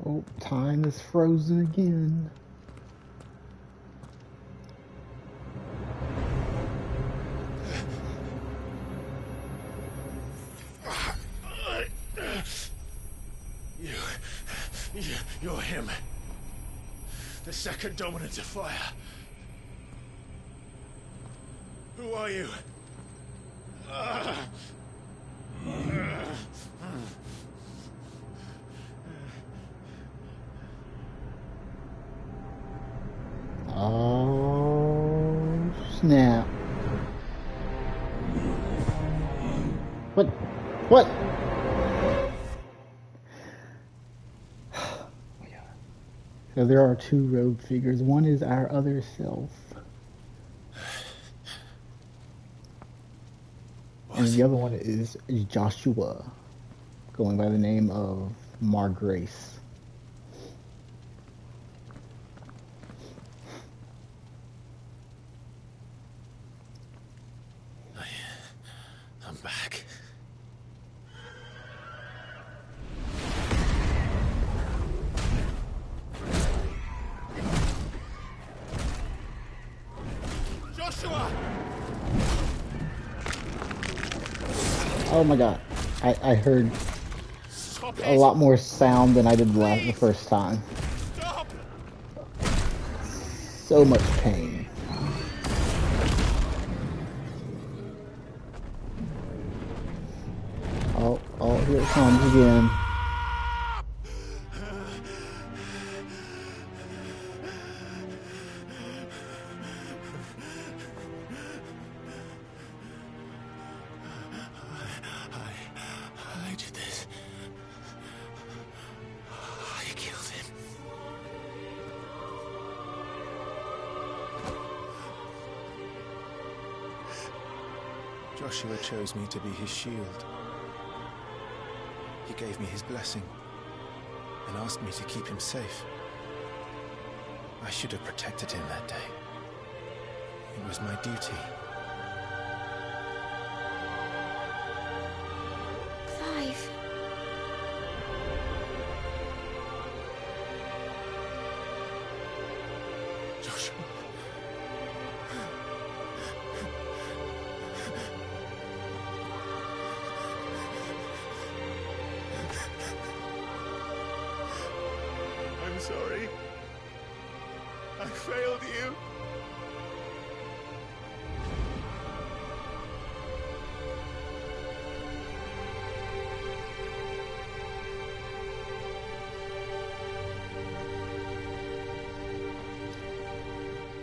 Oh, time is frozen again. You're him. The second dominant of fire. Who are you? Oh, snap. What? What? So there are two rogue figures. One is our other self. And the other one is Joshua, going by the name of Margrace. I'm back. Joshua! Oh my god. I heard a lot more sound than I did the first time. So much pain. here it comes again. I did this. I killed him. Joshua chose me to be his shield. He gave me his blessing and asked me to keep him safe. I should have protected him that day. It was my duty. Clive. Joshua. I'm sorry. I failed you.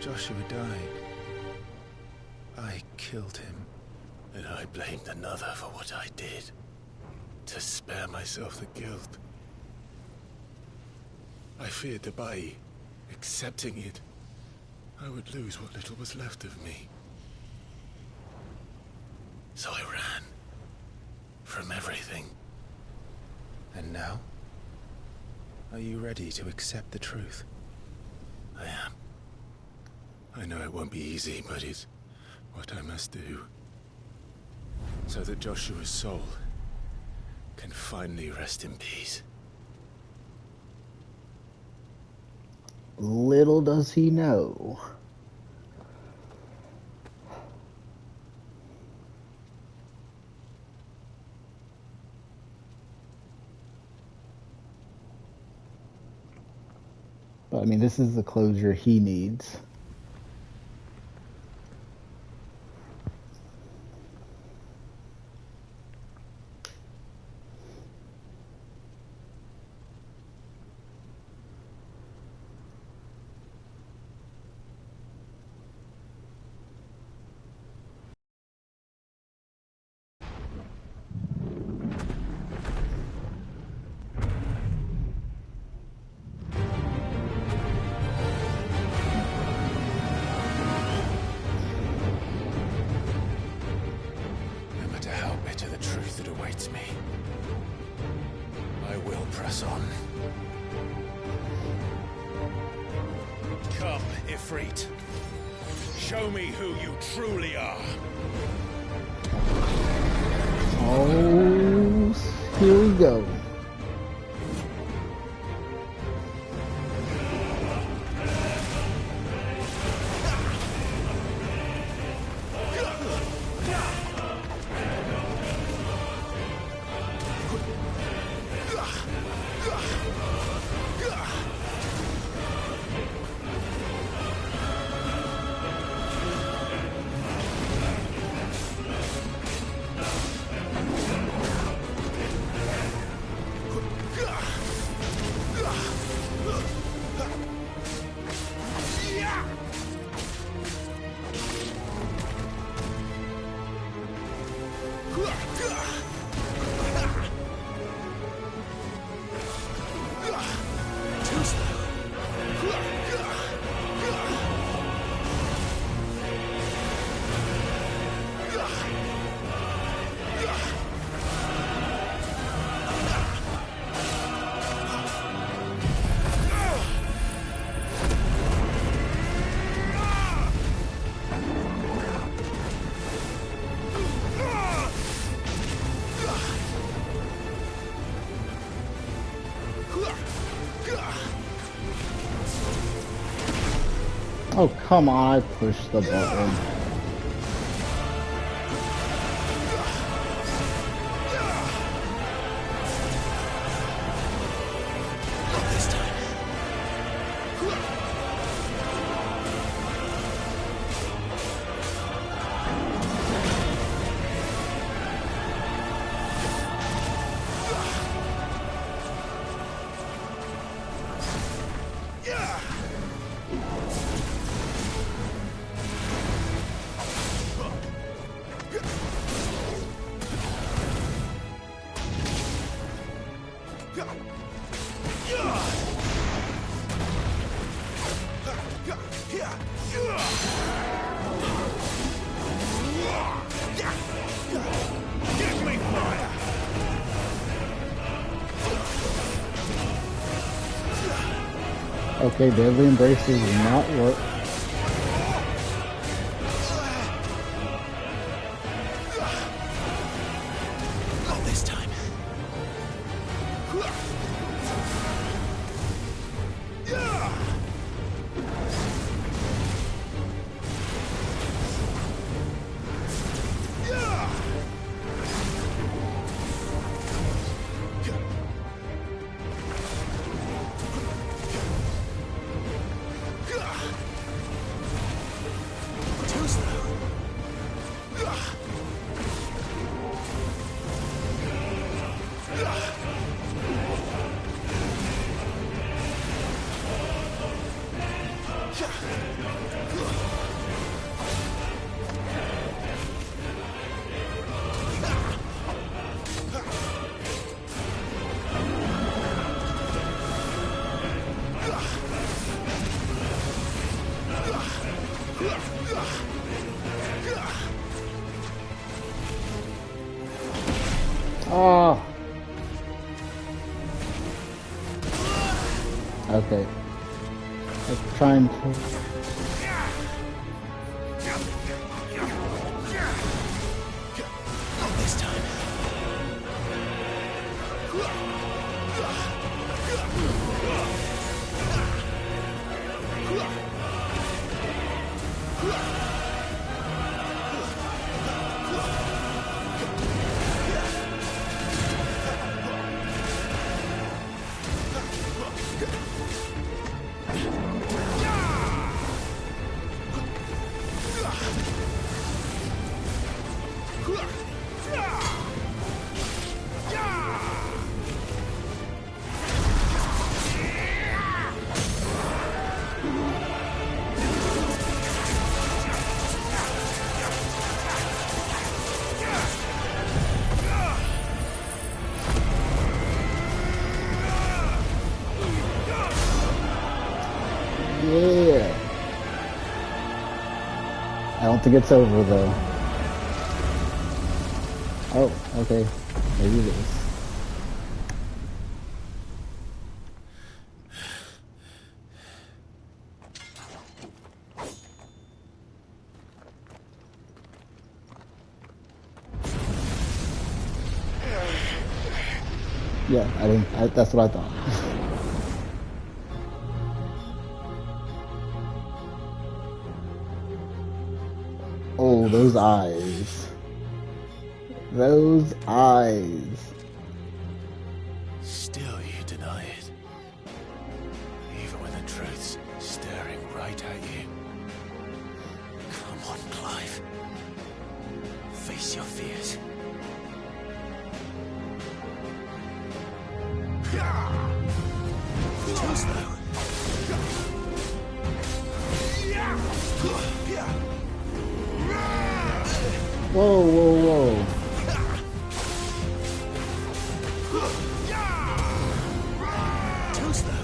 Joshua died. I killed him. And I blamed another for what I did. To spare myself the guilt. I feared that by accepting it, I would lose what little was left of me. So I ran. From everything. And now? Are you ready to accept the truth? I am. I know it won't be easy, but it's what I must do. So that Joshua's soul can finally rest in peace. Little does he know. But I mean, this is the closure he needs. No matter how bitter the truth that awaits me, I will press on. Come, Ifrit. Show me who you truly are. Oh, here we go. Oh, come on, I pushed the button. Okay, deadly embraces will not work. Not this time. Oh. Okay. Let's try and pull. Not this time. Yeah. I don't think it's over though. Oh, okay. Maybe it is. Yeah, that's what I thought. Oh, those eyes. Those eyes. Still you deny it. Even when the truth's staring right at you. Come on, Clive. Face your fears. Too slow. Whoa, whoa, whoa. Too slow.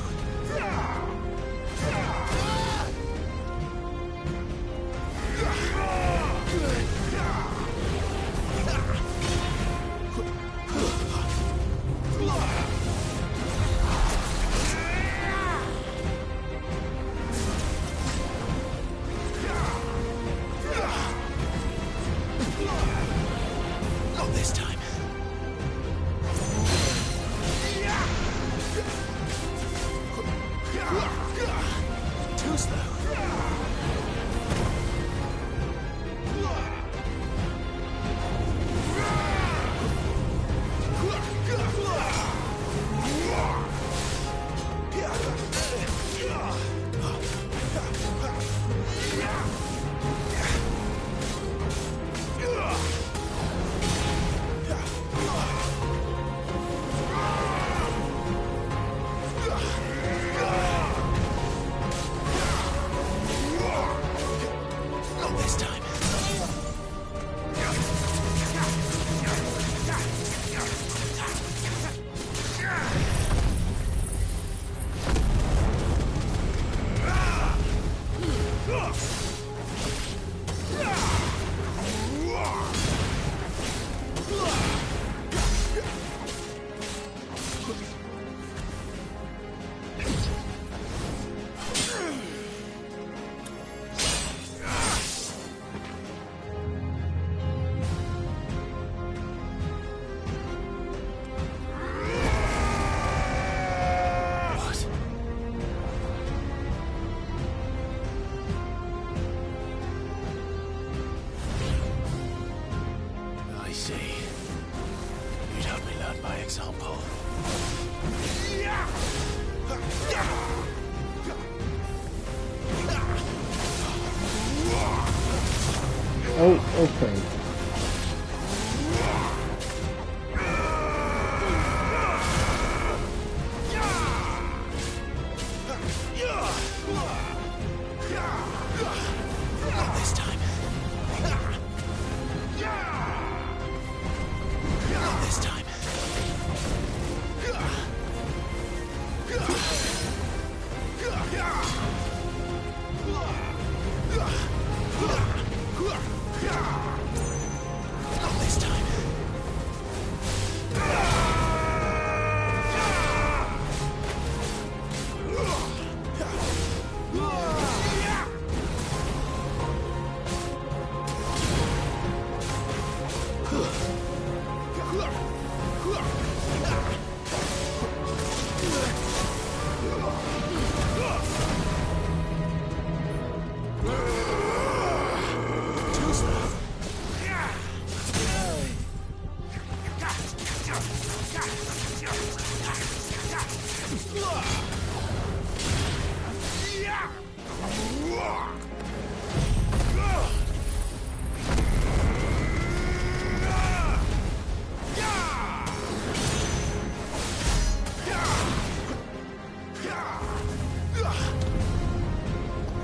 see. You'd help me learn by example. Oh, okay. Not this time. Not this time. Not this time.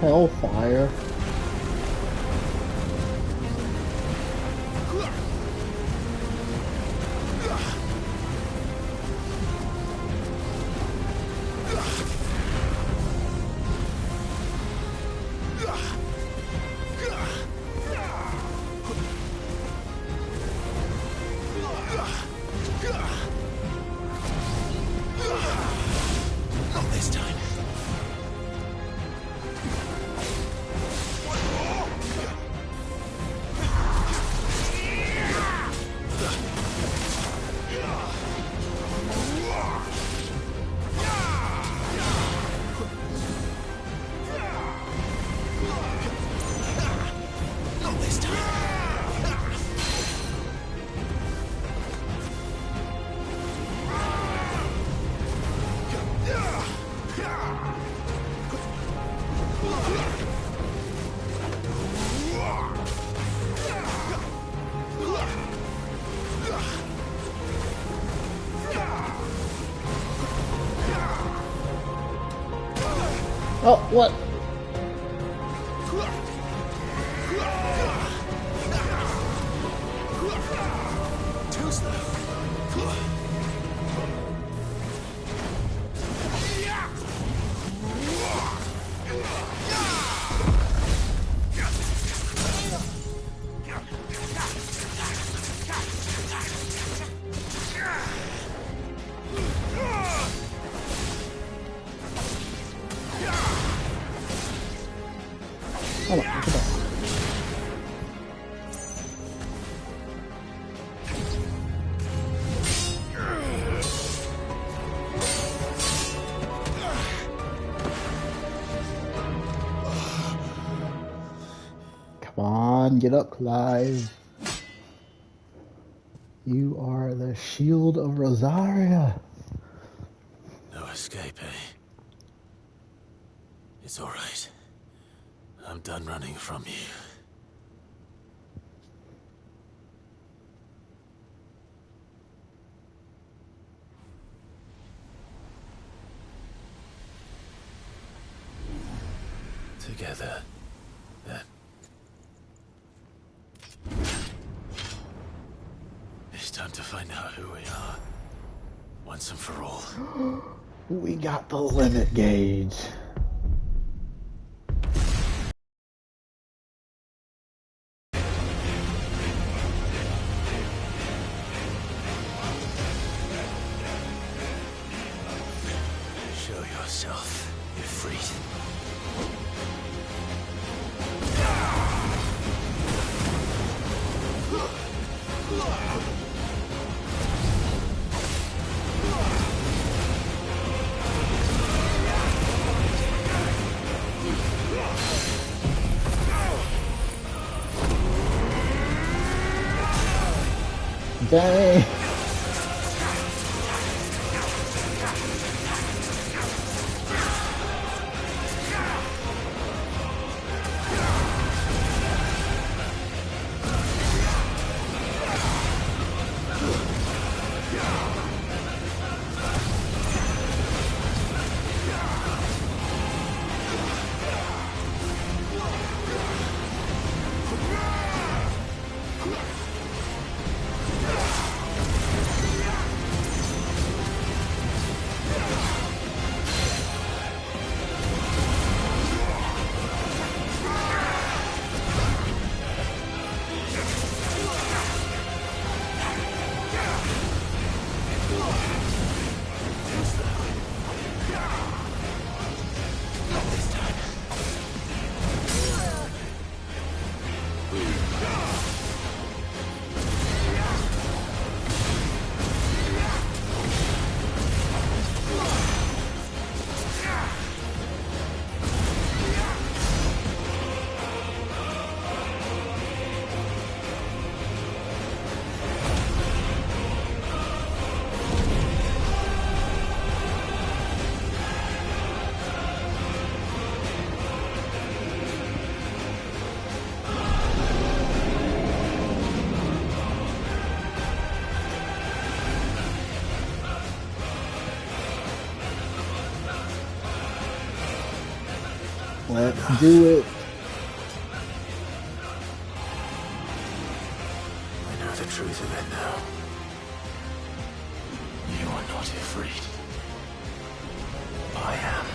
Hellfire. Not this time. Not this time. Oh, what? Too slow. Hold on, look at that. Come on, get up, Clive. You are the shield of Rosaria. No escape, eh? It's all right. I'm done running from you. Together, then. It's time to find out who we are. Once and for all. We got the limit gauge. Show yourself, Ifrit. Dang. Let's do it. I know the truth of it now. You are not Ifrit. I am.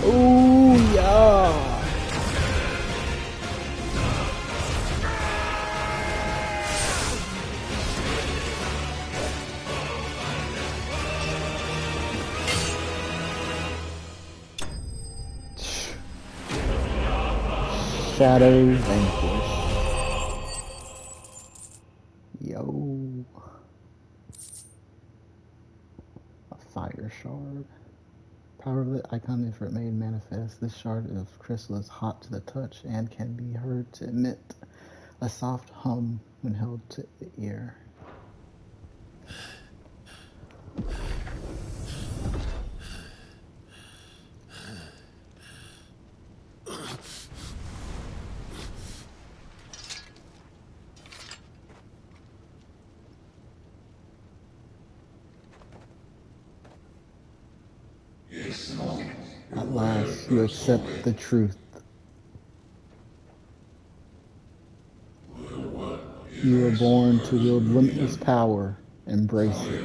Ooh, yeah. Shadow vanquish. Yo. A fire shard. Power of the icon Ifrit made manifest. This shard of crystal is hot to the touch and can be heard to emit a soft hum when held to the ear. At last, you accept the truth. You were born to wield limitless power. Embrace it.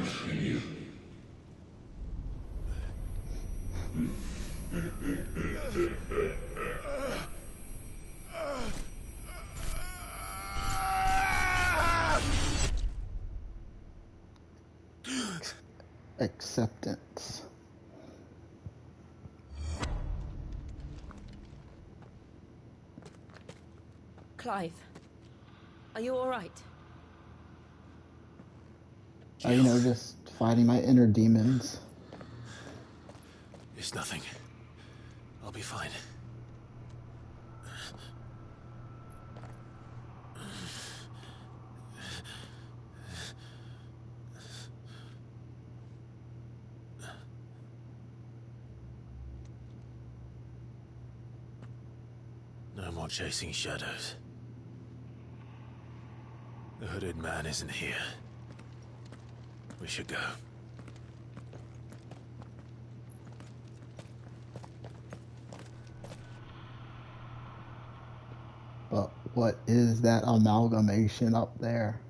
Acceptance. Clive, are you all right? You know, just fighting my inner demons. It's nothing. I'll be fine. No more chasing shadows. The hooded man isn't here. We should go. But what is that amalgamation up there?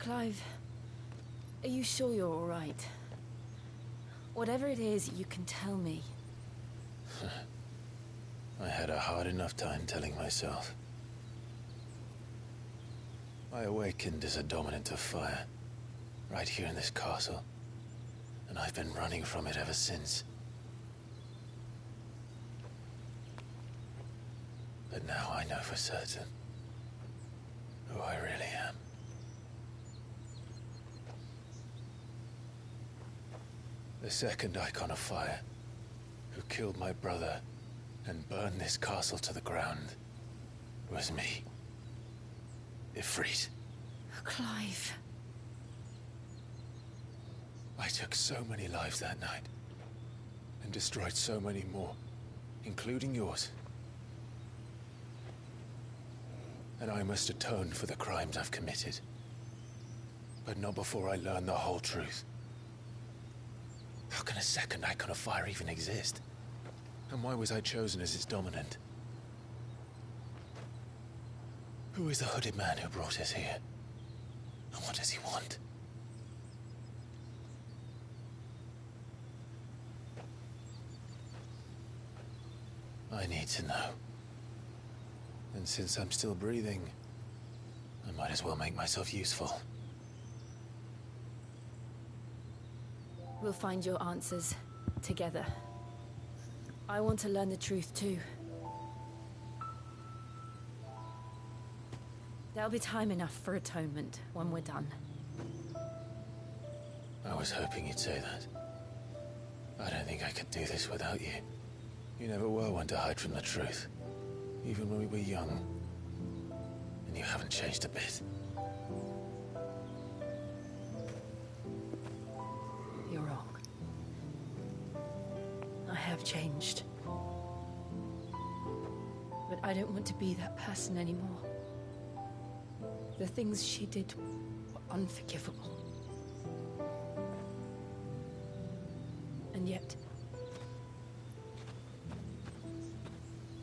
Clive, are you sure you're all right? Whatever it is, you can tell me. I had a hard enough time telling myself. I awakened as a dominant of fire, right here in this castle, and I've been running from it ever since. But now I know for certain who I really am. The second Icon of Fire, who killed my brother and burned this castle to the ground, was me. Ifrit. Clive. I took so many lives that night, and destroyed so many more, including yours. And I must atone for the crimes I've committed. But not before I learn the whole truth. How can a second Icon of Fire even exist? And why was I chosen as its dominant? Who is the hooded man who brought us here? And what does he want? I need to know. And since I'm still breathing, I might as well make myself useful. We'll find your answers together. I want to learn the truth too. There'll be time enough for atonement when we're done. I was hoping you'd say that. I don't think I could do this without you. You never were one to hide from the truth, even when we were young. And you haven't changed a bit. You're wrong. I have changed. But I don't want to be that person anymore. The things she did were unforgivable. And yet,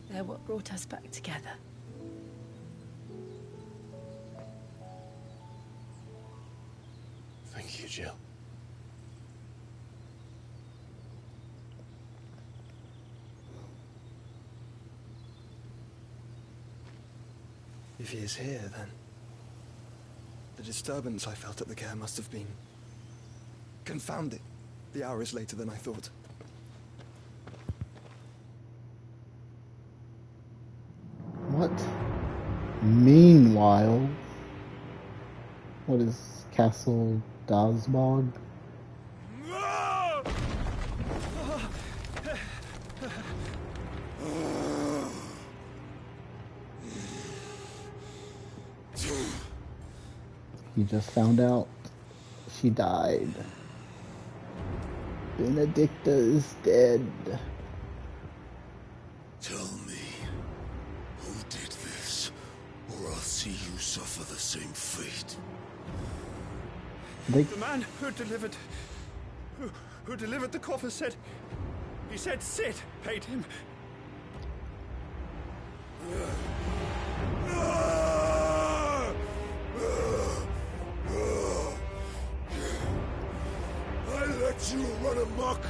they're what brought us back together. Thank you, Jill. If he is here, then the disturbance I felt at the care must have been confounded. The hour is later than I thought. What? Meanwhile, what is Castle Dazbog? He just found out she died. Benedicta is dead. Tell me, who did this, or I'll see you suffer the same fate. The man who delivered the coffer said, he said Sid paid him. I let you run amok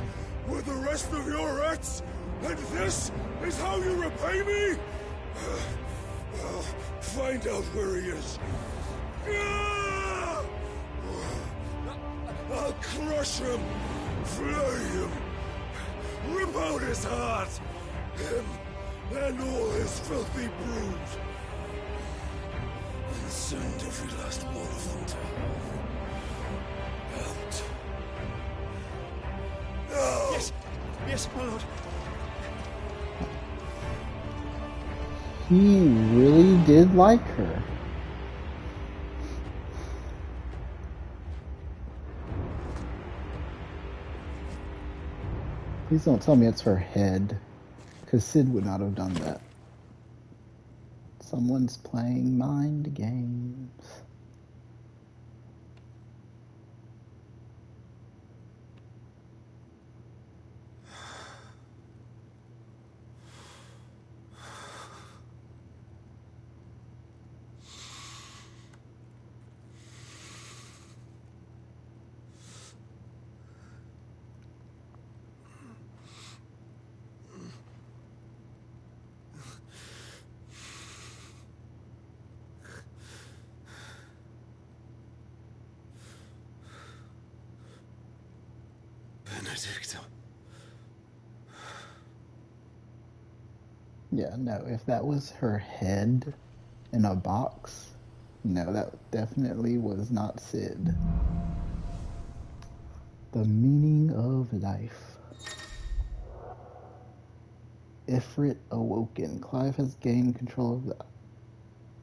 with the rest of your rats, and this is how you repay me? I'll find out where he is. I'll crush him, flay him, rip out his heart, him and all his filthy brood, and send every last one of them to out. No! Yes, my lord. He really did like her. Please don't tell me it's her head, because Sid would not have done that. Someone's playing mind games. Benedicta. Yeah, no, if that was her head in a box, no, that definitely was not Cid. The meaning of life. Ifrit awoken. Clive has gained control of the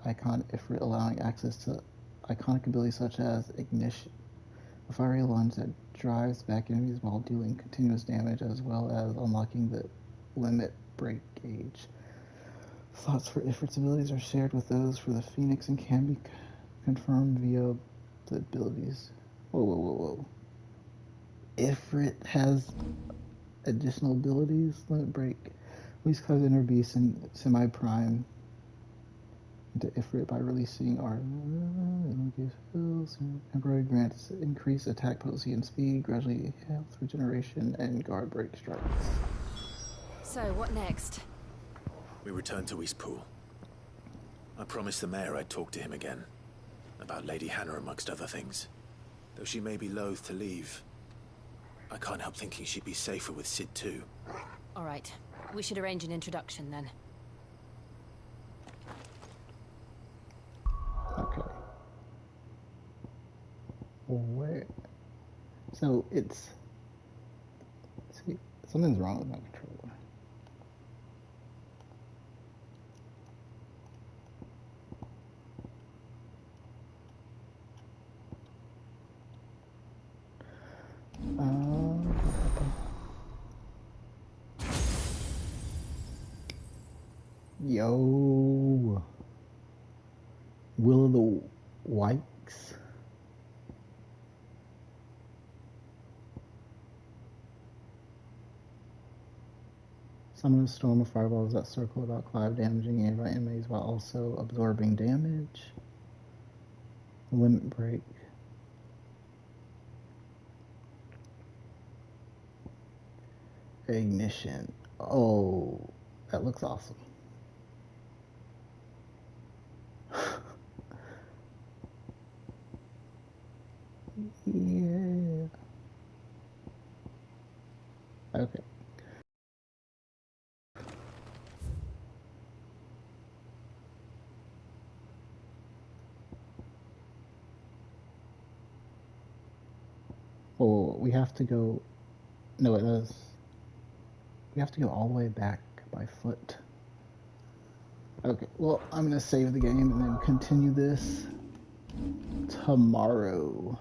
icon Ifrit, allowing access to iconic abilities such as Ignition, a fiery lunge that drives back enemies while dealing continuous damage, as well as unlocking the limit break gauge. Thoughts for Ifrit's abilities are shared with those for the Phoenix and can be confirmed via the abilities. Whoa. Ifrit has additional abilities. Limit break. Release Clive's inner beast and semi-prime into Ifrit by releasing our temporary grants increase attack potency and speed, gradually health regeneration, and guard break strikes. So, what next? We return to Eastpool. I promised the mayor I'd talk to him again. About Lady Hannah amongst other things. Though she may be loath to leave, I can't help thinking she'd be safer with Cid too. Alright, we should arrange an introduction then. Okay. Where? So it's... See, something's wrong with my controller. Yo, Will of the Wikes. Summon a storm of fireballs that circle about Clive, damaging nearby enemies while also absorbing damage. Limit break. Ignition. Oh, that looks awesome. Yeah. Okay. Oh, we have to go. No, it does. We have to go all the way back by foot. Okay, well, I'm gonna save the game and then continue this tomorrow.